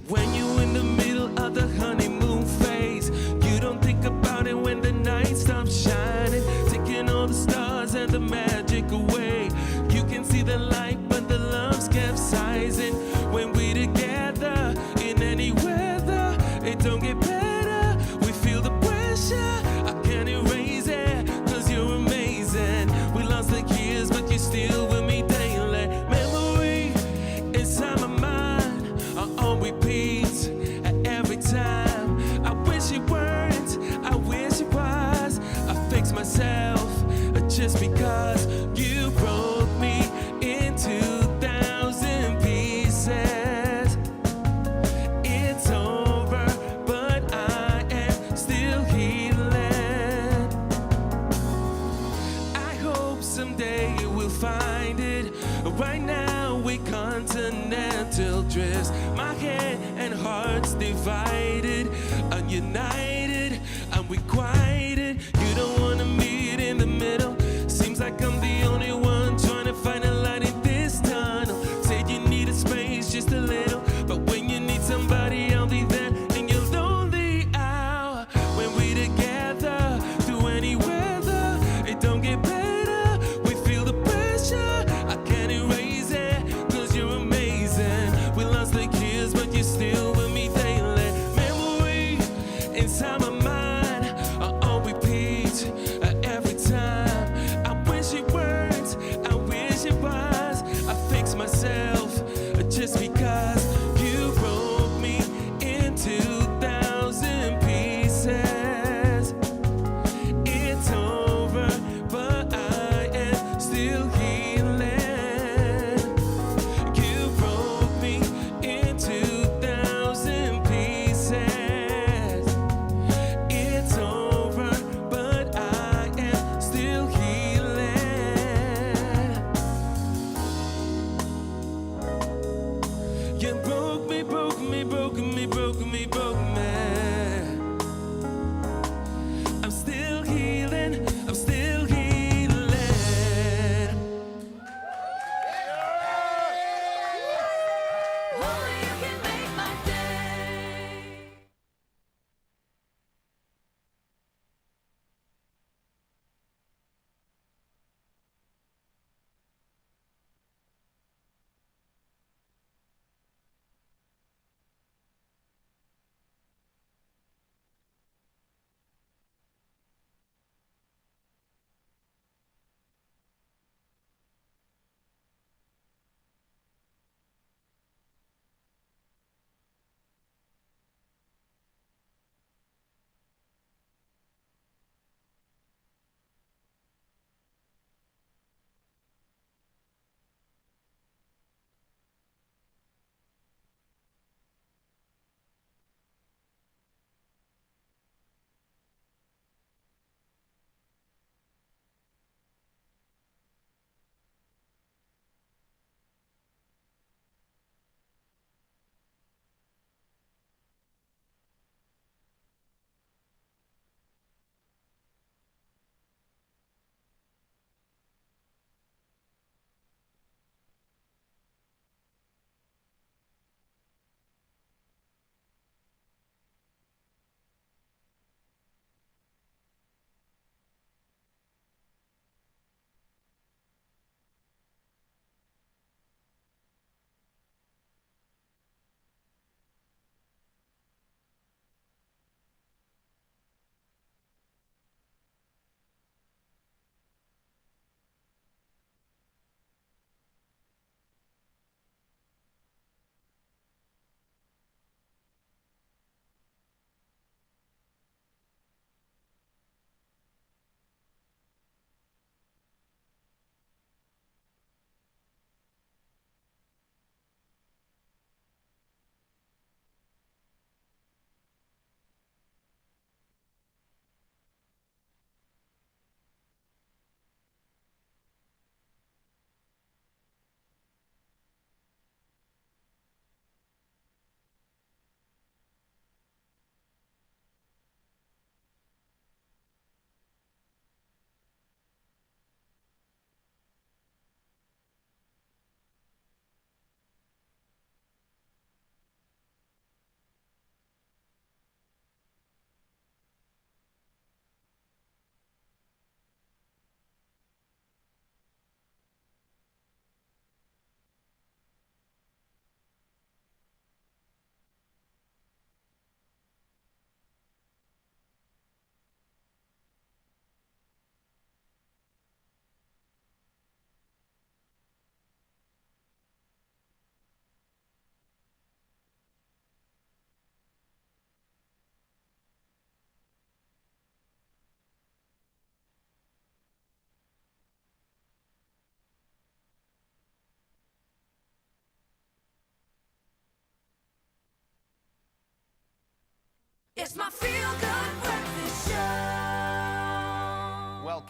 [SPEAKER 5] When you in the middle of the honeymoon phase, you don't think about it when the night stops shining, taking all the stars and the magic away. You can see the light, but the love's capsizing. When we together in any weather, it don't get better. We feel the pressure, I can't erase it, 'cause you're amazing. We lost the years, but you're still with me daily. Memory inside my mind are on repeat every time. I wish it weren't, I wish it was. I fix myself just because you broke me in 2,000 pieces. It's over, but I am still healing. I hope someday you will find it. Right now we continental drifts, my head and heart's divided, ununited, unrequited. You don't wanna meet in the middle. Seems like I'm the only one trying to find a light in this tunnel. Said you needed space just a little, but when you need somebody, I'll be there in your lonely hour. When we together through any weather, it don't get better. We feel the pressure, I can't erase it, 'cause you're amazing. We lost the years, but you're still with me daily. Memory inside my mind are on repeat every time. I wish it weren't, I wish it was. I fix myself just because you broke me in 2,000 pieces. It's over, but I am still healing. You broke me in 2,000 pieces. It's over, but I am still healing. You broke me, broke me, broke me, broke me, broke me. I'm still healing, I'm still healing.
[SPEAKER 4] Only you can make my day.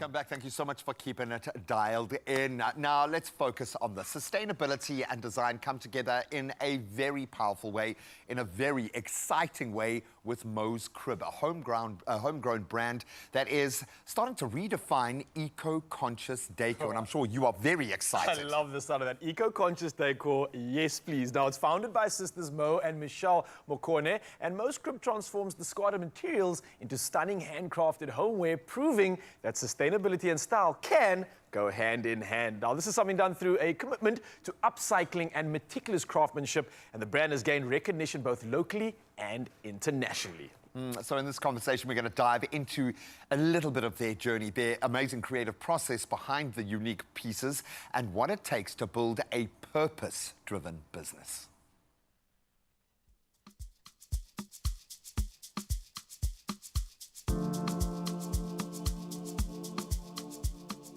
[SPEAKER 2] Welcome back. Thank you so much for keeping it dialed in. Now, let's focus on the sustainability and design come together in a very powerful way, in a very exciting way with Mo's Crib, a homegrown brand that is starting to redefine eco-conscious decor. And I'm sure you are very excited.
[SPEAKER 1] I love the sound of that. Eco-conscious decor, yes please. Now, it's founded by sisters Mo and Michelle Mokone, and Mo's Crib transforms discarded materials into stunning handcrafted homeware, proving that sustainability and style can go hand in hand. Now, this is something done through a commitment to upcycling and meticulous craftsmanship, and the brand has gained recognition both locally and internationally.
[SPEAKER 2] So in this conversation, we're going to dive into a little bit of their journey, their amazing creative process behind the unique pieces, and what it takes to build a purpose-driven business.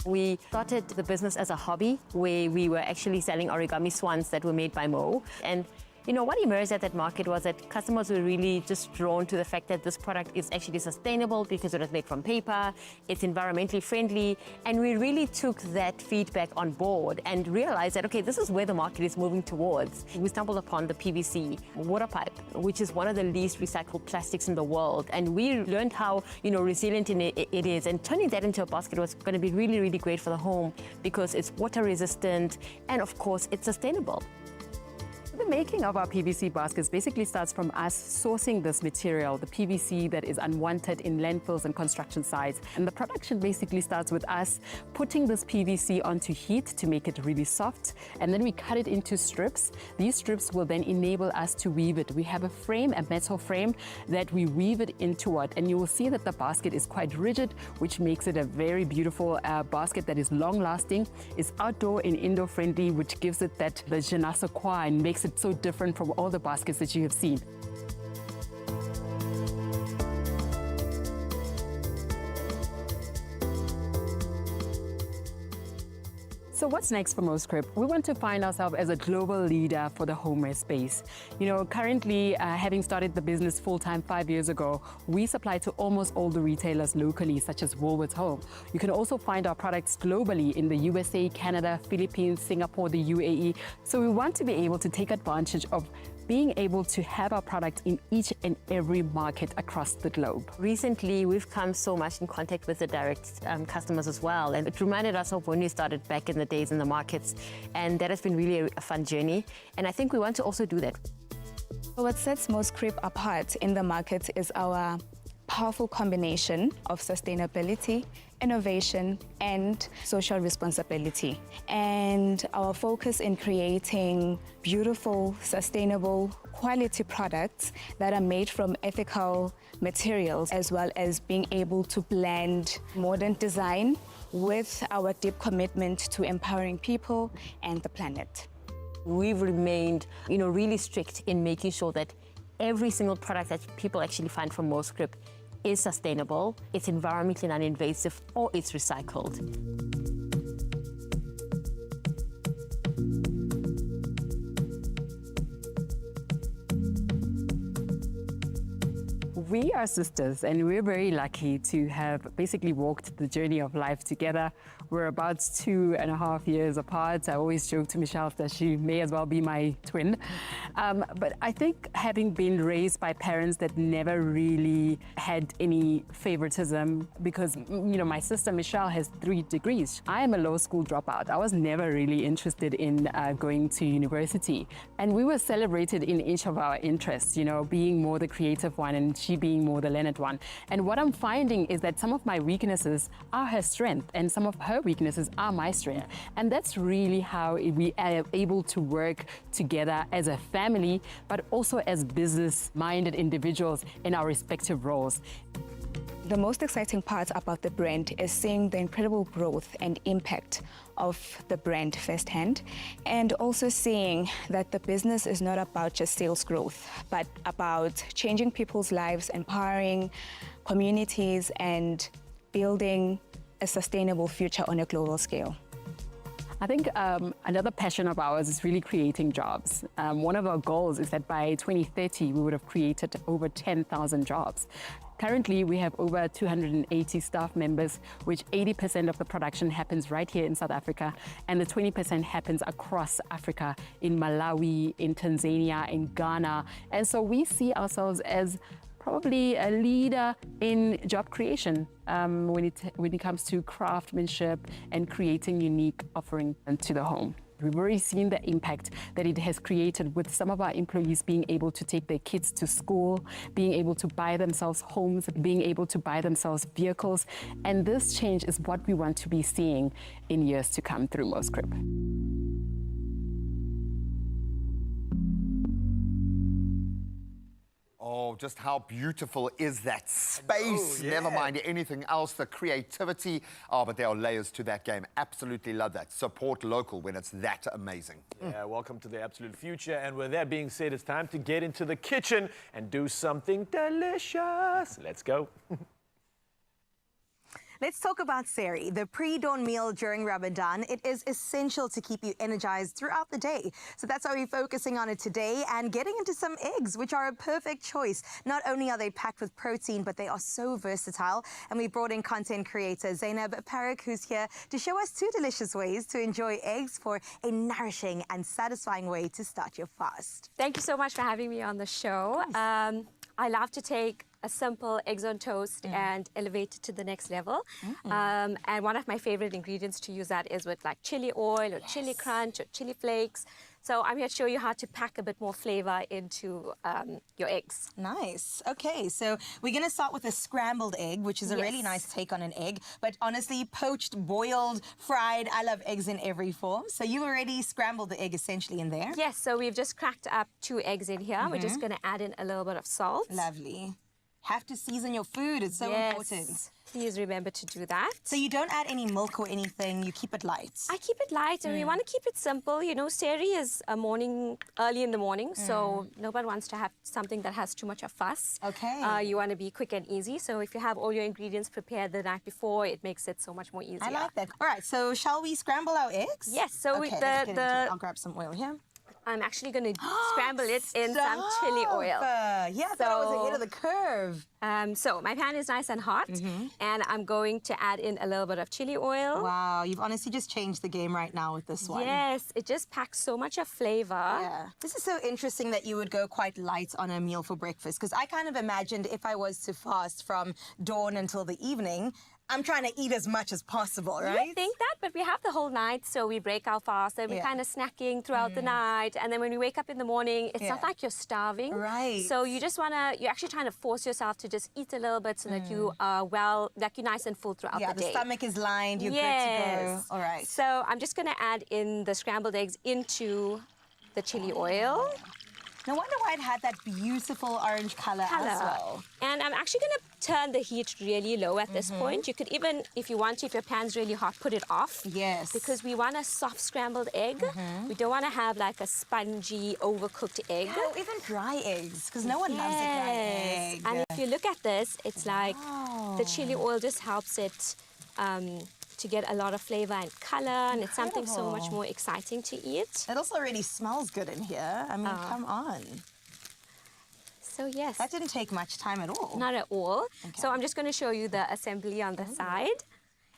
[SPEAKER 21] We started the business as a hobby where we were actually selling origami swans that were made by Mo. And you know, what emerged at that market was that customers were really just drawn to the fact that this product is actually sustainable because it was made from paper, it's environmentally friendly, and we really took that feedback on board and realized that, okay, this is where the market is moving towards. We stumbled upon the PVC water pipe, which is one of the least recycled plastics in the world, and we learned how, you know, resilient it is, and turning that into a basket was going to be really, really great for the home because it's water resistant and, of course, it's sustainable. The making of our PVC baskets basically starts from us sourcing this material, the PVC that is unwanted in landfills and construction sites. And the production basically starts with us putting this PVC onto heat to make it really soft. And then we cut it into strips. These strips will then enable us to weave it. We have a frame, a metal frame, that we weave it into it. And you will see that the basket is quite rigid, which makes it a very beautiful basket that is long-lasting, is outdoor and indoor friendly, which gives it that the je ne sais quoi and makes it so different from all the baskets that you have seen. So what's next for Mo's Crib? We want to find ourselves as a global leader for the homeware space. You know, currently, having started the business full-time 5 years ago, we supply to almost all the retailers locally, such as Woolworths Home. You can also find our products globally in the USA, Canada, Philippines, Singapore, the UAE. So we want to be able to take advantage of being able to have our product in each and every market across the globe. Recently, we've come so much in contact with the direct customers as well, and it reminded us of when we started back in the days in the markets, and that has been really a fun journey, and I think we want to also do that.
[SPEAKER 22] What sets Mo's Crib apart in the market is our powerful combination of sustainability, innovation, and social responsibility. And our focus in creating beautiful, sustainable, quality products that are made from ethical materials, as well as being able to blend modern design with our deep commitment to empowering people and the planet.
[SPEAKER 21] We've remained, you know, really strict in making sure that every single product that people actually find from Mo's Crib is sustainable, it's environmentally non-invasive, or it's recycled.
[SPEAKER 9] We are sisters, and we're very lucky to have basically walked the journey of life together. We're about 2.5 years apart. I always joke to Michelle that she may as well be my twin. But I think having been raised by parents that never really had any favoritism, because, you know, my sister Michelle has 3 degrees. I am a law school dropout. I was never really interested in going to university. And we were celebrated in each of our interests, you know, being more the creative one and she being more the learned one. And what I'm finding is that some of my weaknesses are her strength and some of her weaknesses are my strength. And that's really how we are able to work together as a family, but also as business-minded individuals in our respective roles.
[SPEAKER 22] The most exciting part about the brand is seeing the incredible growth and impact of the brand firsthand, and also seeing that the business is not about just sales growth, but about changing people's lives, empowering communities, and building a sustainable future on a global scale.
[SPEAKER 10] I think another passion of ours is really creating jobs. One of our goals is that by 2030, we would have created over 10,000 jobs. Currently, we have over 280 staff members, which 80% of the production happens right here in South Africa, and the 20% happens across Africa, in Malawi, in Tanzania, in Ghana. And so we see ourselves as probably a leader in job creation when it comes to craftsmanship and creating unique offering to the home. We've already seen the impact that it has created with some of our employees being able to take their kids to school, being able to buy themselves homes, being able to buy themselves vehicles. And this change is what we want to be seeing in years to come through Moscrip.
[SPEAKER 2] Oh, just how beautiful is that space? Never mind anything else, the creativity. Oh, but there are layers to that game. Absolutely love that. Support local when it's that amazing.
[SPEAKER 1] Yeah, welcome to the absolute future. And with that being said, it's time to get into the kitchen and do something delicious. Let's go.
[SPEAKER 3] Let's talk about sehri, the pre-dawn meal during Ramadan. It is essential to keep you energized throughout the day. So that's why we're focusing on it today and getting into some eggs, which are a perfect choice. Not only are they packed with protein, but they are so versatile. And we brought in content creator Zainab Parak, who's here to show us 2 delicious ways to enjoy eggs for a nourishing and satisfying way to start your fast.
[SPEAKER 12] Thank you so much for having me on the show. I love to take a simple eggs on toast and elevate it to the next level. And one of my favorite ingredients to use that is with like chili oil or chili crunch or chili flakes. So I'm here to show you how to pack a bit more flavor into your eggs.
[SPEAKER 3] Nice. Okay, so we're going to start with a scrambled egg, which is a really nice take on an egg. But honestly, poached, boiled, fried, I love eggs in every form. So you already scrambled the egg essentially in there?
[SPEAKER 12] Yes, so we've just cracked up 2 eggs in here. We're just going to add in a little bit of salt.
[SPEAKER 3] Lovely. Have to season your food. It's so important.
[SPEAKER 12] Please remember to do that.
[SPEAKER 3] So you don't add any milk or anything. You keep it light.
[SPEAKER 12] I keep it light, and we want to keep it simple. You know, sehri is early in the morning, so nobody wants to have something that has too much of fuss.
[SPEAKER 3] Okay.
[SPEAKER 12] You want to be quick and easy. So if you have all your ingredients prepared the night before, it makes it so much more easier.
[SPEAKER 3] I like that. All right. So shall we scramble our eggs?
[SPEAKER 12] Yes. So
[SPEAKER 3] okay, let's get into it. I'll grab some oil here.
[SPEAKER 12] I'm actually going to scramble it in some chili oil.
[SPEAKER 3] Yeah, I thought I was ahead of the curve.
[SPEAKER 12] So my pan is nice and hot, and I'm going to add in a little bit of chili oil.
[SPEAKER 3] Wow, you've honestly just changed the game right now with this one.
[SPEAKER 12] Yes, it just packs so much of flavor.
[SPEAKER 3] Yeah. This is so interesting that you would go quite light on a meal for breakfast, because I kind of imagined if I was to fast from dawn until the evening, I'm trying to eat as much as possible, right?
[SPEAKER 12] You think that, but we have the whole night, so we break our fast, and we're kind of snacking throughout the night, and then when we wake up in the morning, it's not like you're starving.
[SPEAKER 3] Right.
[SPEAKER 12] So you just want to, you're actually trying to force yourself to just eat a little bit so that you are like you're nice and full throughout the day.
[SPEAKER 3] Yeah, the stomach is lined, you're good to go. All right.
[SPEAKER 12] So I'm just going to add in the scrambled eggs into the chili oil.
[SPEAKER 3] No wonder why it had that beautiful orange color as well.
[SPEAKER 12] And I'm actually going to turn the heat really low at this point. You could even, if you want to, if your pan's really hot, put it off.
[SPEAKER 3] Yes.
[SPEAKER 12] Because we want a soft scrambled egg. We don't want to have like a spongy, overcooked egg.
[SPEAKER 3] No, even dry eggs, because no one loves a dry egg.
[SPEAKER 12] And if you look at this, it's like the chili oil just helps it to get a lot of flavor and color, and it's something so much more exciting to eat.
[SPEAKER 3] It also already smells good in here. I mean, come on.
[SPEAKER 12] So yes.
[SPEAKER 3] That didn't take much time at all.
[SPEAKER 12] Not at all. Okay. So I'm just going to show you the assembly on the side.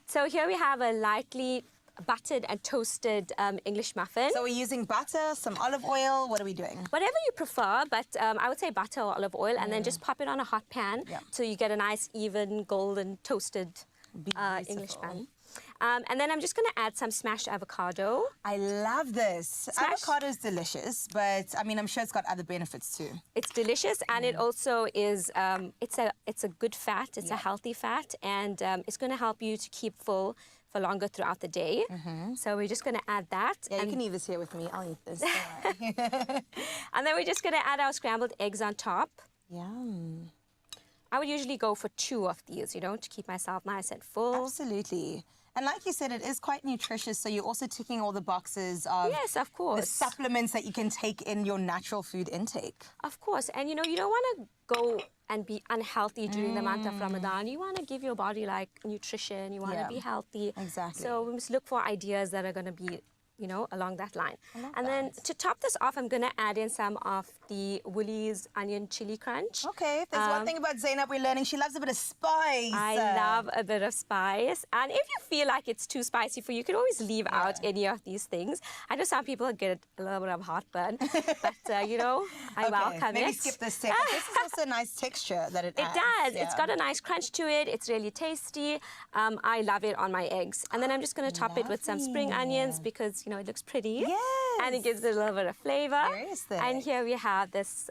[SPEAKER 12] So here we have a lightly buttered and toasted English muffin.
[SPEAKER 3] So we're using butter, some olive oil. What are we doing?
[SPEAKER 12] Whatever you prefer, but I would say butter or olive oil, and then just pop it on a hot pan so you get a nice, even, golden, toasted English bun. And then I'm just going to add some smashed avocado.
[SPEAKER 3] I love this. Avocado is delicious, but I mean, I'm sure it's got other benefits too.
[SPEAKER 12] It's delicious, and it also is, it's a good fat, it's a healthy fat, and it's going to help you to keep full for longer throughout the day. So we're just going to add that.
[SPEAKER 3] Yeah, you can eat this here with me. I'll eat this.
[SPEAKER 12] And then we're just going to add our scrambled eggs on top.
[SPEAKER 3] Yum.
[SPEAKER 12] I would usually go for 2 of these, you know, to keep myself nice and full.
[SPEAKER 3] Absolutely. And like you said, it is quite nutritious, so you're also ticking all the boxes of
[SPEAKER 12] of course,
[SPEAKER 3] the supplements that you can take in your natural food intake.
[SPEAKER 12] Of course. And, you know, you don't want to go and be unhealthy during the month of Ramadan. You want to give your body, like, nutrition. You want to be healthy.
[SPEAKER 3] Exactly.
[SPEAKER 12] So we must look for ideas that are going to be you know, along that line. And then to top this off, I'm going to add in some of the Woolies onion chili crunch.
[SPEAKER 3] Okay, if there's one thing about Zainab we're learning, she loves a bit of spice.
[SPEAKER 12] I love a bit of spice. And if you feel like it's too spicy for you, you can always leave out any of these things. I know some people get a little bit of heartburn, but, you know, I welcome
[SPEAKER 3] maybe
[SPEAKER 12] it.
[SPEAKER 3] skip this step. But this is also a nice texture that it adds.
[SPEAKER 12] It does. It's got a nice crunch to it. It's really tasty. I love it on my eggs. And then I'm just going to top it with some spring onions because, you know, it looks pretty.
[SPEAKER 3] Yes.
[SPEAKER 12] And it gives it a little bit of flavor.
[SPEAKER 3] Very aesthetic.
[SPEAKER 12] And here we have this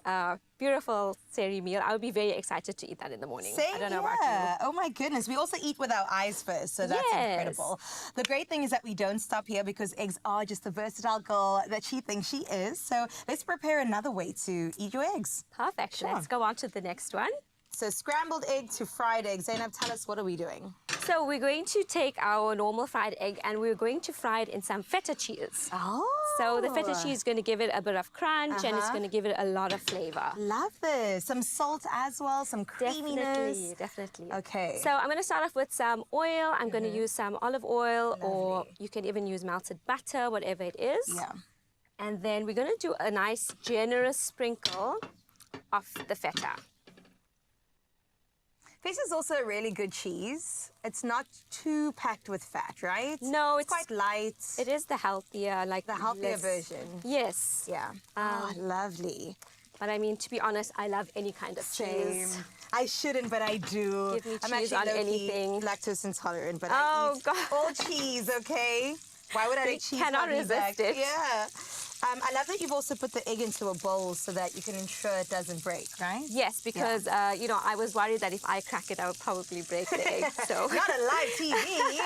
[SPEAKER 12] beautiful seri meal. I would be very excited to eat that in the morning.
[SPEAKER 3] Same
[SPEAKER 12] I don't know about
[SPEAKER 3] here.
[SPEAKER 12] you.
[SPEAKER 3] Oh my goodness. We also eat with our eyes first, so that's incredible. The great thing is that we don't stop here because eggs are just the versatile girl that she thinks she is. So let's prepare another way to eat your eggs.
[SPEAKER 12] Perfect.
[SPEAKER 3] Sure.
[SPEAKER 12] Let's go on to the next one.
[SPEAKER 3] So scrambled egg to fried egg. Zainab, tell us, what are we doing?
[SPEAKER 12] So we're going to take our normal fried egg and we're going to fry it in some feta cheese.
[SPEAKER 3] Oh.
[SPEAKER 12] So the feta cheese is going to give it a bit of crunch and it's going to give it a lot of flavor.
[SPEAKER 3] Love this. Some salt as well, some creaminess.
[SPEAKER 12] Definitely.
[SPEAKER 3] Okay.
[SPEAKER 12] So I'm going to start off with some oil. I'm going to use some olive oil or you can even use melted butter, whatever it is.
[SPEAKER 3] Yeah.
[SPEAKER 12] And then we're going to do a nice generous sprinkle of the feta.
[SPEAKER 3] Feta is also a really good cheese. It's not too packed with fat, right?
[SPEAKER 12] No,
[SPEAKER 3] it's quite light.
[SPEAKER 12] It is the healthier, like
[SPEAKER 3] the healthier version.
[SPEAKER 12] Yes.
[SPEAKER 3] Yeah. Oh, lovely.
[SPEAKER 12] But I mean, to be honest, I love any kind of cheese.
[SPEAKER 3] I shouldn't, but I do.
[SPEAKER 12] Give me
[SPEAKER 3] I'm
[SPEAKER 12] cheese
[SPEAKER 3] actually
[SPEAKER 12] on anything.
[SPEAKER 3] lactose intolerant, but
[SPEAKER 12] Oh,
[SPEAKER 3] I eat
[SPEAKER 12] God.
[SPEAKER 3] all cheese, okay? Why would I
[SPEAKER 12] You
[SPEAKER 3] eat cheese?
[SPEAKER 12] cannot
[SPEAKER 3] on me
[SPEAKER 12] resist
[SPEAKER 3] back?
[SPEAKER 12] it.
[SPEAKER 3] Yeah. I love that you've also put the egg into a bowl so that you can ensure it doesn't break, right?
[SPEAKER 12] Yes, because, you know, I was worried that if I crack it, I would probably break the egg, so...
[SPEAKER 3] Not a live TV.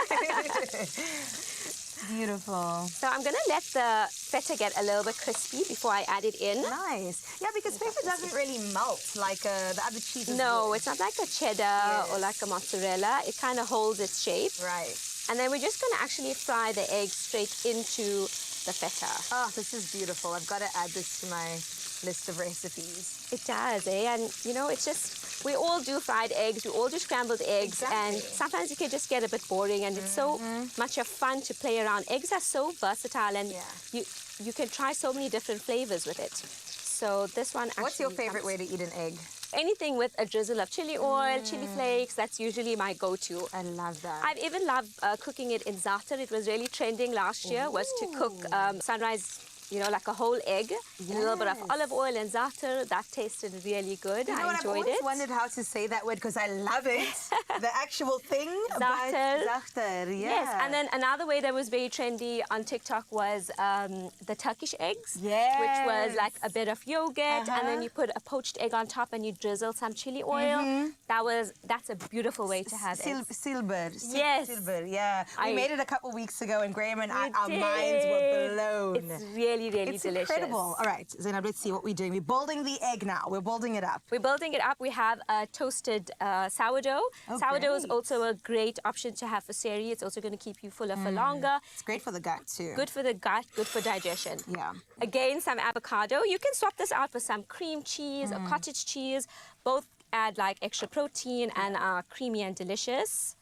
[SPEAKER 3] Beautiful.
[SPEAKER 12] So I'm going to let the feta get a little bit crispy before I add it in.
[SPEAKER 3] Nice. Yeah, because feta doesn't really melt like the other cheeses.
[SPEAKER 12] No, it's not like a cheddar or like a mozzarella. It kind of holds its shape.
[SPEAKER 3] Right.
[SPEAKER 12] And then we're just going to actually fry the egg straight into the feta.
[SPEAKER 3] Oh, this is beautiful. I've got to add this to my list of recipes.
[SPEAKER 12] It does, eh? And, you know, it's just, we all do fried eggs, we all do scrambled eggs, and sometimes it can just get a bit boring, and it's so much of fun to play around. Eggs are so versatile, and you can try so many different flavors with it. So this one actually...
[SPEAKER 3] What's your favorite way to eat an egg?
[SPEAKER 12] Anything with a drizzle of chili oil, chili flakes, that's usually my go-to.
[SPEAKER 3] I love that.
[SPEAKER 12] I've even loved cooking it in za'atar. It was really trending last year, was to cook sunrise, you know, like a whole egg, and a little bit of olive oil and za'atar. That tasted really good.
[SPEAKER 3] You know what,
[SPEAKER 12] I enjoyed
[SPEAKER 3] I've always
[SPEAKER 12] it.
[SPEAKER 3] wondered how to say that word because I love it. The actual thing.
[SPEAKER 12] Za'atar.
[SPEAKER 3] Za'atar, yeah.
[SPEAKER 12] Yes, and then another way that was very trendy on TikTok was the Turkish eggs, which was like a bit of yogurt, and then you put a poached egg on top and you drizzle some chili oil. That's a beautiful way to have it.
[SPEAKER 3] Silber.
[SPEAKER 12] Yes.
[SPEAKER 3] Silber, yeah. We made it a couple weeks ago and Graham and I, our minds were blown.
[SPEAKER 12] It's really
[SPEAKER 3] It's
[SPEAKER 12] delicious.
[SPEAKER 3] incredible. All right, Zainab, let's see what we're doing. We're building the egg now. We're building it up.
[SPEAKER 12] We're building it up. We have a toasted sourdough. Sourdough is also a great option to have for seri. It's also going to keep you fuller for longer.
[SPEAKER 3] It's great for the gut too.
[SPEAKER 12] Good for the gut, good for digestion.
[SPEAKER 3] Yeah.
[SPEAKER 12] Again, some avocado. You can swap this out for some cream cheese or cottage cheese. Both add like extra protein and are creamy and delicious.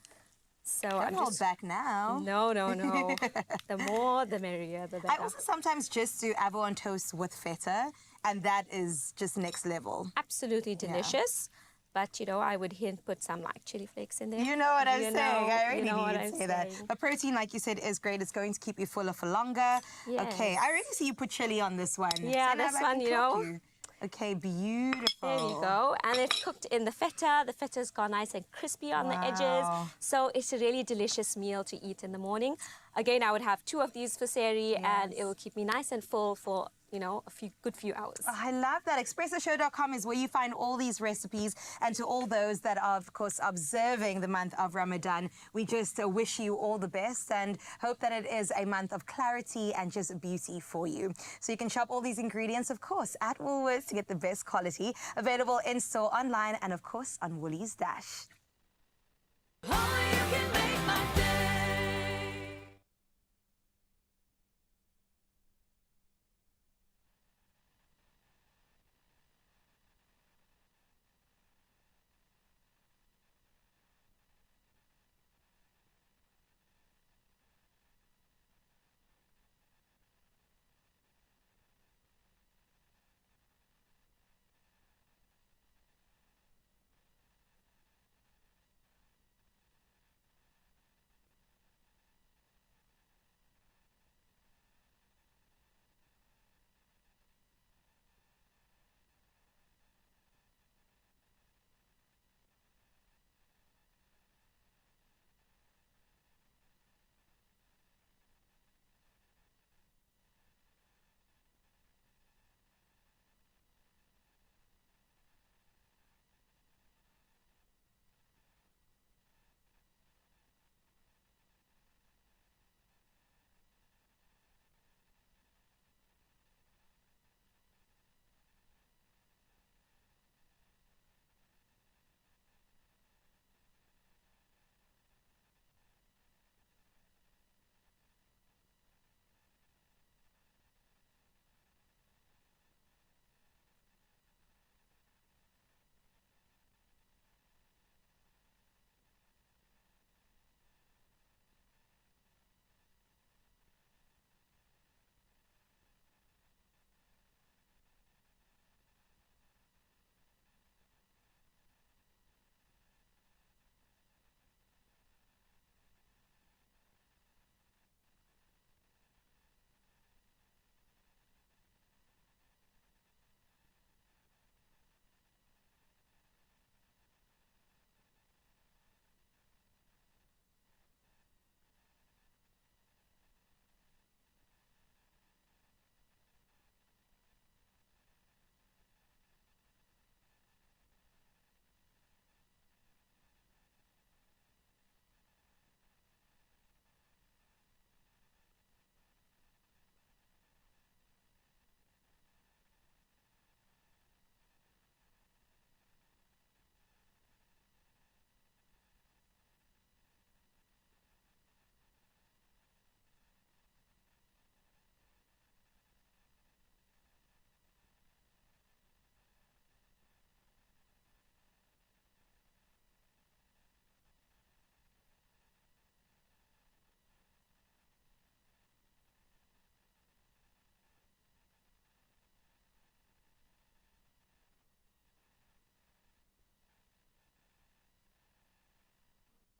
[SPEAKER 12] So
[SPEAKER 3] Don't hold back now.
[SPEAKER 12] No. The more, the merrier, the better.
[SPEAKER 3] I also sometimes just do avo on toast with feta, and that is just next level.
[SPEAKER 12] Absolutely delicious. But, you know, I would put some like chili flakes in there.
[SPEAKER 3] You know what I'm saying. I already
[SPEAKER 12] you know what
[SPEAKER 3] knew
[SPEAKER 12] I'm
[SPEAKER 3] you'd say that.
[SPEAKER 12] saying.
[SPEAKER 3] But protein, like you said, is great. It's going to keep you fuller for longer.
[SPEAKER 12] Yes.
[SPEAKER 3] Okay, I already see you put chili on this one.
[SPEAKER 12] Yeah,
[SPEAKER 3] Zainab,
[SPEAKER 12] this
[SPEAKER 3] I
[SPEAKER 12] one,
[SPEAKER 3] can
[SPEAKER 12] you
[SPEAKER 3] cook
[SPEAKER 12] know.
[SPEAKER 3] you. Okay, beautiful.
[SPEAKER 12] There you go. And it's cooked in the feta. The feta's gone nice and crispy on the edges. So it's a really delicious meal to eat in the morning. Again, I would have 2 of these for seri, and it will keep me nice and full for, you know, a good few hours.
[SPEAKER 3] Oh, I love that. ExpressoShow.com is where you find all these recipes. And to all those that are, of course, observing the month of Ramadan, we just wish you all the best and hope that it is a month of clarity and just beauty for you. So you can shop all these ingredients, of course, at Woolworths to get the best quality. Available in-store, online, and, of course, on Woolies Dash.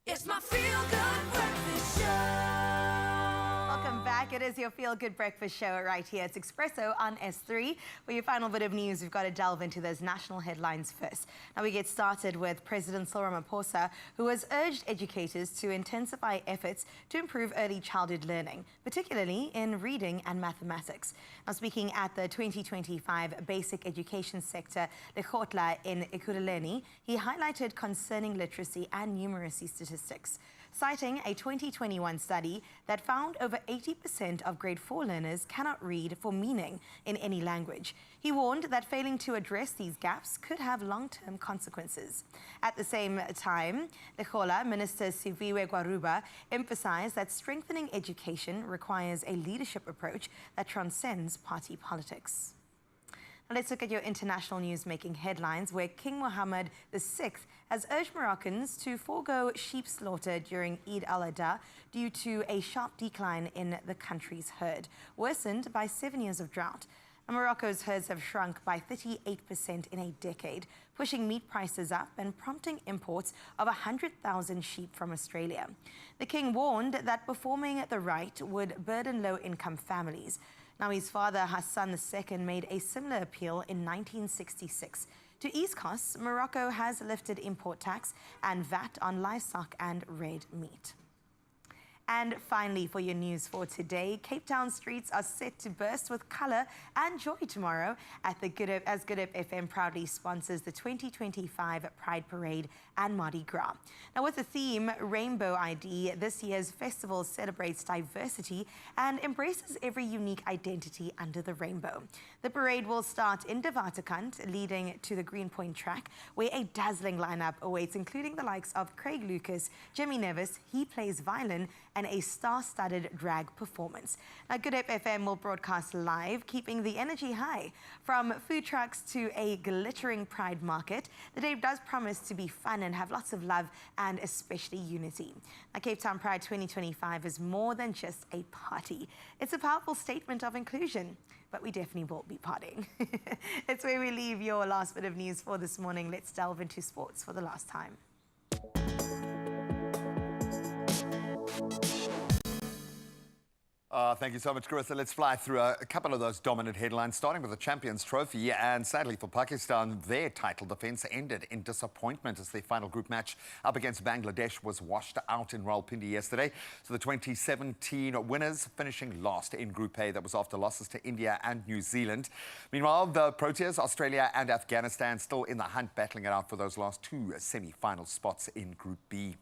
[SPEAKER 4] It's my feel-good breakfast show.
[SPEAKER 3] Welcome back. It is your Feel Good Breakfast show right here. It's Expresso on S3. For your final bit of news, we've got to delve into those national headlines first. Now we get started with President Cyril Ramaphosa, who has urged educators to intensify efforts to improve early childhood learning, particularly in reading and mathematics. Now speaking at the 2025 Basic Education Sector Lekgotla in Ekurhuleni, he highlighted concerning literacy and numeracy statistics, citing a 2021 study that found over 80% of grade 4 learners cannot read for meaning in any language. He warned that failing to address these gaps could have long-term consequences. At the same time, Lekgotla Minister Siviwe Gwaruba emphasized that strengthening education requires a leadership approach that transcends party politics. Now let's look at your international news-making headlines, where King Mohammed VI has urged Moroccans to forego sheep slaughter during Eid al-Adha due to a sharp decline in the country's herd, worsened by 7 years of drought. Morocco's herds have shrunk by 38% in a decade, pushing meat prices up and prompting imports of 100,000 sheep from Australia. The king warned that performing the rite would burden low-income families. Now, his father, Hassan II, made a similar appeal in 1966. To ease costs, Morocco has lifted import tax and VAT on livestock and red meat. And finally, for your news for today, Cape Town streets are set to burst with colour and joy tomorrow at the Good Hope, as Good Hope FM proudly sponsors the 2025 Pride Parade and Mardi Gras. Now, with the theme Rainbow ID, this year's festival celebrates diversity and embraces every unique identity under the rainbow. The parade will start in Devatakant, leading to the Greenpoint track, where a dazzling lineup awaits, including the likes of Craig Lucas, Jimmy Nevis, he plays violin, and a star-studded drag performance. Now, Good Hope FM will broadcast live, keeping the energy high. From food trucks to a glittering pride market, the day does promise to be fun and have lots of love and especially unity. Now, Cape Town Pride 2025 is more than just a party. It's a powerful statement of inclusion, but we definitely won't be partying. It's where we leave your last bit of news for this morning. Let's delve into sports for the last time.
[SPEAKER 2] Thank you so much, Carissa. Let's fly through a couple of those dominant headlines, starting with the Champions Trophy. And sadly for Pakistan, their title defence ended in disappointment as their final group match up against Bangladesh was washed out in Rawalpindi yesterday. So the 2017 winners finishing last in Group A. That was after losses to India and New Zealand. Meanwhile, the Proteas, Australia and Afghanistan still in the hunt, battling it out for those last two semi-final spots in Group B.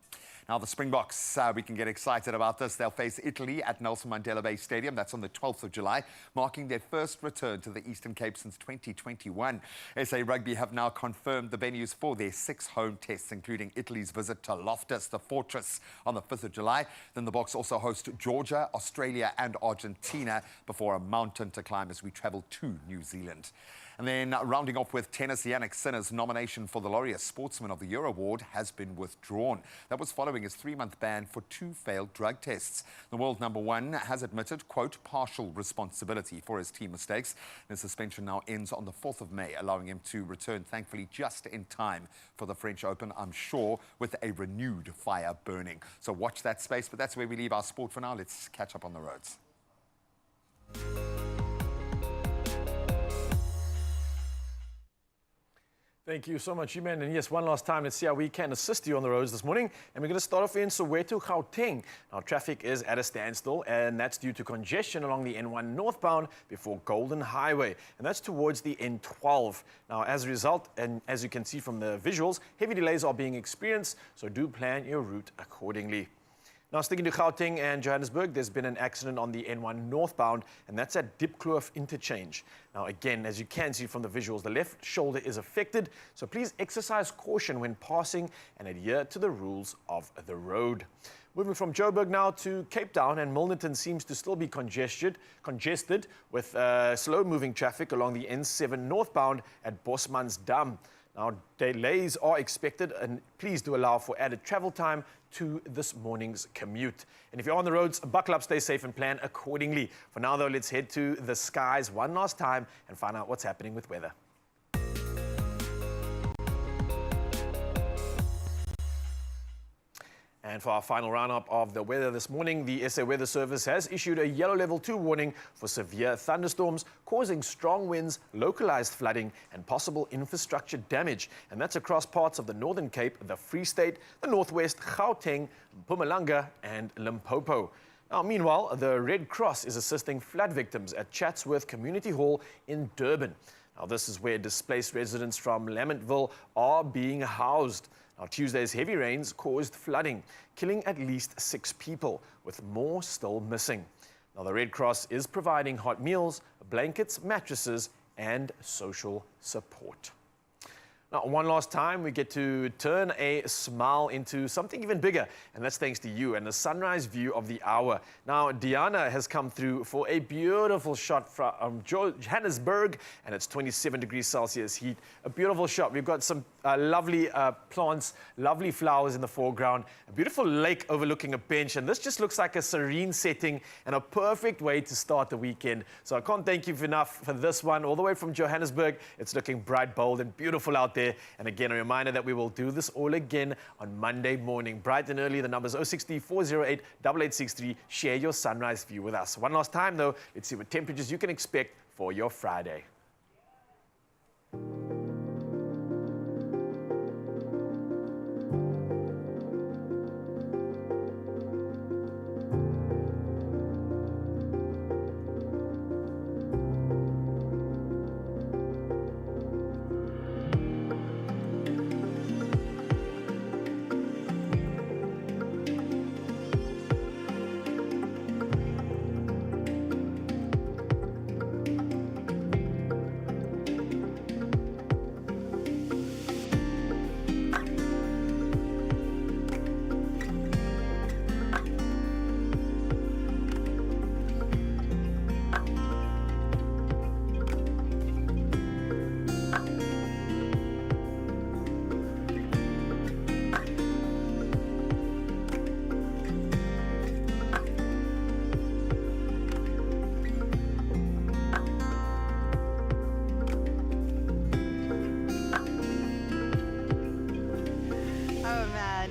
[SPEAKER 2] Now, the Springboks, we can get excited about this. They'll face Italy at Nelson Mandela Bay Stadium. That's on the 12th of July, marking their first return to the Eastern Cape since 2021. SA Rugby have now confirmed the venues for their 6 home tests, including Italy's visit to Loftus, the fortress, on the 5th of July. Then the Boks also host Georgia, Australia and Argentina before a mountain to climb as we travel to New Zealand. And then rounding off with tennis, Yannick Sinner's nomination for the Laureate Sportsman of the Year award has been withdrawn. That was following his 3-month ban for 2 failed drug tests. The world number 1 has admitted, quote, partial responsibility for his team mistakes. His suspension now ends on the 4th of May, allowing him to return, thankfully, just in time for the French Open, I'm sure, with a renewed fire burning. So watch that space, but that's where we leave our sport for now. Let's catch up on the roads.
[SPEAKER 1] Thank you so much, Eman. And yes, one last time, let's see how we can assist you on the roads this morning. And we're going to start off in Soweto, Gauteng. Now, traffic is at a standstill, and that's due to congestion along the N1 northbound before Golden Highway. And that's towards the N12. Now, as a result, and as you can see from the visuals, heavy delays are being experienced, so do plan your route accordingly. Now, sticking to Gauteng and Johannesburg, there's been an accident on the N1 northbound, and that's at Dipkloof interchange. Now, again, as you can see from the visuals, the left shoulder is affected, so please exercise caution when passing and adhere to the rules of the road. Moving from Joburg now to Cape Town, and Milnerton seems to still be congested with slow-moving traffic along the N7 northbound at Bosmansdam. Now, delays are expected, and please do allow for added travel time to this morning's commute. And if you're on the roads, buckle up, stay safe, and plan accordingly. For now, though, let's head to the skies one last time and find out what's happening with weather. And for our final roundup of the weather this morning, the SA Weather Service has issued a yellow level 2 warning for severe thunderstorms causing strong winds, localized flooding and possible infrastructure damage. And that's across parts of the Northern Cape, the Free State, the Northwest, Gauteng, Mpumalanga and Limpopo. Now, meanwhile, the Red Cross is assisting flood victims at Chatsworth Community Hall in Durban. Now, this is where displaced residents from Lamontville are being housed. Now, Tuesday's heavy rains caused flooding, killing at least 6 people, with more still missing. Now, the Red Cross is providing hot meals, blankets, mattresses, and social support. Now, one last time, we get to turn a smile into something even bigger, and that's thanks to you and the sunrise view of the hour. Now, Diana has come through for a beautiful shot from Johannesburg, and it's 27 degrees Celsius heat. A beautiful shot. We've got some lovely plants, lovely flowers in the foreground, a beautiful lake overlooking a bench, and this just looks like a serene setting and a perfect way to start the weekend. So I can't thank you enough for this one. All the way from Johannesburg, it's looking bright, bold, and beautiful out there. And again, a reminder that we will do this all again on Monday morning. Bright and early, the number is 060 408 8863. Share your sunrise view with us. One last time, though, let's see what temperatures you can expect for your Friday.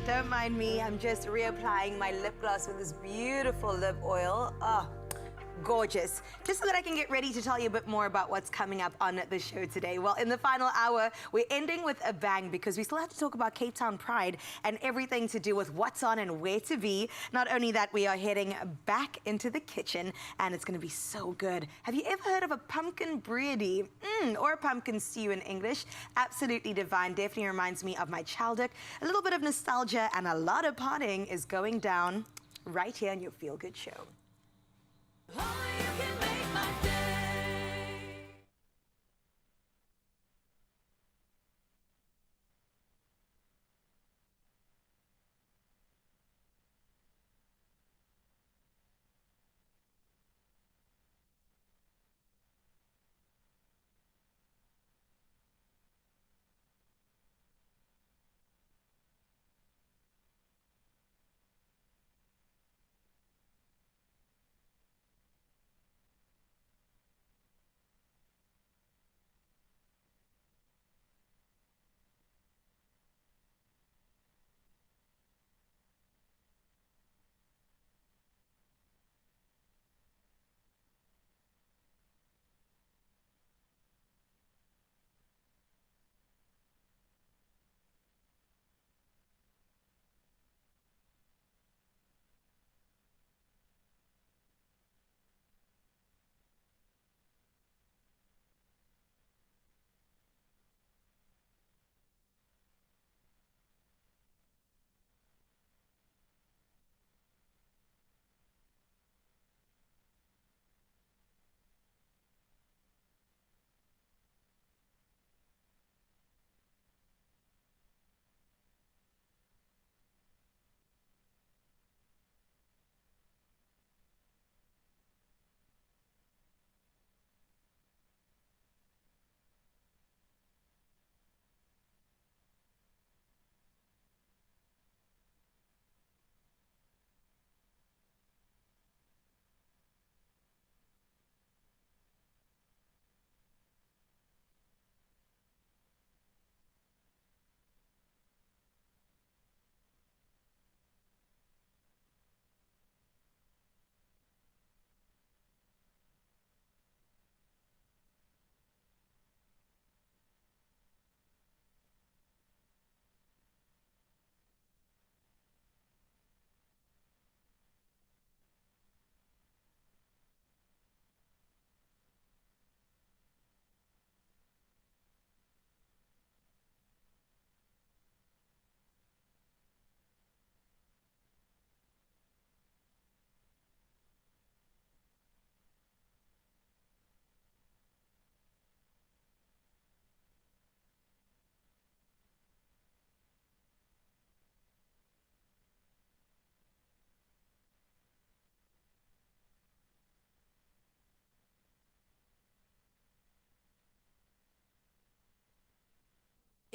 [SPEAKER 3] Don't mind me, I'm just reapplying my lip gloss with this beautiful lip oil. Oh, gorgeous. Just so that I can get ready to tell you a bit more about what's coming up on the show today. Well, in the final hour, we're ending with a bang because we still have to talk about Cape Town Pride and everything to do with what's on and where to be. Not only that, we are heading back into the kitchen and it's going to be so good. Have you ever heard of a pumpkin bready? Or a pumpkin stew in English? Absolutely divine. Definitely reminds me of my childhood. A little bit of nostalgia and a lot of partying is going down right here on your Feel Good Show.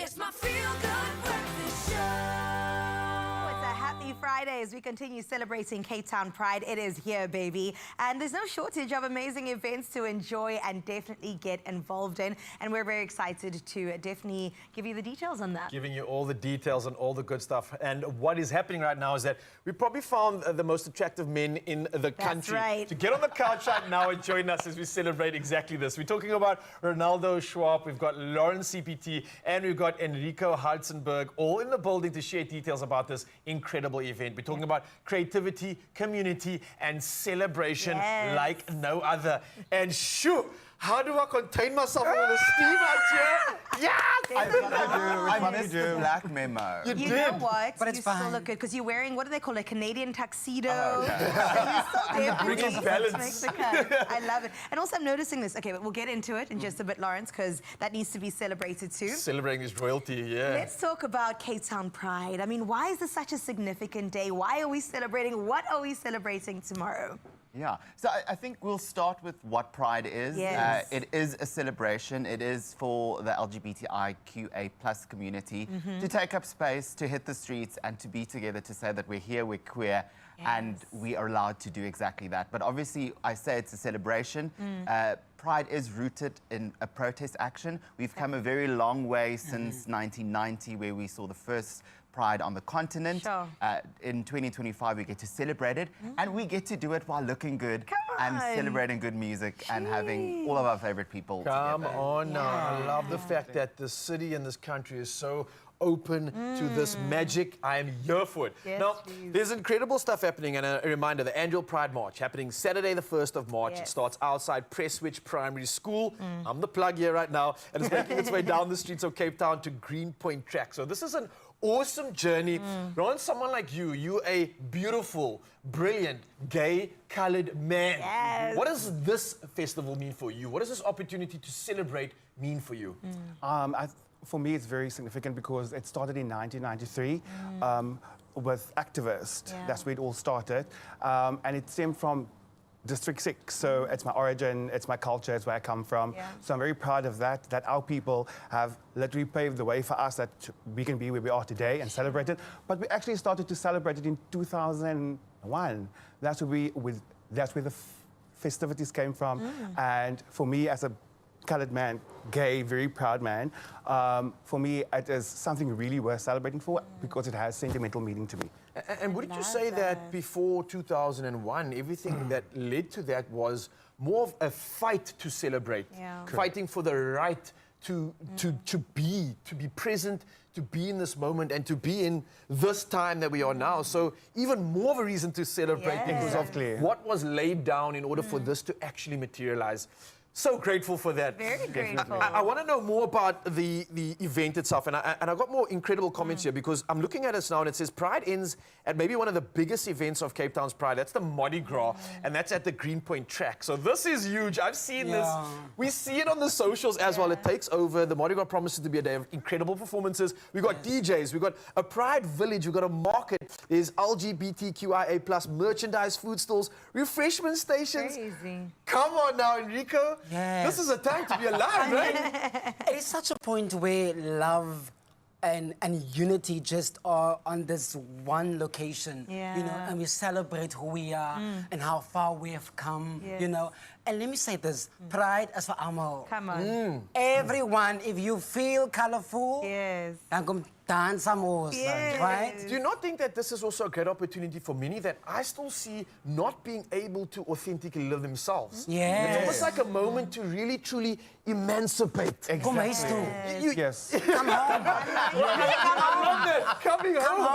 [SPEAKER 4] It's my feel-good breakfast show.
[SPEAKER 3] It's a happy Friday as we continue celebrating Cape Town Pride. It is here, baby. And there's no shortage of amazing events to enjoy and definitely get involved in. And we're very excited to definitely give you the details on that.
[SPEAKER 1] Giving you all the details and all the good stuff. And what is happening right now is that we probably found the most attractive men in the country
[SPEAKER 3] right.
[SPEAKER 1] to get on the couch right now and join us as we celebrate exactly this. We're talking about Ronaldo Schwab, we've got Lauren CPT, and we've got Enrico Hartzenberg all in the building to share details about this incredible event. We're talking about creativity, community, and celebration like no other. And shoo! How do I contain myself with the steam out here? Yes!
[SPEAKER 7] I missed the black memo.
[SPEAKER 3] You know what? But you still look good because you're wearing, what do they call it, a Canadian tuxedo. And you still definitely
[SPEAKER 1] balance.
[SPEAKER 3] make the cut. I love it. And also I'm noticing this. Okay, but we'll get into it in just a bit, Lawrence, because that needs to be celebrated too.
[SPEAKER 1] Celebrating this royalty, yeah.
[SPEAKER 3] Let's talk about Cape Town Pride. I mean, why is this such a significant day? Why are we celebrating? What are we celebrating tomorrow?
[SPEAKER 7] Yeah, so I think we'll start with what Pride is.
[SPEAKER 3] Yes.
[SPEAKER 7] It is a celebration. It is for the LGBTIQA+ community to take up space, to hit the streets, and to be together to say that we're here, we're queer, and we are allowed to do exactly that. But obviously, I say it's a celebration. Pride is rooted in a protest action. We've come a very long way since 1990, where we saw the first Pride on the continent.
[SPEAKER 3] Sure.
[SPEAKER 7] In 2025, we get to celebrate it, and we get to do it while looking good and celebrating good music and having all of our favorite people
[SPEAKER 1] Come
[SPEAKER 7] together.
[SPEAKER 1] on now. I love the fact that the city and this country is so open to this magic. I am here for it.
[SPEAKER 3] Yes,
[SPEAKER 1] now,
[SPEAKER 3] please.
[SPEAKER 1] there's incredible stuff happening, and a reminder, the annual Pride March happening Saturday the 1st of March. It starts outside Prestwich Primary School. I'm the plug here right now, and it's making its way down the streets of Cape Town to Greenpoint Track. So this is an awesome journey. Ron, someone like you're a beautiful, brilliant, gay, colored man.
[SPEAKER 3] Yes.
[SPEAKER 1] What does this festival mean for you? What does this opportunity to celebrate mean for you?
[SPEAKER 11] For me, it's very significant because it started in 1993 with activists. That's where it all started. And it stemmed from District 6, so it's my origin, it's my culture, it's where I come from. So I'm very proud of that our people have literally paved the way for us that we can be where we are today and celebrate it. But we actually started to celebrate it in 2001. That's where the festivities came from. And for me, as a colored man, gay, very proud man, for me, it is something really worth celebrating for because it has sentimental meaning to me.
[SPEAKER 1] And wouldn't you say that before 2001, everything that led to that was more of a fight to celebrate, fighting for the right to be present, to be in this moment, and to be in this time that we are now? So even more of a reason to celebrate because of what was laid down in order for this to actually materialize. So grateful for that.
[SPEAKER 3] Very grateful.
[SPEAKER 1] I want to know more about the event itself, and I got more incredible comments here because I'm looking at us now and it says Pride ends at maybe one of the biggest events of Cape Town's Pride. That's the Mardi Gras, and that's at the Greenpoint Track. So this is huge. I've seen this. We see it on the socials as well. It takes over. The Mardi Gras promises to be a day of incredible performances. We've got DJs. We've got a Pride Village. We've got a market. There's LGBTQIA+ merchandise, food stalls, refreshment stations.
[SPEAKER 3] Crazy.
[SPEAKER 1] Come on now, Enrico.
[SPEAKER 17] Yes.
[SPEAKER 1] This is a time to be alive, right?
[SPEAKER 17] It's such a point where love and unity just are on this one location, you know, and we celebrate who we are and how far we have come, you know. And let me say this, Pride is for Amo.
[SPEAKER 3] Come on.
[SPEAKER 17] Everyone, if you feel colorful, I'm going to dance some more, right?
[SPEAKER 1] Do you not think that this is also a great opportunity for many that I still see not being able to authentically live themselves?
[SPEAKER 17] Yes.
[SPEAKER 1] It's almost like a moment to really, truly emancipate.
[SPEAKER 11] Exactly.
[SPEAKER 1] Yes.
[SPEAKER 17] Come home.
[SPEAKER 1] I love that. Coming home.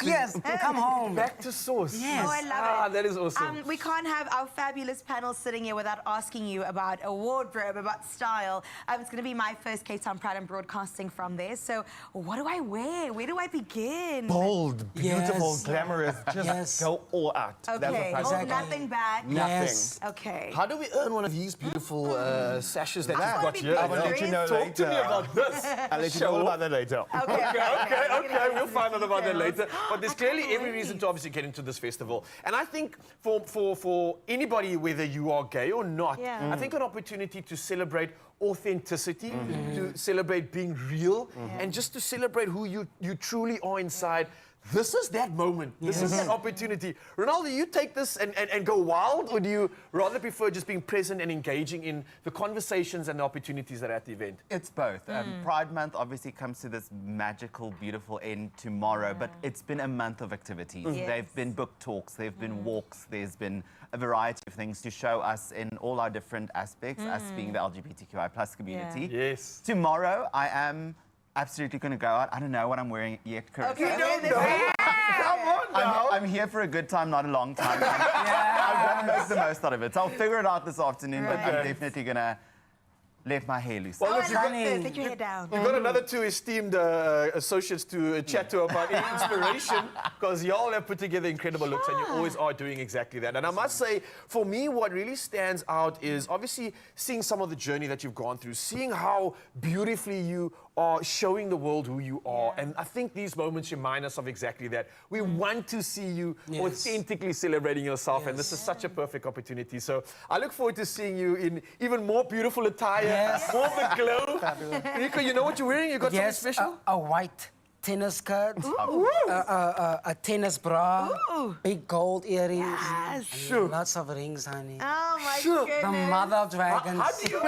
[SPEAKER 17] Yes, come home.
[SPEAKER 1] Back to source.
[SPEAKER 17] Yes.
[SPEAKER 3] Oh, I love it.
[SPEAKER 1] That is awesome.
[SPEAKER 3] We can't have our fabulous panel sitting here without asking you about a wardrobe, about style. It's going to be my first Cape Town Pride and broadcasting from there. So what do I wear? Where do I begin?
[SPEAKER 11] Bold, beautiful, glamorous, just go all out.
[SPEAKER 3] Okay, hold nothing back.
[SPEAKER 11] Nothing.
[SPEAKER 3] Okay.
[SPEAKER 1] How do we earn one of these beautiful sashes that you've got here?
[SPEAKER 11] I will let you know
[SPEAKER 1] Talk
[SPEAKER 11] later.
[SPEAKER 1] to me about this.
[SPEAKER 11] I'll let you know all about that later.
[SPEAKER 3] Okay.
[SPEAKER 1] Okay, we'll find out about that later. But there's clearly every reason to obviously get into this festival. And I think for anybody, whether you are gay or not, I think an opportunity to celebrate authenticity, to celebrate being real, and just to celebrate who you truly are inside. This is that moment. This is that opportunity. Ronaldo, you take this and go wild, or do you rather prefer just being present and engaging in the conversations and the opportunities that are at the event?
[SPEAKER 7] It's both. Pride Month obviously comes to this magical, beautiful end tomorrow, but it's been a month of activities.
[SPEAKER 3] Yes.
[SPEAKER 7] They've been book talks, they've been walks, there's been a variety of things to show us in all our different aspects, us being the LGBTQI+ community.
[SPEAKER 1] Yes.
[SPEAKER 7] Tomorrow, I am absolutely going to go out. I don't know what I'm wearing yet, Chris.
[SPEAKER 3] Okay,
[SPEAKER 1] Come on now.
[SPEAKER 7] I'm here for a good time, not a long time. I'm going to make the most out of it. So I'll figure it out this afternoon, but I'm definitely going to let my hair loose.
[SPEAKER 1] Well, look,
[SPEAKER 3] Put your head down.
[SPEAKER 1] You've got another two esteemed associates to chat to about inspiration, because y'all have put together incredible looks, and you always are doing exactly that. And I must say, for me, what really stands out is obviously seeing some of the journey that you've gone through, seeing how beautifully you are showing the world who you are. And I think these moments remind us of exactly that. We want to see you authentically celebrating yourself, and this is such a perfect opportunity. So I look forward to seeing you in even more beautiful attire, more of a glow. Rico, you know what you're wearing? You got something special?
[SPEAKER 17] A white tennis skirt, a tennis bra, big gold earrings, and lots of rings, honey.
[SPEAKER 3] Oh my goodness.
[SPEAKER 17] The mother of dragons.
[SPEAKER 1] How do you...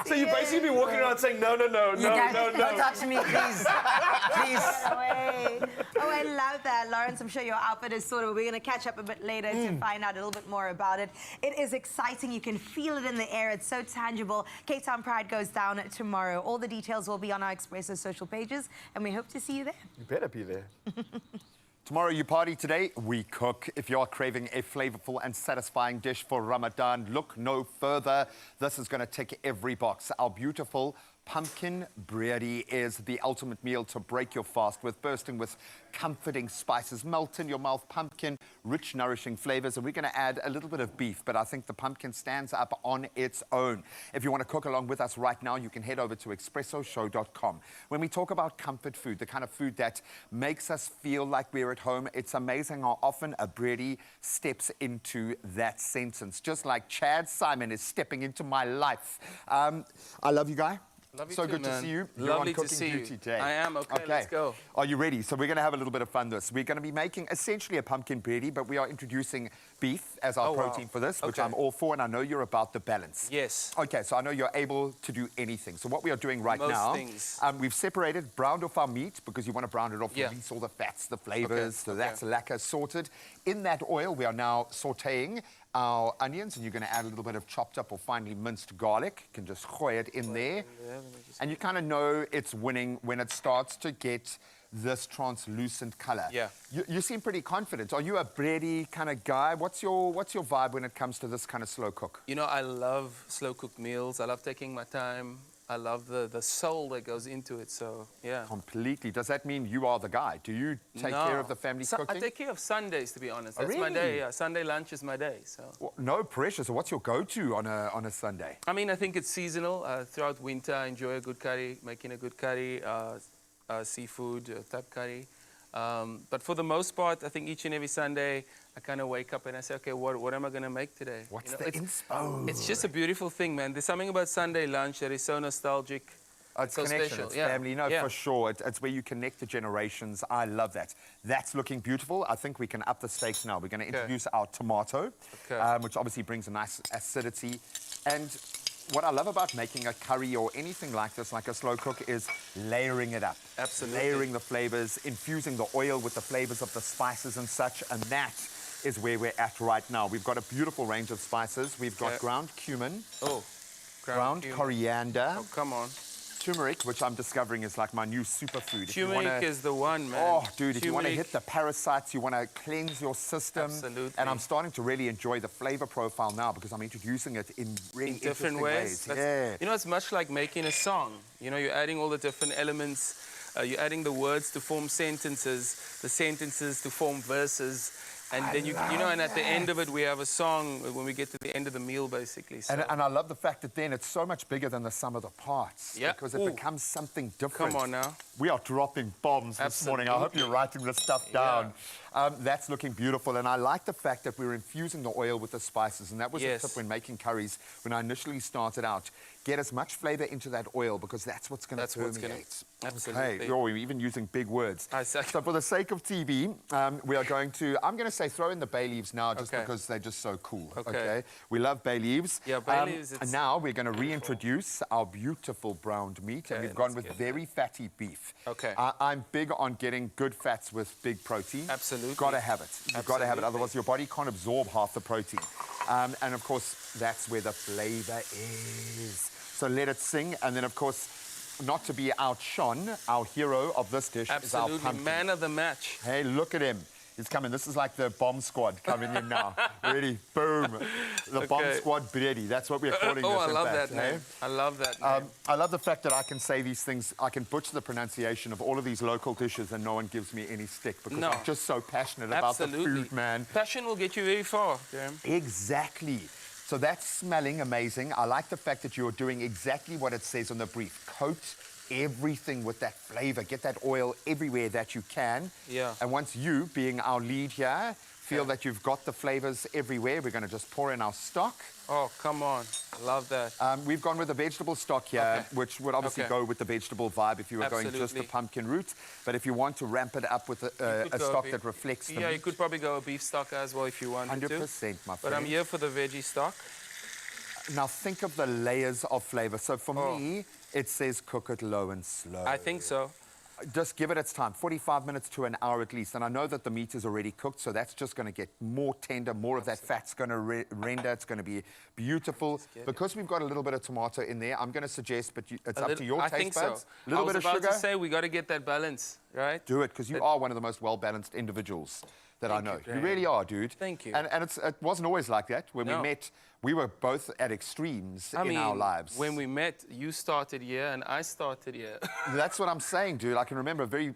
[SPEAKER 1] So you basically be walking around saying, no, no, no, no, no, no.
[SPEAKER 17] Don't touch me, please. Please.
[SPEAKER 3] Oh, I love that. Lawrence, I'm sure your outfit is sort of... We're going to catch up a bit later to find out a little bit more about it. It is exciting. You can feel it in the air. It's so tangible. Cape Town Pride goes down tomorrow. All the details will be on our Expresso social pages, and we hope to see you there.
[SPEAKER 1] You better be there.
[SPEAKER 2] Tomorrow you party, today we cook. If you are craving a flavorful and satisfying dish for Ramadan, look no further. This is going to tick every box. Our beautiful pumpkin biryani is the ultimate meal to break your fast with, bursting with comforting spices, melt in your mouth, pumpkin, rich, nourishing flavors. And we're going to add a little bit of beef, but I think the pumpkin stands up on its own. If you want to cook along with us right now, you can head over to expressoshow.com. When we talk about comfort food, the kind of food that makes us feel like we're at home, it's amazing how often a biryani steps into that sentence. Just like Chad Simon is stepping into my life. I love you, Guy.
[SPEAKER 6] Love you
[SPEAKER 2] so
[SPEAKER 6] too,
[SPEAKER 2] good
[SPEAKER 6] man.
[SPEAKER 2] to see you. You're
[SPEAKER 6] Lovely
[SPEAKER 2] on cooking
[SPEAKER 6] to see
[SPEAKER 2] duty
[SPEAKER 6] you.
[SPEAKER 2] today.
[SPEAKER 6] I am. Okay, let's go.
[SPEAKER 2] Are you ready? So we're going to have a little bit of fun this. We're going to be making essentially a pumpkin biryani, but we are introducing beef as our protein for this, which I'm all for, and I know you're about the balance.
[SPEAKER 6] Yes.
[SPEAKER 2] Okay, so I know you're able to do anything. So what we are doing right
[SPEAKER 6] Most
[SPEAKER 2] now,
[SPEAKER 6] things.
[SPEAKER 2] We've separated, browned off our meat, because you want to brown it off, release all the fats, the flavors, so that's lacquer sorted. In that oil, we are now sauteing our onions, and you're going to add a little bit of chopped up or finely minced garlic. You can just gooi it in there. And you kind of know it's winning when it starts to get this translucent color.
[SPEAKER 6] Yeah.
[SPEAKER 2] You seem pretty confident. Are you a bready kind of guy? What's your vibe when it comes to this kind of slow cook?
[SPEAKER 6] You know, I love slow cooked meals. I love taking my time. I love the soul that goes into it, so yeah.
[SPEAKER 2] Completely. Does that mean you are the guy? Do you take care of the family cooking?
[SPEAKER 6] I take care of Sundays, to be honest.
[SPEAKER 2] Oh,
[SPEAKER 6] That's my
[SPEAKER 2] really?
[SPEAKER 6] day. Yeah. Sunday lunch is my day, so.
[SPEAKER 2] Well, no pressure. So what's your go-to on a Sunday?
[SPEAKER 6] I mean, I think it's seasonal. Throughout winter, I enjoy a good curry, making a good curry, seafood type curry. But for the most part, I think each and every Sunday, I kind of wake up and I say, okay, what am I going to make today?
[SPEAKER 2] What's the inspo?
[SPEAKER 6] It's just a beautiful thing, man. There's something about Sunday lunch that is so nostalgic.
[SPEAKER 2] It's
[SPEAKER 6] so
[SPEAKER 2] connection,
[SPEAKER 6] special.
[SPEAKER 2] it's family. No, for sure. It's where you connect the generations. I love that. That's looking beautiful. I think we can up the stakes now. We're going to introduce our tomato, which obviously brings a nice acidity. And what I love about making a curry or anything like this, like a slow cook, is layering it up.
[SPEAKER 6] Absolutely.
[SPEAKER 2] Layering the flavors, infusing the oil with the flavors of the spices and such, and that is where we're at right now. We've got a beautiful range of spices. We've got ground cumin.
[SPEAKER 6] Oh,
[SPEAKER 2] ground coriander.
[SPEAKER 6] Oh, come on.
[SPEAKER 2] Turmeric, which I'm discovering is like my new superfood.
[SPEAKER 6] Turmeric is the one, man.
[SPEAKER 2] Oh, dude, if you want to hit the parasites, you want to cleanse your system.
[SPEAKER 6] Absolutely.
[SPEAKER 2] And I'm starting to really enjoy the flavor profile now because I'm introducing it in really
[SPEAKER 6] different ways.
[SPEAKER 2] Yeah.
[SPEAKER 6] You know, it's much like making a song. You know, you're adding all the different elements. You're adding the words to form sentences, the sentences to form verses. And then and at the end of it, we have a song when we get to the end of the meal, basically. So.
[SPEAKER 2] And I love the fact that then it's so much bigger than the sum of the parts.
[SPEAKER 6] Yeah.
[SPEAKER 2] Because it becomes something different.
[SPEAKER 6] Come on now.
[SPEAKER 2] We are dropping bombs this morning. I hope you're writing this stuff down. That's looking beautiful. And I like the fact that we're infusing the oil with the spices. And that was a tip when making curries when I initially started out. Get as much flavor into that oil because that's what's going to permeate.
[SPEAKER 6] Absolutely.
[SPEAKER 2] Okay, we're even using big words. So for the sake of TV, we are going to, I'm going to say throw in the bay leaves now just because they're just so cool. Okay. We love bay leaves.
[SPEAKER 6] Yeah, bay leaves.
[SPEAKER 2] And now we're going to reintroduce our beautiful browned meat. And we've gone with very fatty beef.
[SPEAKER 6] Okay.
[SPEAKER 2] I'm big on getting good fats with big protein.
[SPEAKER 6] Absolutely.
[SPEAKER 2] Got to have it. You've got to have it. Otherwise, your body can't absorb half the protein. And of course, that's where the flavor is. So let it sing. And then, of course, not to be outshone, our hero of this dish is our pumpkin.
[SPEAKER 6] Man of the match.
[SPEAKER 2] Hey, look at him. He's coming. This is like the bomb squad coming in now. Ready? Boom. The bomb squad Brady. That's what we're calling this.
[SPEAKER 6] I love
[SPEAKER 2] fact,
[SPEAKER 6] that name. I love that name.
[SPEAKER 2] I love the fact that I can say these things. I can butcher the pronunciation of all of these local dishes and no one gives me any stick because I'm just so passionate about the food, man.
[SPEAKER 6] Passion will get you very far, Graham.
[SPEAKER 2] Exactly. So that's smelling amazing. I like the fact that you're doing exactly what it says on the brief. Coat everything with that flavor. Get that oil everywhere that you can.
[SPEAKER 6] Yeah.
[SPEAKER 2] And once you, being our lead here, feel that you've got the flavors everywhere, we're going to just pour in our stock.
[SPEAKER 6] Oh, come on. Love that.
[SPEAKER 2] We've gone with a vegetable stock here, which would obviously go with the vegetable vibe if you were going just the pumpkin route. But if you want to ramp it up with a stock that reflects the meat.
[SPEAKER 6] You could probably go a beef stock as well if you wanted
[SPEAKER 2] 100%, my friend.
[SPEAKER 6] But I'm here for the veggie stock.
[SPEAKER 2] Now think of the layers of flavor. So for me, it says cook it low and slow.
[SPEAKER 6] I think so.
[SPEAKER 2] Just give it its time, 45 minutes to an hour at least. And I know that the meat is already cooked, so that's just going to get more tender, more of that fat's going to render. It's going to be beautiful. Because we've got a little bit of tomato in there, I'm going to suggest, but it's up to your taste buds. A little bit of sugar.
[SPEAKER 6] I was about to say, we got to get that balance, right?
[SPEAKER 2] Do it, because you are one of the most well-balanced individuals that I know. You really are, dude.
[SPEAKER 6] Thank you.
[SPEAKER 2] And it wasn't always like that. When we met, we were both at extremes in our lives.
[SPEAKER 6] When we met, you started here and I started here.
[SPEAKER 2] That's what I'm saying, dude. I can remember a very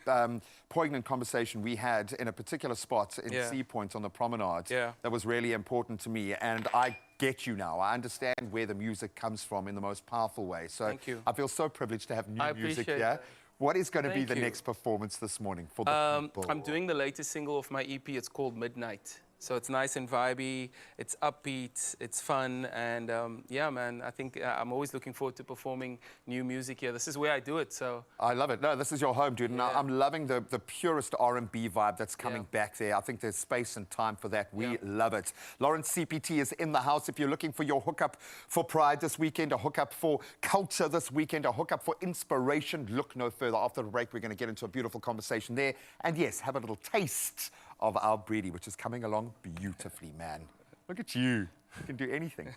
[SPEAKER 2] poignant conversation we had in a particular spot in Sea Point on the promenade that was really important to me. And I get you now. I understand where the music comes from in the most powerful way. So
[SPEAKER 6] Thank you.
[SPEAKER 2] I feel so privileged to have new music here.
[SPEAKER 6] That.
[SPEAKER 2] What is going to be the next performance this morning for the people?
[SPEAKER 6] I'm doing the latest single of my EP. It's called Midnight. So it's nice and vibey, it's upbeat, it's fun, and yeah, man, I think I'm always looking forward to performing new music here. This is where I do it, so...
[SPEAKER 2] I love it. No, this is your home, dude, and I'm loving the purest R&B vibe that's coming back there. I think there's space and time for that. We love it. Lawrence CPT is in the house. If you're looking for your hookup for Pride this weekend, a hookup for culture this weekend, a hookup for inspiration, look no further. After the break, we're going to get into a beautiful conversation there. And yes, have a little taste of our Brady, which is coming along beautifully, man. Look at you. You can do anything.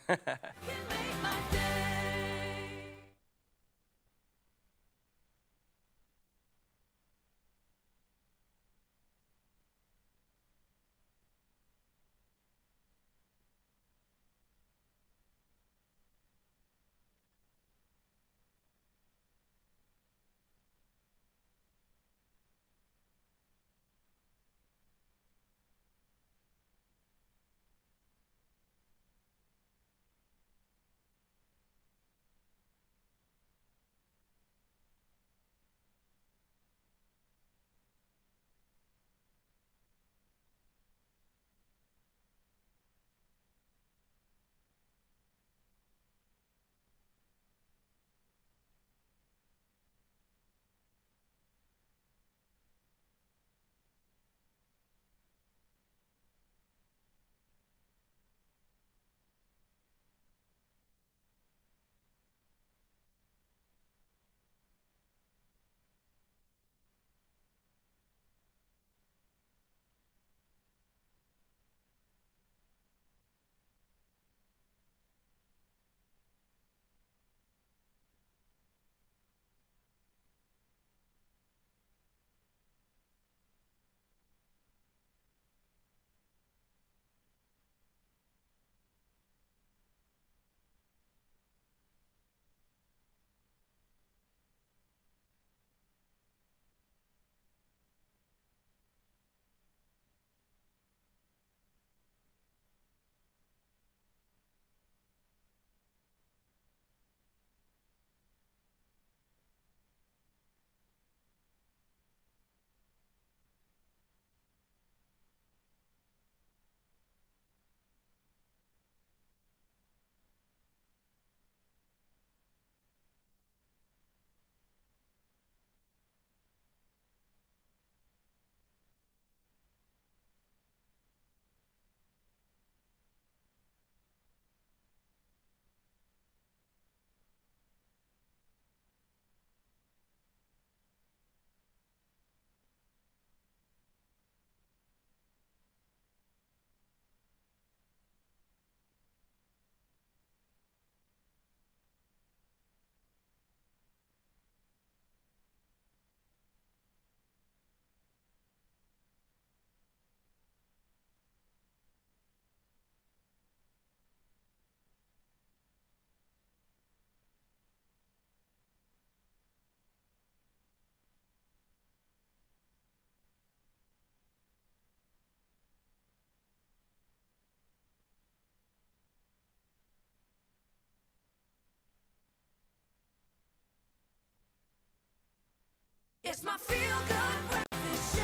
[SPEAKER 4] It's my feel-good breakfast show.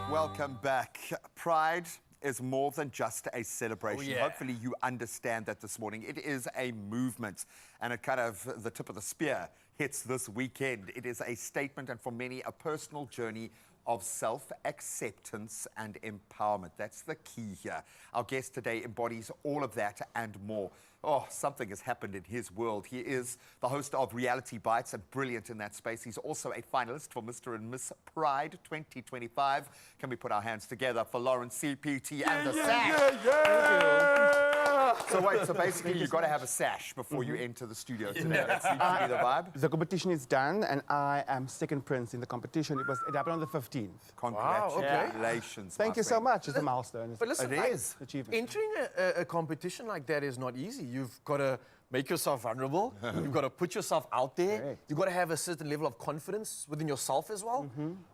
[SPEAKER 2] Welcome back. Pride is more than just a celebration.
[SPEAKER 1] Oh, yeah.
[SPEAKER 2] Hopefully you understand that this morning. It is a movement, and it kind of, the tip of the spear hits this weekend. It is a statement, and for many, a personal journey of self-acceptance and empowerment. That's the key here. Our guest today embodies all of that and more. Oh, something has happened in his world. He is the host of Reality Bites and brilliant in that space. He's also a finalist for Mr. and Miss Pride 2025. Can we put our hands together for Lawrence CPT and the sash? So wait, so basically you've got to have a sash before you enter the studio today. That seems to be the vibe.
[SPEAKER 11] The competition is done, and I am second prince in the competition. It happened on the 15th.
[SPEAKER 2] Congratulations.
[SPEAKER 11] Thank you so much. It's a milestone.
[SPEAKER 1] But listen,
[SPEAKER 11] achievement.
[SPEAKER 1] entering a competition like that is not easy. You've got to make yourself vulnerable. You've got to put yourself out there. You've got to have a certain level of confidence within yourself as well.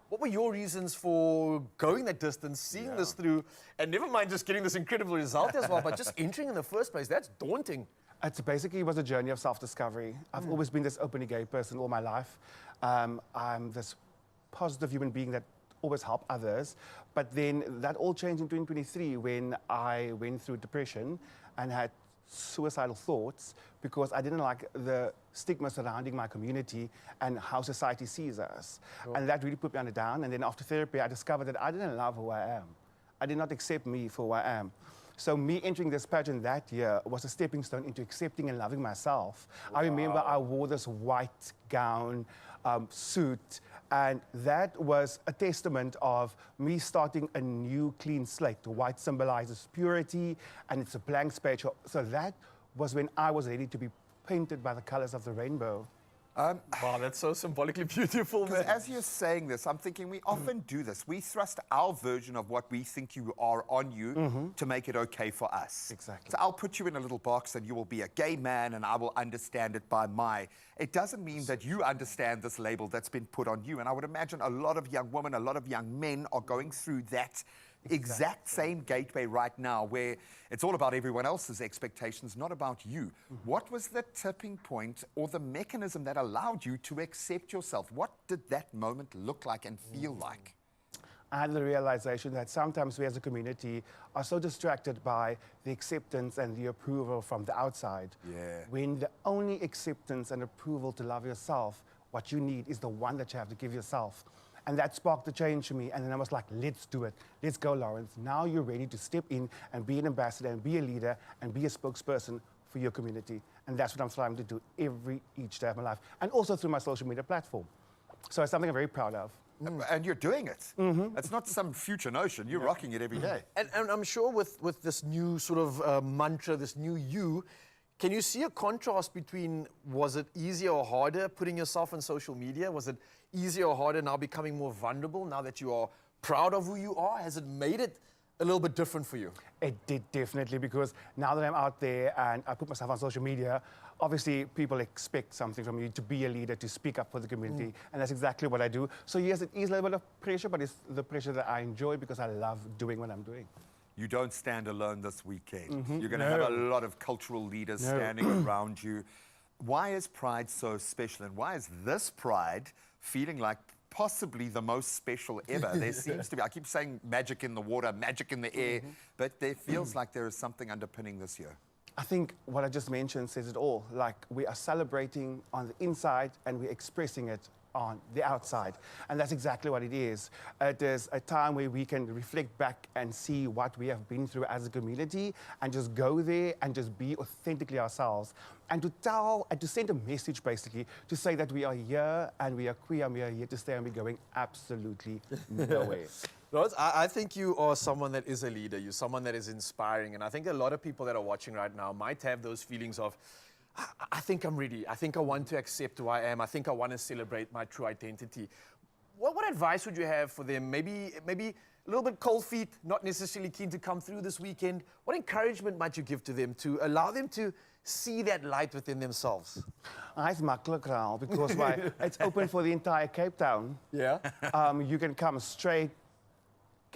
[SPEAKER 1] What were your reasons for going that distance, seeing this through, and never mind just getting this incredible result as well, but just entering in the first place? That's daunting.
[SPEAKER 11] It basically was a journey of self-discovery. I've always been this openly gay person all my life. I'm this positive human being that always help others. But then that all changed in 2023 when I went through depression and had suicidal thoughts because I didn't like the stigma surrounding my community and how society sees us. And that really put me on a down. And then after therapy, I discovered that I didn't love who I am. I did not accept me for who I am. So me entering this pageant that year was a stepping stone into accepting and loving myself. I remember I wore this white gown, suit, and that was a testament of me starting a new clean slate. The white symbolizes purity, and it's a blank space. So that was when I was ready to be painted by the colors of the rainbow.
[SPEAKER 1] Wow, that's so symbolically beautiful, man.
[SPEAKER 2] As you're saying this, I'm thinking we often do this. We thrust our version of what we think you are on you to make it okay for us.
[SPEAKER 11] Exactly.
[SPEAKER 2] So I'll put you in a little box and you will be a gay man and I will understand it by my. It doesn't mean that you understand this label that's been put on you. And I would imagine a lot of young women, a lot of young men are going through that exact same gateway right now where it's all about everyone else's expectations, not about you. What was the tipping point or the mechanism that allowed you to accept yourself? What did that moment look like and feel like?
[SPEAKER 11] I had the realization that sometimes we as a community are so distracted by the acceptance and the approval from the outside. When the only acceptance and approval to love yourself, what you need is the one that you have to give yourself. And that sparked the change for me. And then I was like, let's do it. Let's go, Lawrence. Now you're ready to step in and be an ambassador and be a leader and be a spokesperson for your community. And that's what I'm trying to do each day of my life. And also through my social media platform. So it's something I'm very proud of.
[SPEAKER 2] And you're doing it. It's not some future notion. You're rocking it every day.
[SPEAKER 1] And I'm sure with this new sort of mantra, this new you, can you see a contrast between, was it easier or harder putting yourself on social media? Was it easier or harder now becoming more vulnerable now that you are proud of who you are? Has it made it a little bit different for you?
[SPEAKER 11] It did definitely, because now that I'm out there and I put myself on social media, obviously people expect something from you, to be a leader, to speak up for the community, and that's exactly what I do. So yes, it is a little bit of pressure, but it's the pressure that I enjoy because I love doing what I'm doing.
[SPEAKER 2] You don't stand alone this weekend. You're going to have a lot of cultural leaders standing around you. Why is Pride so special, and why is this Pride feeling like possibly the most special ever? There seems to be, I keep saying magic in the water, magic in the air, but there feels like there is something underpinning this year.
[SPEAKER 11] I think what I just mentioned says it all. Like, we are celebrating on the inside and we're expressing it on the outside. And that's exactly what it is. It is a time where we can reflect back and see what we have been through as a community and just go there and just be authentically ourselves. And to tell and to send a message, basically, to say that we are here and we are queer and we are here to stay and we're going absolutely nowhere.
[SPEAKER 1] Rose, I think you are someone that is a leader. You're someone that is inspiring. And I think a lot of people that are watching right now might have those feelings of, I think I'm ready. I think I want to accept who I am. I think I want to celebrate my true identity. What advice would you have for them? Maybe a little bit cold feet, not necessarily keen to come through this weekend. What encouragement might you give to them to allow them to see that light within themselves?
[SPEAKER 11] It's maklik now because it's open for the entire Cape Town.
[SPEAKER 1] Yeah.
[SPEAKER 11] You can come straight,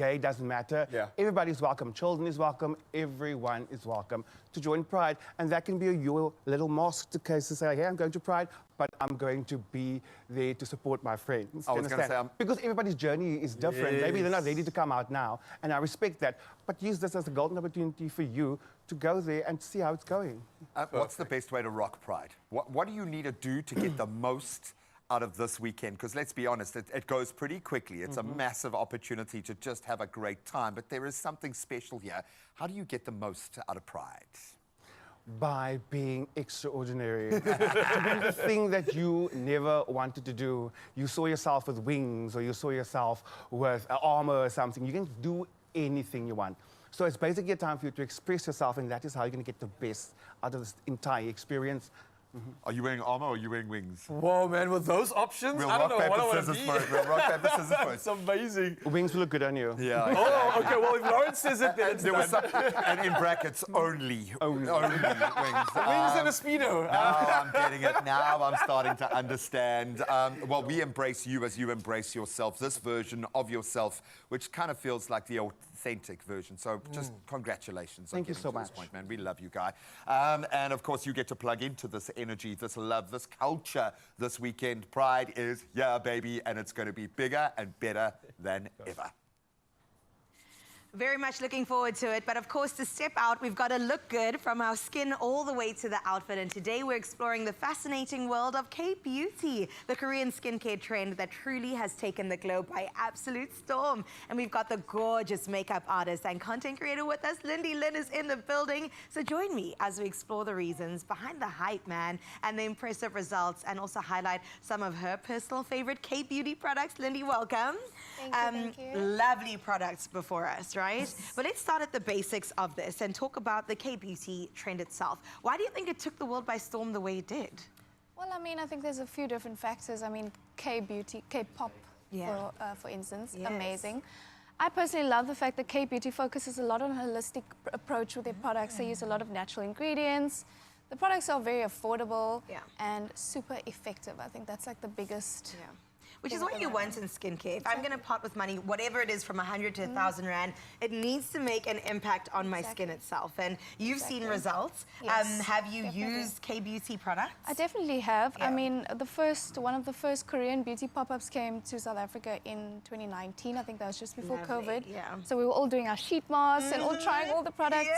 [SPEAKER 11] gay, doesn't matter.
[SPEAKER 2] Yeah.
[SPEAKER 11] Everybody's welcome. Children is welcome. Everyone is welcome to join Pride. And that can be your little mosque to case to say, hey, I'm going to Pride, but I'm going to be there to support my friends.
[SPEAKER 2] I was going to say,
[SPEAKER 11] because everybody's journey is different.
[SPEAKER 2] Yes.
[SPEAKER 11] Maybe they're not ready to come out now, and I respect that. But use this as a golden opportunity for you to go there and see how it's going.
[SPEAKER 2] What's the best way to rock Pride? What do you need to do to get the most out of this weekend? Because let's be honest, it goes pretty quickly. It's a massive opportunity to just have a great time, but there is something special here. How do you get the most out of Pride?
[SPEAKER 11] By being extraordinary. To be the thing that you never wanted to do. You saw yourself with wings, or you saw yourself with armor or something. You can do anything you want. So it's basically a time for you to express yourself, and that is how you're going to get the best out of this entire experience.
[SPEAKER 2] Are you wearing armor or are you wearing wings?
[SPEAKER 1] Whoa, man, with those options,
[SPEAKER 2] We'll
[SPEAKER 1] I don't
[SPEAKER 2] rock,
[SPEAKER 1] know what I
[SPEAKER 2] paper,
[SPEAKER 1] want to
[SPEAKER 2] scissors
[SPEAKER 1] be.
[SPEAKER 2] first. We'll rock, paper, scissors first.
[SPEAKER 1] It's amazing.
[SPEAKER 11] Wings will look good on you.
[SPEAKER 2] Yeah.
[SPEAKER 1] Oh, okay, well, if Lawrence says it, then it's
[SPEAKER 2] There was
[SPEAKER 1] done.
[SPEAKER 2] some, and in brackets, only wings.
[SPEAKER 1] Wings and a Speedo.
[SPEAKER 2] Now I'm getting it. Now I'm starting to understand. Well, we embrace you as you embrace yourself. This version of yourself, which kind of feels like the authentic version. So just congratulations.
[SPEAKER 11] Thank you so
[SPEAKER 2] to this
[SPEAKER 11] much.
[SPEAKER 2] point, man. We love you, Guy. And of course, you get to plug into this energy, this love, this culture this weekend. Pride is yeah, baby, and it's going to be bigger and better than ever.
[SPEAKER 3] Very much looking forward to it. But of course, to step out, we've got to look good from our skin all the way to the outfit. And today we're exploring the fascinating world of K-beauty, the Korean skincare trend that truly has taken the globe by absolute storm. And we've got the gorgeous makeup artist and content creator with us. Lindy Lin is in the building. So join me as we explore the reasons behind the hype, man, and the impressive results, and also highlight some of her personal favorite K-beauty products. Lindy, welcome.
[SPEAKER 8] Thank you.
[SPEAKER 3] Lovely products before us, right? But let's start at the basics of this and talk about the K-beauty trend itself. Why do you think it took the world by storm the way it did?
[SPEAKER 8] Well, I mean, I think there's a few different factors. I mean, K-beauty, K-pop, for instance, amazing. I personally love the fact that K-beauty focuses a lot on a holistic approach with their products. They use a lot of natural ingredients. The products are very affordable and super effective. I think that's like the biggest...
[SPEAKER 3] Which is what you want in skincare. If I'm going to part with money, whatever it is from 100 to 1,000 Rand, it needs to make an impact on my skin itself. And you've seen results.
[SPEAKER 8] Yes,
[SPEAKER 3] have you used K-beauty products?
[SPEAKER 8] I definitely have. I mean, one of the first Korean beauty pop-ups came to South Africa in 2019. I think that was just before COVID. So we were all doing our sheet masks and all trying all the products.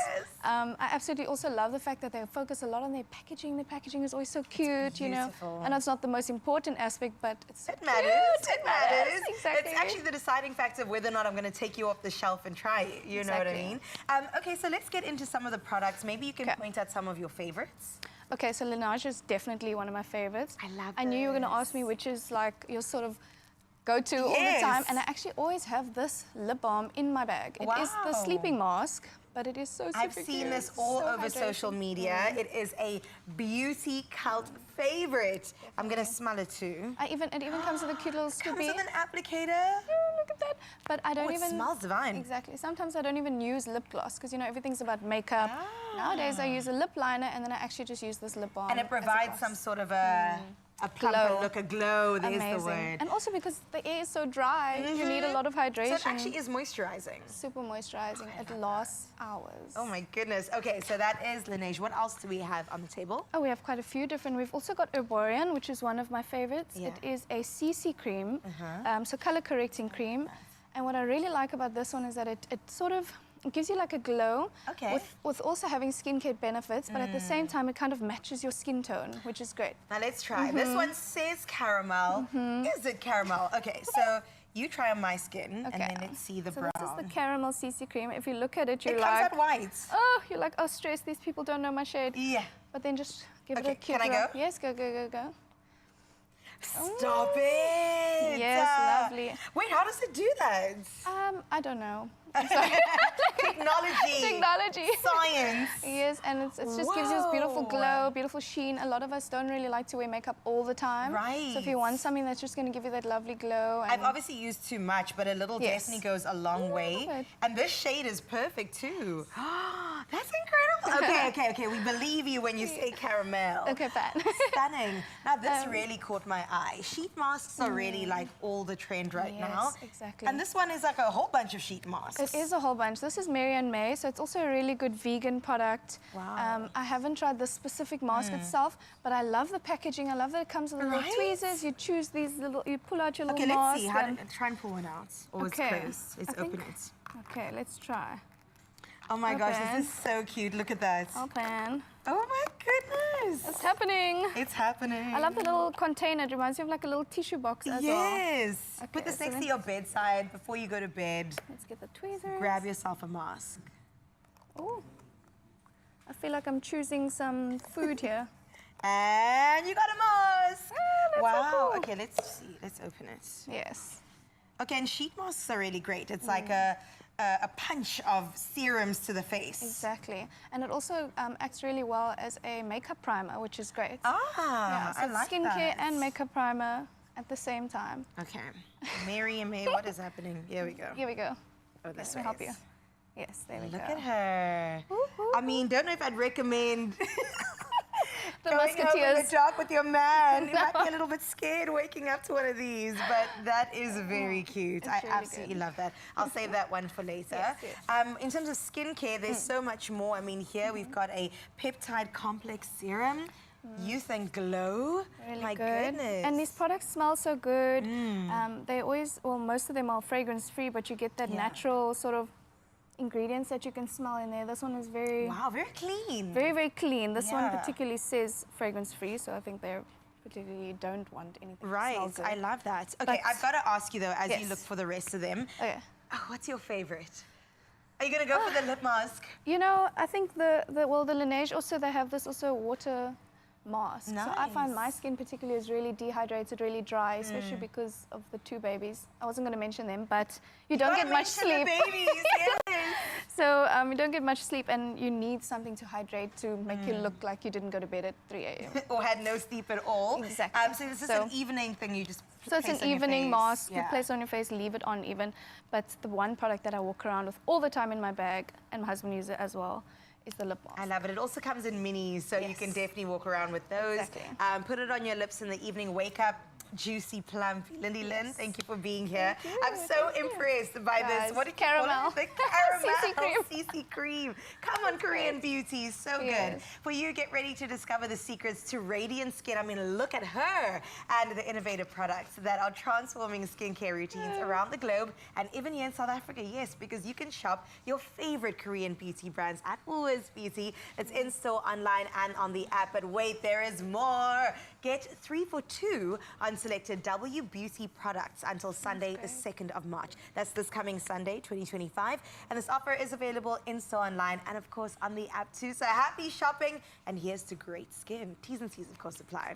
[SPEAKER 8] I absolutely also love the fact that they focus a lot on their packaging. Their packaging is always so cute, you know. And it's not the most important aspect, but it's
[SPEAKER 3] It matters. It matters.
[SPEAKER 8] Exactly.
[SPEAKER 3] It's actually the deciding factor of whether or not I'm going to take you off the shelf and try it. You know what I mean? Okay, so let's get into some of the products. Maybe you can point out some of your favorites.
[SPEAKER 8] Okay, so Laneige is definitely one of my favorites.
[SPEAKER 3] I love
[SPEAKER 8] I knew you were going to ask me which is like your sort of go-to all the time. And I actually always have this lip balm in my bag. It is the sleeping mask, but it is so super
[SPEAKER 3] I've seen this all over social media. It is a beauty cult favorite. I'm going to smell it too.
[SPEAKER 8] It even comes with a cute little scoopy.
[SPEAKER 3] Comes with an applicator.
[SPEAKER 8] Yeah, look at that. But I don't
[SPEAKER 3] it
[SPEAKER 8] even...
[SPEAKER 3] smells divine.
[SPEAKER 8] Exactly. Sometimes I don't even use lip gloss because, you know, everything's about makeup. Nowadays, I use a lip liner and then I actually just use this lip balm.
[SPEAKER 3] And it provides some sort of a plumper look, a glow. There's the word.
[SPEAKER 8] And also because the air is so dry, you need a lot of hydration.
[SPEAKER 3] So it actually is moisturizing.
[SPEAKER 8] Super moisturizing. It lasts hours.
[SPEAKER 3] Oh my goodness. Okay, so that is Laneige. What else do we have on the table?
[SPEAKER 8] Oh, we have quite a few different. We've also got Herborian, which is one of my favorites. It is a CC cream, so color correcting cream. And what I really like about this one is that it sort of gives you like a glow with also having skincare benefits, but at the same time it kind of matches your skin tone, which is great.
[SPEAKER 3] Now let's try. This one says caramel. Is it caramel? Okay, so you try on my skin and then let's see the brown.
[SPEAKER 8] This is the caramel CC cream. If you look at it, you're
[SPEAKER 3] it
[SPEAKER 8] like...
[SPEAKER 3] It comes out white.
[SPEAKER 8] Oh, you're like, oh, stress, these people don't know my shade.
[SPEAKER 3] Yeah.
[SPEAKER 8] But then just give it a cute
[SPEAKER 3] can I go?
[SPEAKER 8] Yes, go.
[SPEAKER 3] Stop it!
[SPEAKER 8] Yes, lovely.
[SPEAKER 3] Wait, how does it do that?
[SPEAKER 8] I don't know.
[SPEAKER 3] Technology. Science.
[SPEAKER 8] Yes, and it just gives you this beautiful glow, beautiful sheen. A lot of us don't really like to wear makeup all the time.
[SPEAKER 3] Right.
[SPEAKER 8] So if you want something that's just going to give you that lovely glow. And
[SPEAKER 3] I've obviously used too much, but a little definitely goes a long way. And this shade is perfect too. That's incredible. Okay. We believe you when you say caramel.
[SPEAKER 8] Okay, fine.
[SPEAKER 3] Stunning. Now, this really caught my eye. Sheet masks are really like all the trend right now.
[SPEAKER 8] Yes, exactly.
[SPEAKER 3] And this one is like a whole bunch of sheet masks.
[SPEAKER 8] It is a whole bunch. This is Mary and May, so it's also a really good vegan product.
[SPEAKER 3] Wow.
[SPEAKER 8] I haven't tried the specific mask itself, but I love the packaging. I love that it comes with little tweezers. You choose these little, you pull out your little mask.
[SPEAKER 3] Okay, let's see. Try and pull one out. Or it's closed. Let's open it.
[SPEAKER 8] Okay, let's try.
[SPEAKER 3] Oh my gosh, this is so cute. Look at that.
[SPEAKER 8] Open.
[SPEAKER 3] Oh my goodness.
[SPEAKER 8] It's happening.
[SPEAKER 3] It's happening.
[SPEAKER 8] I love the little container. It reminds me of like a little tissue box as well.
[SPEAKER 3] Yes.
[SPEAKER 8] Okay,
[SPEAKER 3] Put this
[SPEAKER 8] so
[SPEAKER 3] next to your bedside before you go to bed.
[SPEAKER 8] Let's get the tweezers.
[SPEAKER 3] Grab yourself a mask.
[SPEAKER 8] Oh. I feel like I'm choosing some food here.
[SPEAKER 3] And you got a mask. Wow.
[SPEAKER 8] So cool.
[SPEAKER 3] Okay, let's see. Let's open it.
[SPEAKER 8] Yes.
[SPEAKER 3] Okay, and sheet masks are really great. It's like a punch of serums to the face.
[SPEAKER 8] Exactly. And it also acts really well as a makeup primer, which is great.
[SPEAKER 3] Ah,
[SPEAKER 8] so
[SPEAKER 3] I like
[SPEAKER 8] skincare
[SPEAKER 3] that.
[SPEAKER 8] and makeup primer at the same time.
[SPEAKER 3] Okay. Mary and May, what is happening? Here we go.
[SPEAKER 8] Here we go.
[SPEAKER 3] Oh, this
[SPEAKER 8] Let me help you. Yes, there we go.
[SPEAKER 3] Look at her. I mean, don't know if I'd recommend
[SPEAKER 8] the
[SPEAKER 3] going home in
[SPEAKER 8] musketeers.
[SPEAKER 3] the dark with your man. You might be a little bit scared waking up to one of these, but that is very cute. I
[SPEAKER 8] really
[SPEAKER 3] absolutely love that. I'll save that one for later.
[SPEAKER 8] Yes.
[SPEAKER 3] In terms of skincare, there's so much more. I mean, here we've got a peptide complex serum. Youth and glow.
[SPEAKER 8] Really
[SPEAKER 3] My
[SPEAKER 8] good.
[SPEAKER 3] goodness.
[SPEAKER 8] And these products smell so good. They always, well, most of them are fragrance free, but you get that natural sort of ingredients that you can smell in there. This one is very...
[SPEAKER 3] Wow, very clean.
[SPEAKER 8] Very, very clean. This one particularly says fragrance free, so I think they particularly don't want anything
[SPEAKER 3] Right,
[SPEAKER 8] to smell good.
[SPEAKER 3] I love that. Okay, I've got to ask you though, as you look for the rest of them,
[SPEAKER 8] Okay.
[SPEAKER 3] what's your favorite? Are you going to go for the lip mask?
[SPEAKER 8] You know, I think the Laneige also, they have this also water mask. So I find my skin particularly is really dehydrated, really dry, especially because of the two babies. I wasn't going to mention them, but you don't get much sleep.
[SPEAKER 3] The babies, yes.
[SPEAKER 8] So you don't get much sleep, and you need something to hydrate to make you look like you didn't go to bed at 3 a.m.
[SPEAKER 3] Or had no sleep at all.
[SPEAKER 8] Exactly.
[SPEAKER 3] So this is an evening thing you just
[SPEAKER 8] So it's
[SPEAKER 3] place
[SPEAKER 8] an
[SPEAKER 3] on your
[SPEAKER 8] evening
[SPEAKER 3] face.
[SPEAKER 8] mask. You place on your face, leave it on even. But the one product that I walk around with all the time in my bag, and my husband uses it as well, is the lip mask.
[SPEAKER 3] I love it. It also comes in minis, so you can definitely walk around with those.
[SPEAKER 8] Exactly.
[SPEAKER 3] Put it on your lips in the evening. Wake up juicy, plumpy. Lily Lynn, thank you for being here. I'm so impressed by this. What did you call
[SPEAKER 8] caramel.
[SPEAKER 3] it? The caramel
[SPEAKER 8] CC cream.
[SPEAKER 3] CC cream. Come on, Korean beauties. So good. For you, get ready to discover the secrets to radiant skin. I mean, look at her and the innovative products that are transforming skincare routines around the globe and even here in South Africa. Yes, because you can shop your favorite Korean beauty brands at Woolworths Beauty. It's in-store, online, and on the app. But wait, there is more. Get 3 for 2 on selected W Beauty products until Sunday, the 2nd of March. That's this coming Sunday, 2025. And this offer is available in-store, online, and of course on the app too. So happy shopping, and here's to great skin. T's and C's, of course, apply.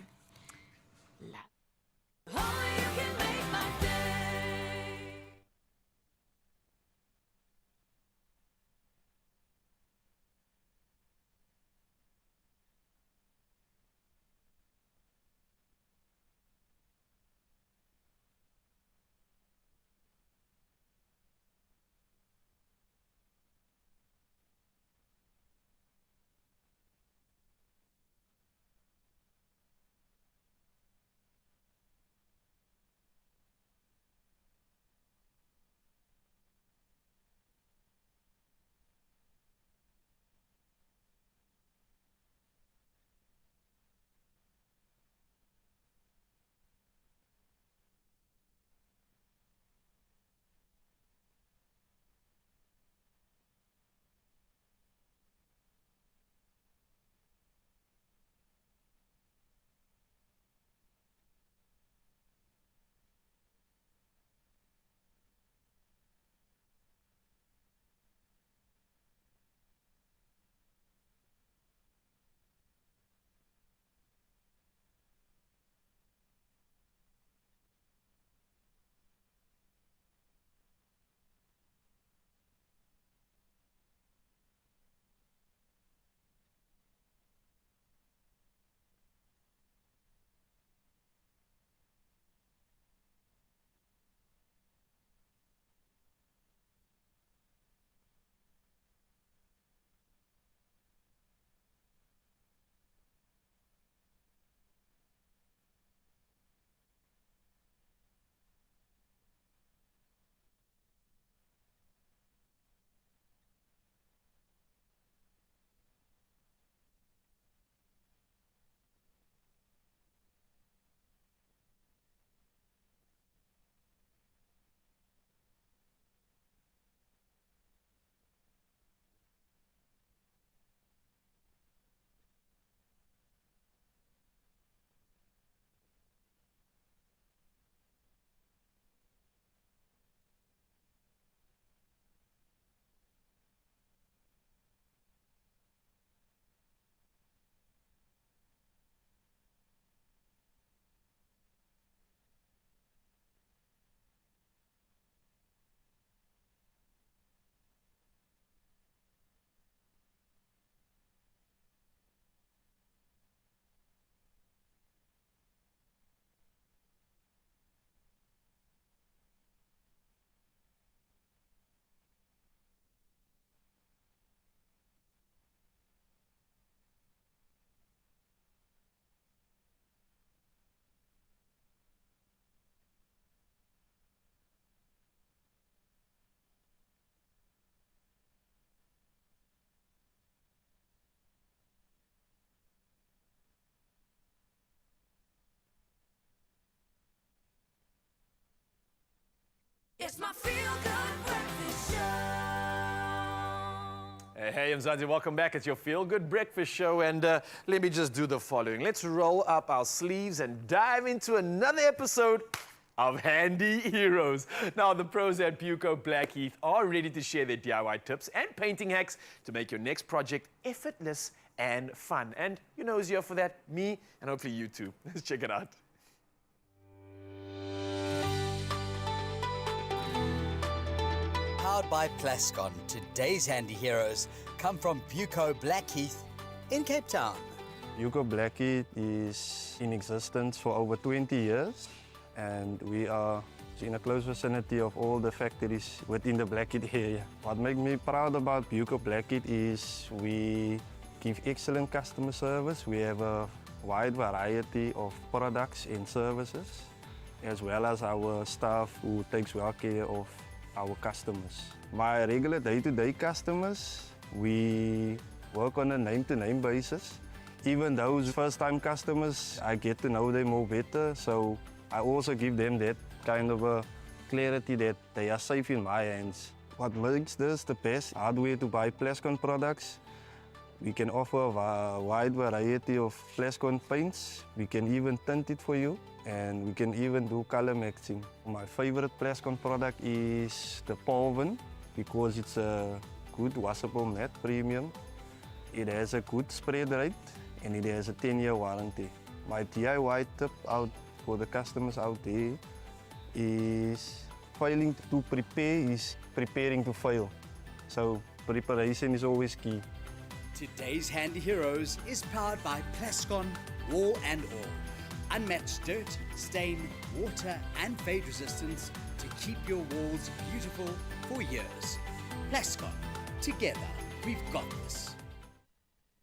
[SPEAKER 4] It's my feel-good breakfast show.
[SPEAKER 1] Hey, I'm Zanzi. Welcome back. It's your Feel Good Breakfast Show. And let me just do the following. Let's roll up our sleeves and dive into another episode of Handy Heroes. Now, the pros at Buco Blackheath are ready to share their DIY tips and painting hacks to make your next project effortless and fun. And you know who's here for that? Me, and hopefully you too. Let's check it out.
[SPEAKER 13] Powered by Plascon, today's handy heroes come from Buco Blackheath in Cape Town.
[SPEAKER 16] Buco Blackheath is in existence for over 20 years, and we are in a close vicinity of all the factories within the Blackheath area. What makes me proud about Buco Blackheath is we give excellent customer service. We have a wide variety of products and services, as well as our staff who takes well care of our customers. My regular day-to-day customers, we work on a name-to-name basis. Even those first-time customers, I get to know them more better, so I also give them that kind of a clarity that they are safe in my hands. What makes this the best hardware to buy Plascon products? We can offer a wide variety of Plascon paints. We can even tint it for you, and we can even do color mixing. My favorite Plascon product is the Polven, because it's a good washable matte premium. It has a good spread rate, and it has a 10-year warranty. My DIY tip out for the customers out there is failing to prepare is preparing to fail. So preparation is always key.
[SPEAKER 13] Today's handy heroes is powered by Plascon Wall and All. Unmatched dirt, stain, water and fade resistance to keep your walls beautiful for years. Plascon, together we've got this.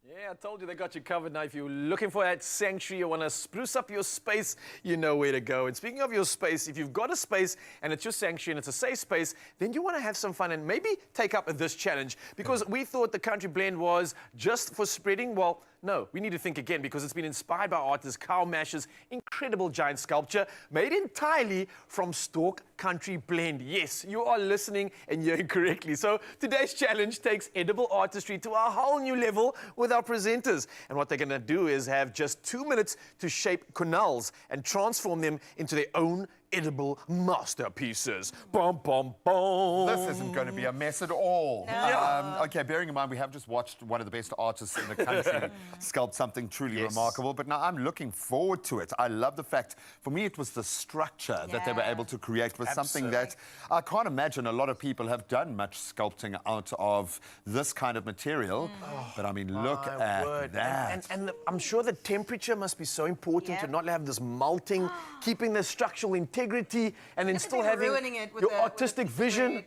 [SPEAKER 1] Yeah, I told you they got you covered. Now, if you're looking for that sanctuary, you want to spruce up your space, you know where to go. And speaking of your space, if you've got a space and it's your sanctuary and it's a safe space, then you want to have some fun and maybe take up this challenge. Because we thought the country blend was just for spreading. Well, no, we need to think again, because it's been inspired by artist Carl Mash's incredible giant sculpture made entirely from Stalk Country Blend. Yes, you are listening and hearing correctly. So today's challenge takes edible artistry to a whole new level with our presenters. And what they're going to do is have just 2 minutes to shape quenelles and transform them into their own edible masterpieces. Bum, bum, bum.
[SPEAKER 2] This isn't going to be a mess at all.
[SPEAKER 1] No.
[SPEAKER 2] Okay, bearing in mind we have just watched one of the best artists in the country sculpt something truly remarkable, but now I'm looking forward to it. I love the fact, for me, it was the structure that they were able to create with something that I can't imagine a lot of people have done much sculpting out of this kind of material. But I mean, look at that.
[SPEAKER 1] And I'm sure the temperature must be so important to not have this melting, keeping the structural integrity, and then still having your artistic vision.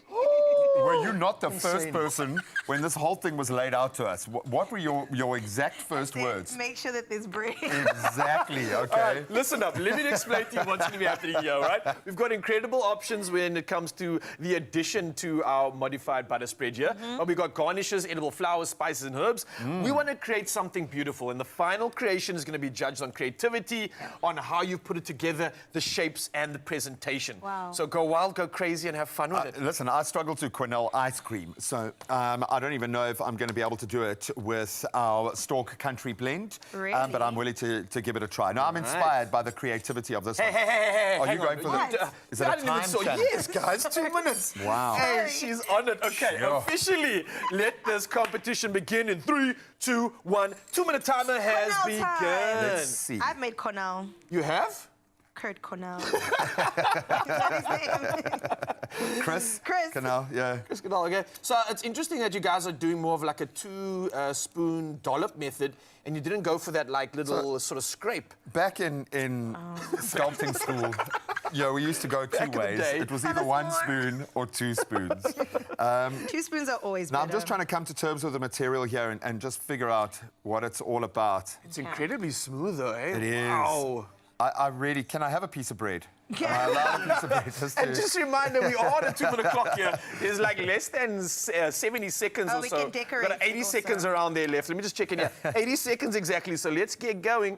[SPEAKER 2] Were you not the first person when this whole thing was laid out to us? What were your exact first words?
[SPEAKER 3] Make sure that there's bread.
[SPEAKER 2] Exactly, okay.
[SPEAKER 1] All right, listen up. Let me explain to you what's going to be happening here, all right? We've got incredible options when it comes to the addition to our modified butter spread here. We've got garnishes, edible flowers, spices, and herbs. We want to create something beautiful, and the final creation is going to be judged on creativity, on how you put it together, the shapes, and the presentation.
[SPEAKER 3] Wow.
[SPEAKER 1] So go wild, go crazy, and have fun with it.
[SPEAKER 2] Listen, I struggle to quenelle ice cream, so I don't even know if I'm going to be able to do it with our Stalk Country Blend.
[SPEAKER 3] Really?
[SPEAKER 2] But I'm willing to give it a try. Now, I'm inspired by the creativity of this one.
[SPEAKER 1] Hey,
[SPEAKER 2] Are you
[SPEAKER 1] hang
[SPEAKER 2] going
[SPEAKER 1] on.
[SPEAKER 2] for the... Is it a time challenge?
[SPEAKER 1] Yes, guys, 2 minutes.
[SPEAKER 2] Wow.
[SPEAKER 1] Hey, she's on it. Okay, officially, let this competition begin in 3, 2, 1. 2-minute timer has begun.
[SPEAKER 2] Let's see.
[SPEAKER 3] I've made Cornell.
[SPEAKER 1] You have?
[SPEAKER 3] Kurt Cornell.
[SPEAKER 2] Chris?
[SPEAKER 3] Chris.
[SPEAKER 2] Canal, yeah.
[SPEAKER 1] Chris Canal, okay. So it's interesting that you guys are doing more of like a 2-spoon dollop method, and you didn't go for that like little sort of scrape.
[SPEAKER 2] Back in sculpting school, we used to go two ways. It was either 1 spoon or 2 spoons.
[SPEAKER 3] 2 spoons are always
[SPEAKER 2] Now,
[SPEAKER 3] better.
[SPEAKER 2] I'm just trying to come to terms with the material here and just figure out what it's all about.
[SPEAKER 1] It's incredibly smooth, though, eh?
[SPEAKER 2] It is.
[SPEAKER 1] Wow.
[SPEAKER 2] I really... Can I have a piece of bread? Am I allowed a piece of bread?
[SPEAKER 1] And just a reminder, we are on a 2-minute clock here. There's like less than 70 seconds or
[SPEAKER 3] we
[SPEAKER 1] so.
[SPEAKER 3] can decorate
[SPEAKER 1] Got 80
[SPEAKER 3] also.
[SPEAKER 1] seconds around there left. Let me just check in here. 80 seconds exactly, so let's get going.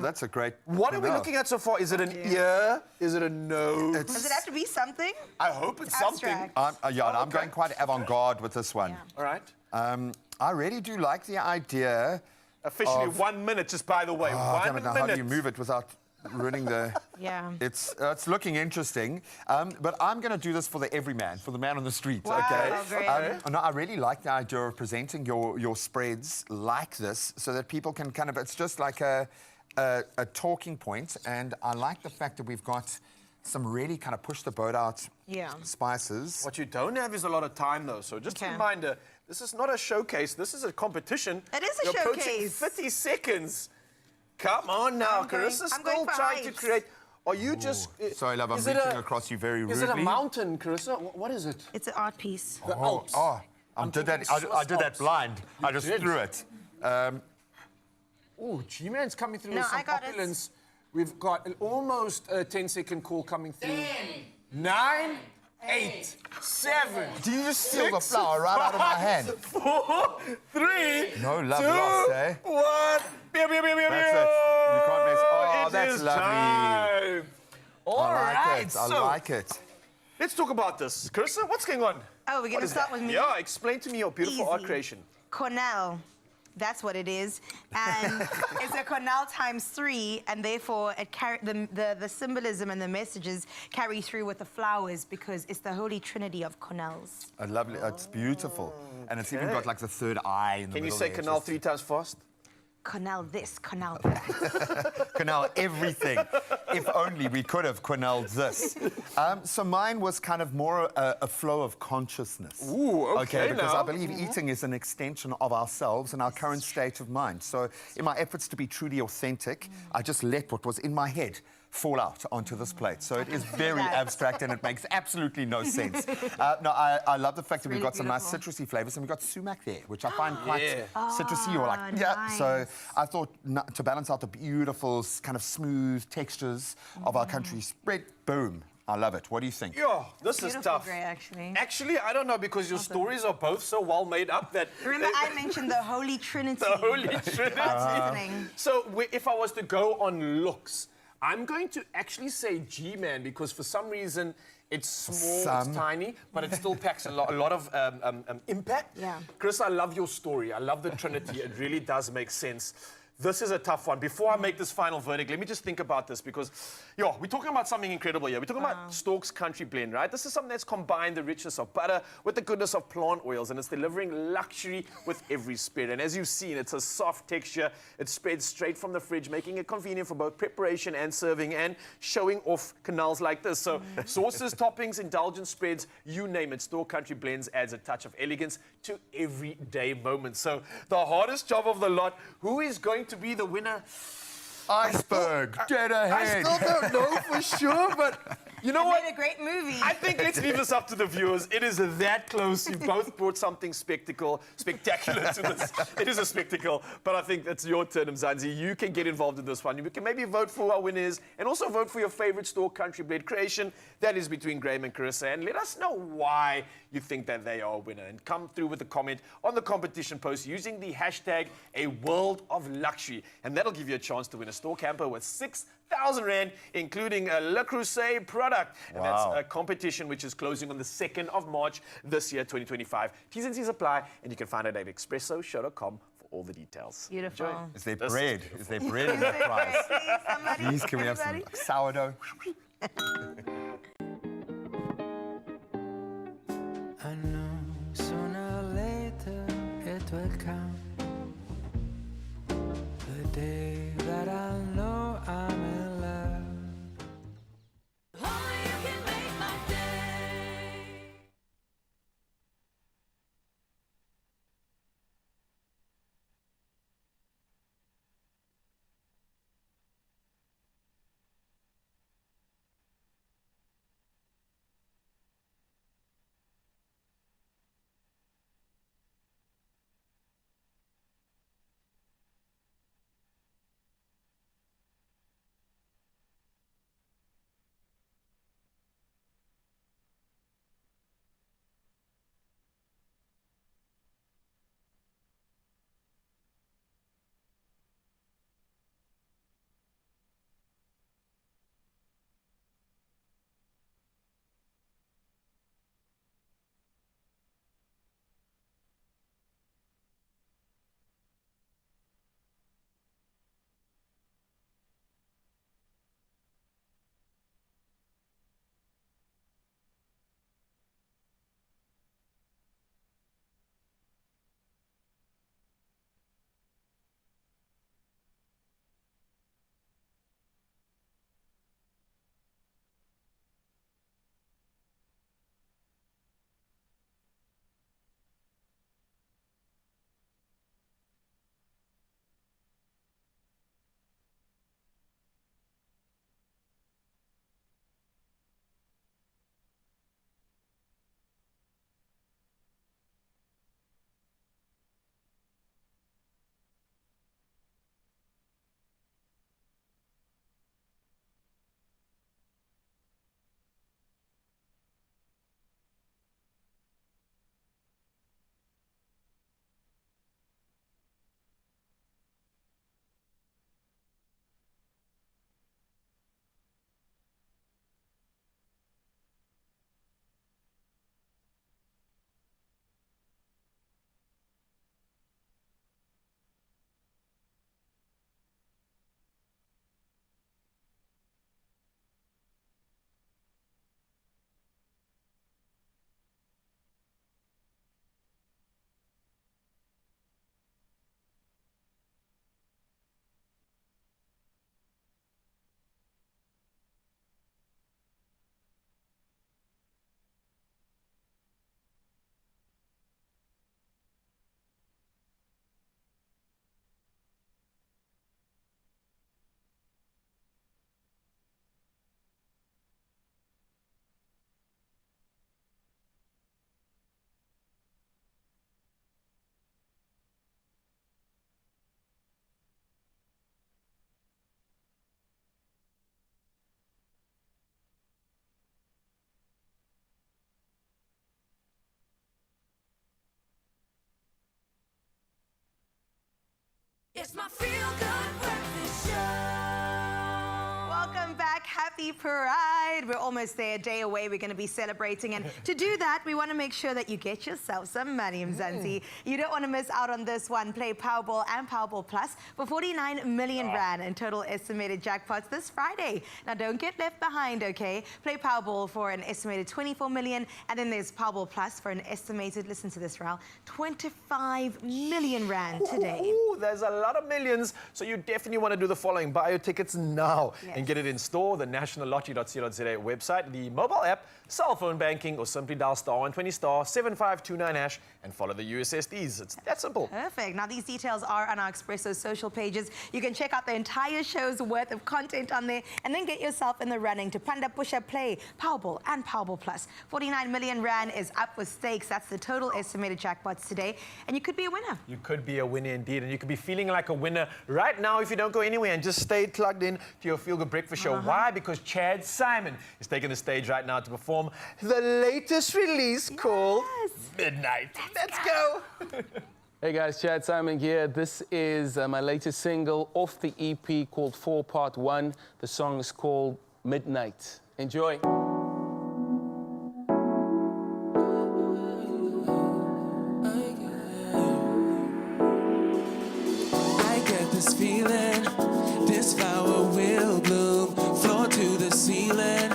[SPEAKER 2] That's a great...
[SPEAKER 1] What are we looking at so far? Is it an ear? Is it a nose?
[SPEAKER 3] Does it have to be something?
[SPEAKER 1] I hope it's something.
[SPEAKER 2] I'm going quite avant-garde with this one.
[SPEAKER 1] All right.
[SPEAKER 2] I really do like the idea.
[SPEAKER 1] Officially 1 minute, just by the way.
[SPEAKER 2] Oh,
[SPEAKER 1] 1
[SPEAKER 2] damn it, now
[SPEAKER 1] minute.
[SPEAKER 2] how do you move it without ruining the...
[SPEAKER 3] Yeah.
[SPEAKER 2] It's looking interesting. But I'm going to do this for the everyman, for the man on the street,
[SPEAKER 3] Wow,
[SPEAKER 2] okay?
[SPEAKER 3] great.
[SPEAKER 2] No, I really like the idea of presenting your spreads like this so that people can kind of... It's just like a talking point. And I like the fact that we've got some really kind of push the boat out spices.
[SPEAKER 1] What you don't have is a lot of time, though. So just a reminder, this is not a showcase. This is a competition.
[SPEAKER 3] It is a
[SPEAKER 1] You're approaching
[SPEAKER 3] showcase.
[SPEAKER 1] 30 seconds. Come on now. Carissa's still trying to create... Are you just...
[SPEAKER 2] Sorry, love, I'm reaching across you very rudely.
[SPEAKER 1] Is it a mountain, Carissa? What is it?
[SPEAKER 3] It's an art piece.
[SPEAKER 1] The Alps.
[SPEAKER 2] I did that blind. I just threw it.
[SPEAKER 1] Oh, G-Man's coming through
[SPEAKER 3] No,
[SPEAKER 1] with some
[SPEAKER 3] I got it.
[SPEAKER 1] opulence. We've got almost a 10-second call coming through. 9, 8, 7.
[SPEAKER 2] Do you just steal the flower right out of my hand?
[SPEAKER 1] 4, 3,
[SPEAKER 2] No love
[SPEAKER 1] 2,
[SPEAKER 2] lost, eh?
[SPEAKER 1] 1. Pew, pew, pew, pew,
[SPEAKER 2] That's
[SPEAKER 1] pew.
[SPEAKER 2] it. You can't miss. Oh,
[SPEAKER 1] It
[SPEAKER 2] that's
[SPEAKER 1] is
[SPEAKER 2] lovely.
[SPEAKER 1] time. All
[SPEAKER 2] I like
[SPEAKER 1] right,
[SPEAKER 2] it. I
[SPEAKER 1] so
[SPEAKER 2] like it.
[SPEAKER 1] let's talk about this. Carissa, what's going on?
[SPEAKER 3] Oh, we're going
[SPEAKER 1] What
[SPEAKER 3] to
[SPEAKER 1] is
[SPEAKER 3] start
[SPEAKER 1] that?
[SPEAKER 3] with me?
[SPEAKER 1] Yeah, explain to me your beautiful art
[SPEAKER 3] Easy.
[SPEAKER 1] creation.
[SPEAKER 3] Cornell. That's what it is. And it's a Cornell ×3, and therefore it the symbolism and the messages carry through with the flowers because it's the Holy Trinity of Cornells.
[SPEAKER 2] Lovely. It's beautiful. And it's even got like the third eye in the
[SPEAKER 1] Can you
[SPEAKER 2] middle
[SPEAKER 1] say
[SPEAKER 2] there,
[SPEAKER 1] canal
[SPEAKER 2] just-
[SPEAKER 1] 3 times fast?
[SPEAKER 3] Cornell this, Cornell that.
[SPEAKER 2] Cornell everything. If only we could have Cornelled this. So mine was kind of more a flow of consciousness.
[SPEAKER 1] Ooh, okay
[SPEAKER 2] because
[SPEAKER 1] now.
[SPEAKER 2] I believe eating is an extension of ourselves and our current state of mind. So in my efforts to be truly authentic, I just let what was in my head fall out onto this plate. So it is very abstract and it makes absolutely no sense. No, I love the fact that we've got some nice citrusy flavors and we've got sumac there, which I find quite citrusy or like,
[SPEAKER 3] nice.
[SPEAKER 2] So I thought to balance out the beautiful kind of smooth textures of our country spread, boom. I love it. What do you think?
[SPEAKER 1] Yeah, this is
[SPEAKER 3] Beautiful
[SPEAKER 1] tough.
[SPEAKER 3] grey, actually.
[SPEAKER 1] Actually, I don't know, because your stories are both so well made up that...
[SPEAKER 3] Remember, I mentioned the Holy Trinity.
[SPEAKER 1] The Holy Trinity. So if I was to go on looks, I'm going to actually say G-Man, because for some reason it's small, it's tiny, but it still packs a lot of impact.
[SPEAKER 3] Yeah.
[SPEAKER 1] Chris, I love your story. I love the Trinity. It really does make sense. This is a tough one. Before I make this final verdict, let me just think about this because, we're talking about something incredible here. We're talking about Stork's Country Blend, right? This is something that's combined the richness of butter with the goodness of plant oils, and it's delivering luxury with every spirit. And as you've seen, it's a soft texture. It's spread straight from the fridge, making it convenient for both preparation and serving and showing off canals like this. So sauces, toppings, indulgent spreads, you name it. Stork Country Blends adds a touch of elegance to everyday moments. So the hardest job of the lot, who is going to be the winner?
[SPEAKER 2] Iceberg, dead ahead.
[SPEAKER 1] I still don't know for sure, but you know what?
[SPEAKER 3] Made a great movie.
[SPEAKER 1] I think let's leave this up to the viewers. It is that close. You both brought something spectacular to this. It is a spectacle, but I think it's your turn, Mzansi. You can get involved in this one. You can maybe vote for who our winner is and also vote for your favorite Stork Country Blend creation. That is between Graham and Carissa. And let us know why you think that they are a winner. And come through with a comment on the competition post using the hashtag #AWorldOfLuxury. And that'll give you a chance to win a Stork camper with 6,000 Rand, including a Le Creuset product. And that's a competition which is closing on the 2nd of March this year, 2025. T's and C's apply, and you can find it at expressoshow.com for all the details.
[SPEAKER 3] Beautiful.
[SPEAKER 1] Enjoy.
[SPEAKER 2] Is there bread? Is there bread in that prize? Please, can we have some sourdough?
[SPEAKER 5] I know sooner or later it will come. The day that I know I'm in love.
[SPEAKER 4] Only you can make my day. It's my feel-good breakfast show.
[SPEAKER 3] Welcome back. Happy Pride. We're almost there, a day away. We're going to be celebrating. And to do that, we want to make sure that you get yourself some money, Mzansi. You don't want to miss out on this one. Play Powerball and Powerball Plus for 49 million rand in total estimated jackpots this Friday. Now, don't get left behind, okay? Play Powerball for an estimated 24 million. And then there's Powerball Plus for an estimated, listen to this, Raul, 25 million rand today.
[SPEAKER 1] Ooh, there's a lot of millions. So you definitely want to do the following. Buy your tickets now and get it in store, the nationallottery.co.za website, the mobile app, cell phone banking, or simply dial *120 *7529# and follow the USSDs. It's that simple.
[SPEAKER 3] Perfect. Now, these details are on our Expresso social pages. You can check out the entire show's worth of content on there and then get yourself in the running to Panda Pusha Play, Powerball and Powerball Plus. 49 million rand is up for stakes. That's the total estimated jackpots today. And you could be a winner.
[SPEAKER 1] You could be a winner indeed, and you could be feeling like a winner right now if you don't go anywhere and just stay plugged in to your Feel Good Breakfast show. Why? Because Chad Simon is taking the stage right now to perform the latest release called Midnight. Let's go.
[SPEAKER 6] Hey guys, Chad Simon here. This is my latest single off the EP called 4 Part 1. The song is called Midnight. Enjoy.
[SPEAKER 5] I get this feeling, this flower will bloom, floor to the ceiling.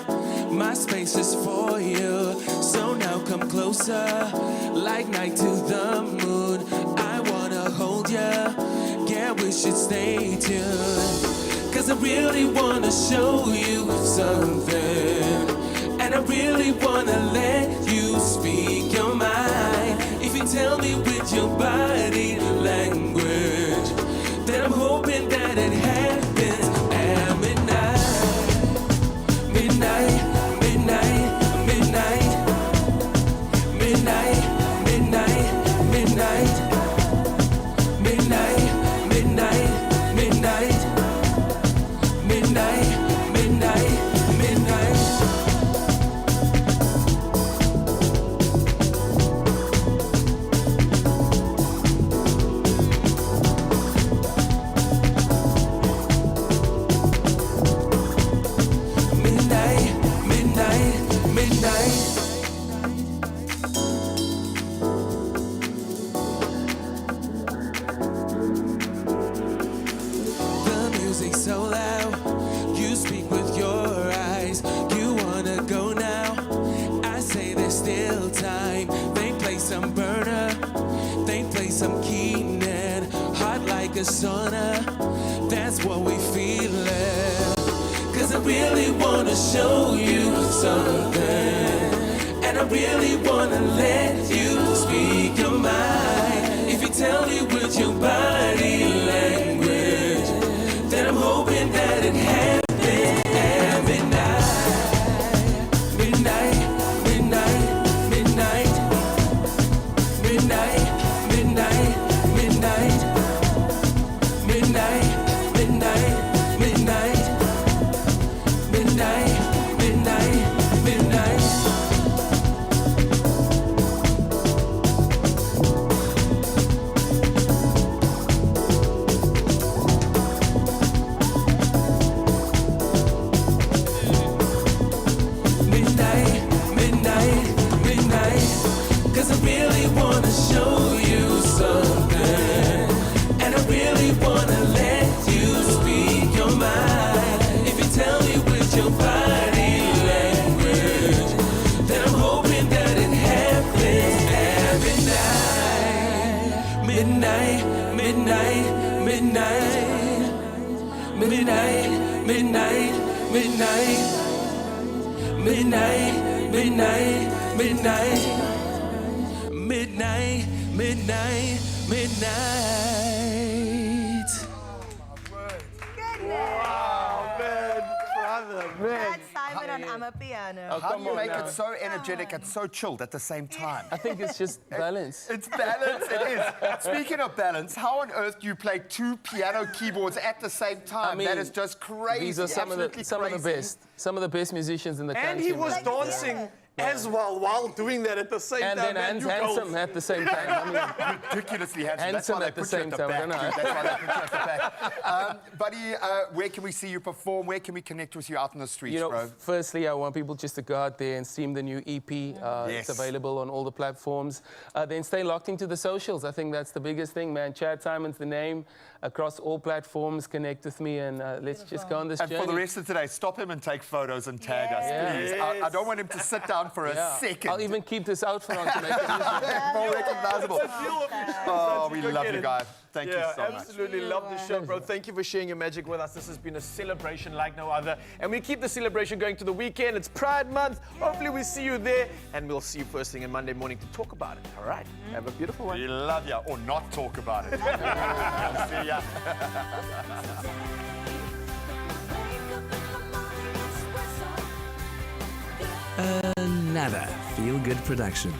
[SPEAKER 5] My space is for you, so now come closer, like night to the moon. I wanna hold ya, yeah, we should stay tuned. Cause I really wanna show you something, and I really wanna let you speak your mind. If you tell me with your body language, then I'm hoping that it happens at midnight. Midnight. So loud, you speak with your eyes. You wanna go now? I say there's still time. They play some burner, they play some Keenan, hot like a sauna. That's what we feelin'. Cause I really wanna show you something, and I really wanna let you speak your mind. If you tell me with your body language, then I'm hoping that it happens at midnight. Midnight, midnight, midnight. Midnight, midnight, midnight. Midnight, midnight, midnight. Midnight, midnight, midnight. Midnight, midnight, midnight. Midnight, midnight, midnight. Midnight, midnight, midnight.
[SPEAKER 1] Wow, man, brother, man.
[SPEAKER 3] Chad Simon on Amapiano.
[SPEAKER 2] How do you make it so energetic and so chilled at the same time?
[SPEAKER 6] I think it's just balance.
[SPEAKER 2] It's balance, it is. Speaking of balance, how on earth do you play 2 piano keyboards at the same time?
[SPEAKER 6] I mean,
[SPEAKER 2] that is just crazy.
[SPEAKER 6] These are some of the best musicians in the country.
[SPEAKER 1] And he was dancing as well while doing that at the same
[SPEAKER 6] and
[SPEAKER 1] time.
[SPEAKER 6] then handsome at the same time. I mean,
[SPEAKER 2] ridiculously handsome.
[SPEAKER 6] Handsome
[SPEAKER 2] That's why
[SPEAKER 6] at
[SPEAKER 2] they
[SPEAKER 6] the
[SPEAKER 2] put you
[SPEAKER 6] same
[SPEAKER 2] at
[SPEAKER 6] time, I
[SPEAKER 2] back,
[SPEAKER 6] don't know.
[SPEAKER 2] dude. That's why they put you at the back. Buddy, where can we see you perform? Where can we connect with you out in the streets,
[SPEAKER 6] You know,
[SPEAKER 2] bro?
[SPEAKER 6] firstly, I want people just to go out there and stream the new EP.
[SPEAKER 2] Yes.
[SPEAKER 6] It's available on all the platforms. Then stay locked into the socials. I think that's the biggest thing, man. Chad Simon's the name. Across all platforms, connect with me, and let's just go on this
[SPEAKER 2] And
[SPEAKER 6] journey.
[SPEAKER 2] for the rest of today, stop him and take photos and tag us, please. I don't want him to sit down for a second.
[SPEAKER 6] I'll even keep this outfit on to make it easier.
[SPEAKER 2] More recognizable. Oh, we love you guys. Thank you so much.
[SPEAKER 1] Absolutely love the show, bro. Thank you for sharing your magic with us. This has been a celebration like no other. And we keep the celebration going to the weekend. It's Pride Month. Hopefully we see you there. And we'll see you first thing on Monday morning to talk about it. All right? Have a beautiful one.
[SPEAKER 2] We love you. Or not talk about it. See ya.
[SPEAKER 14] Another feel-good production.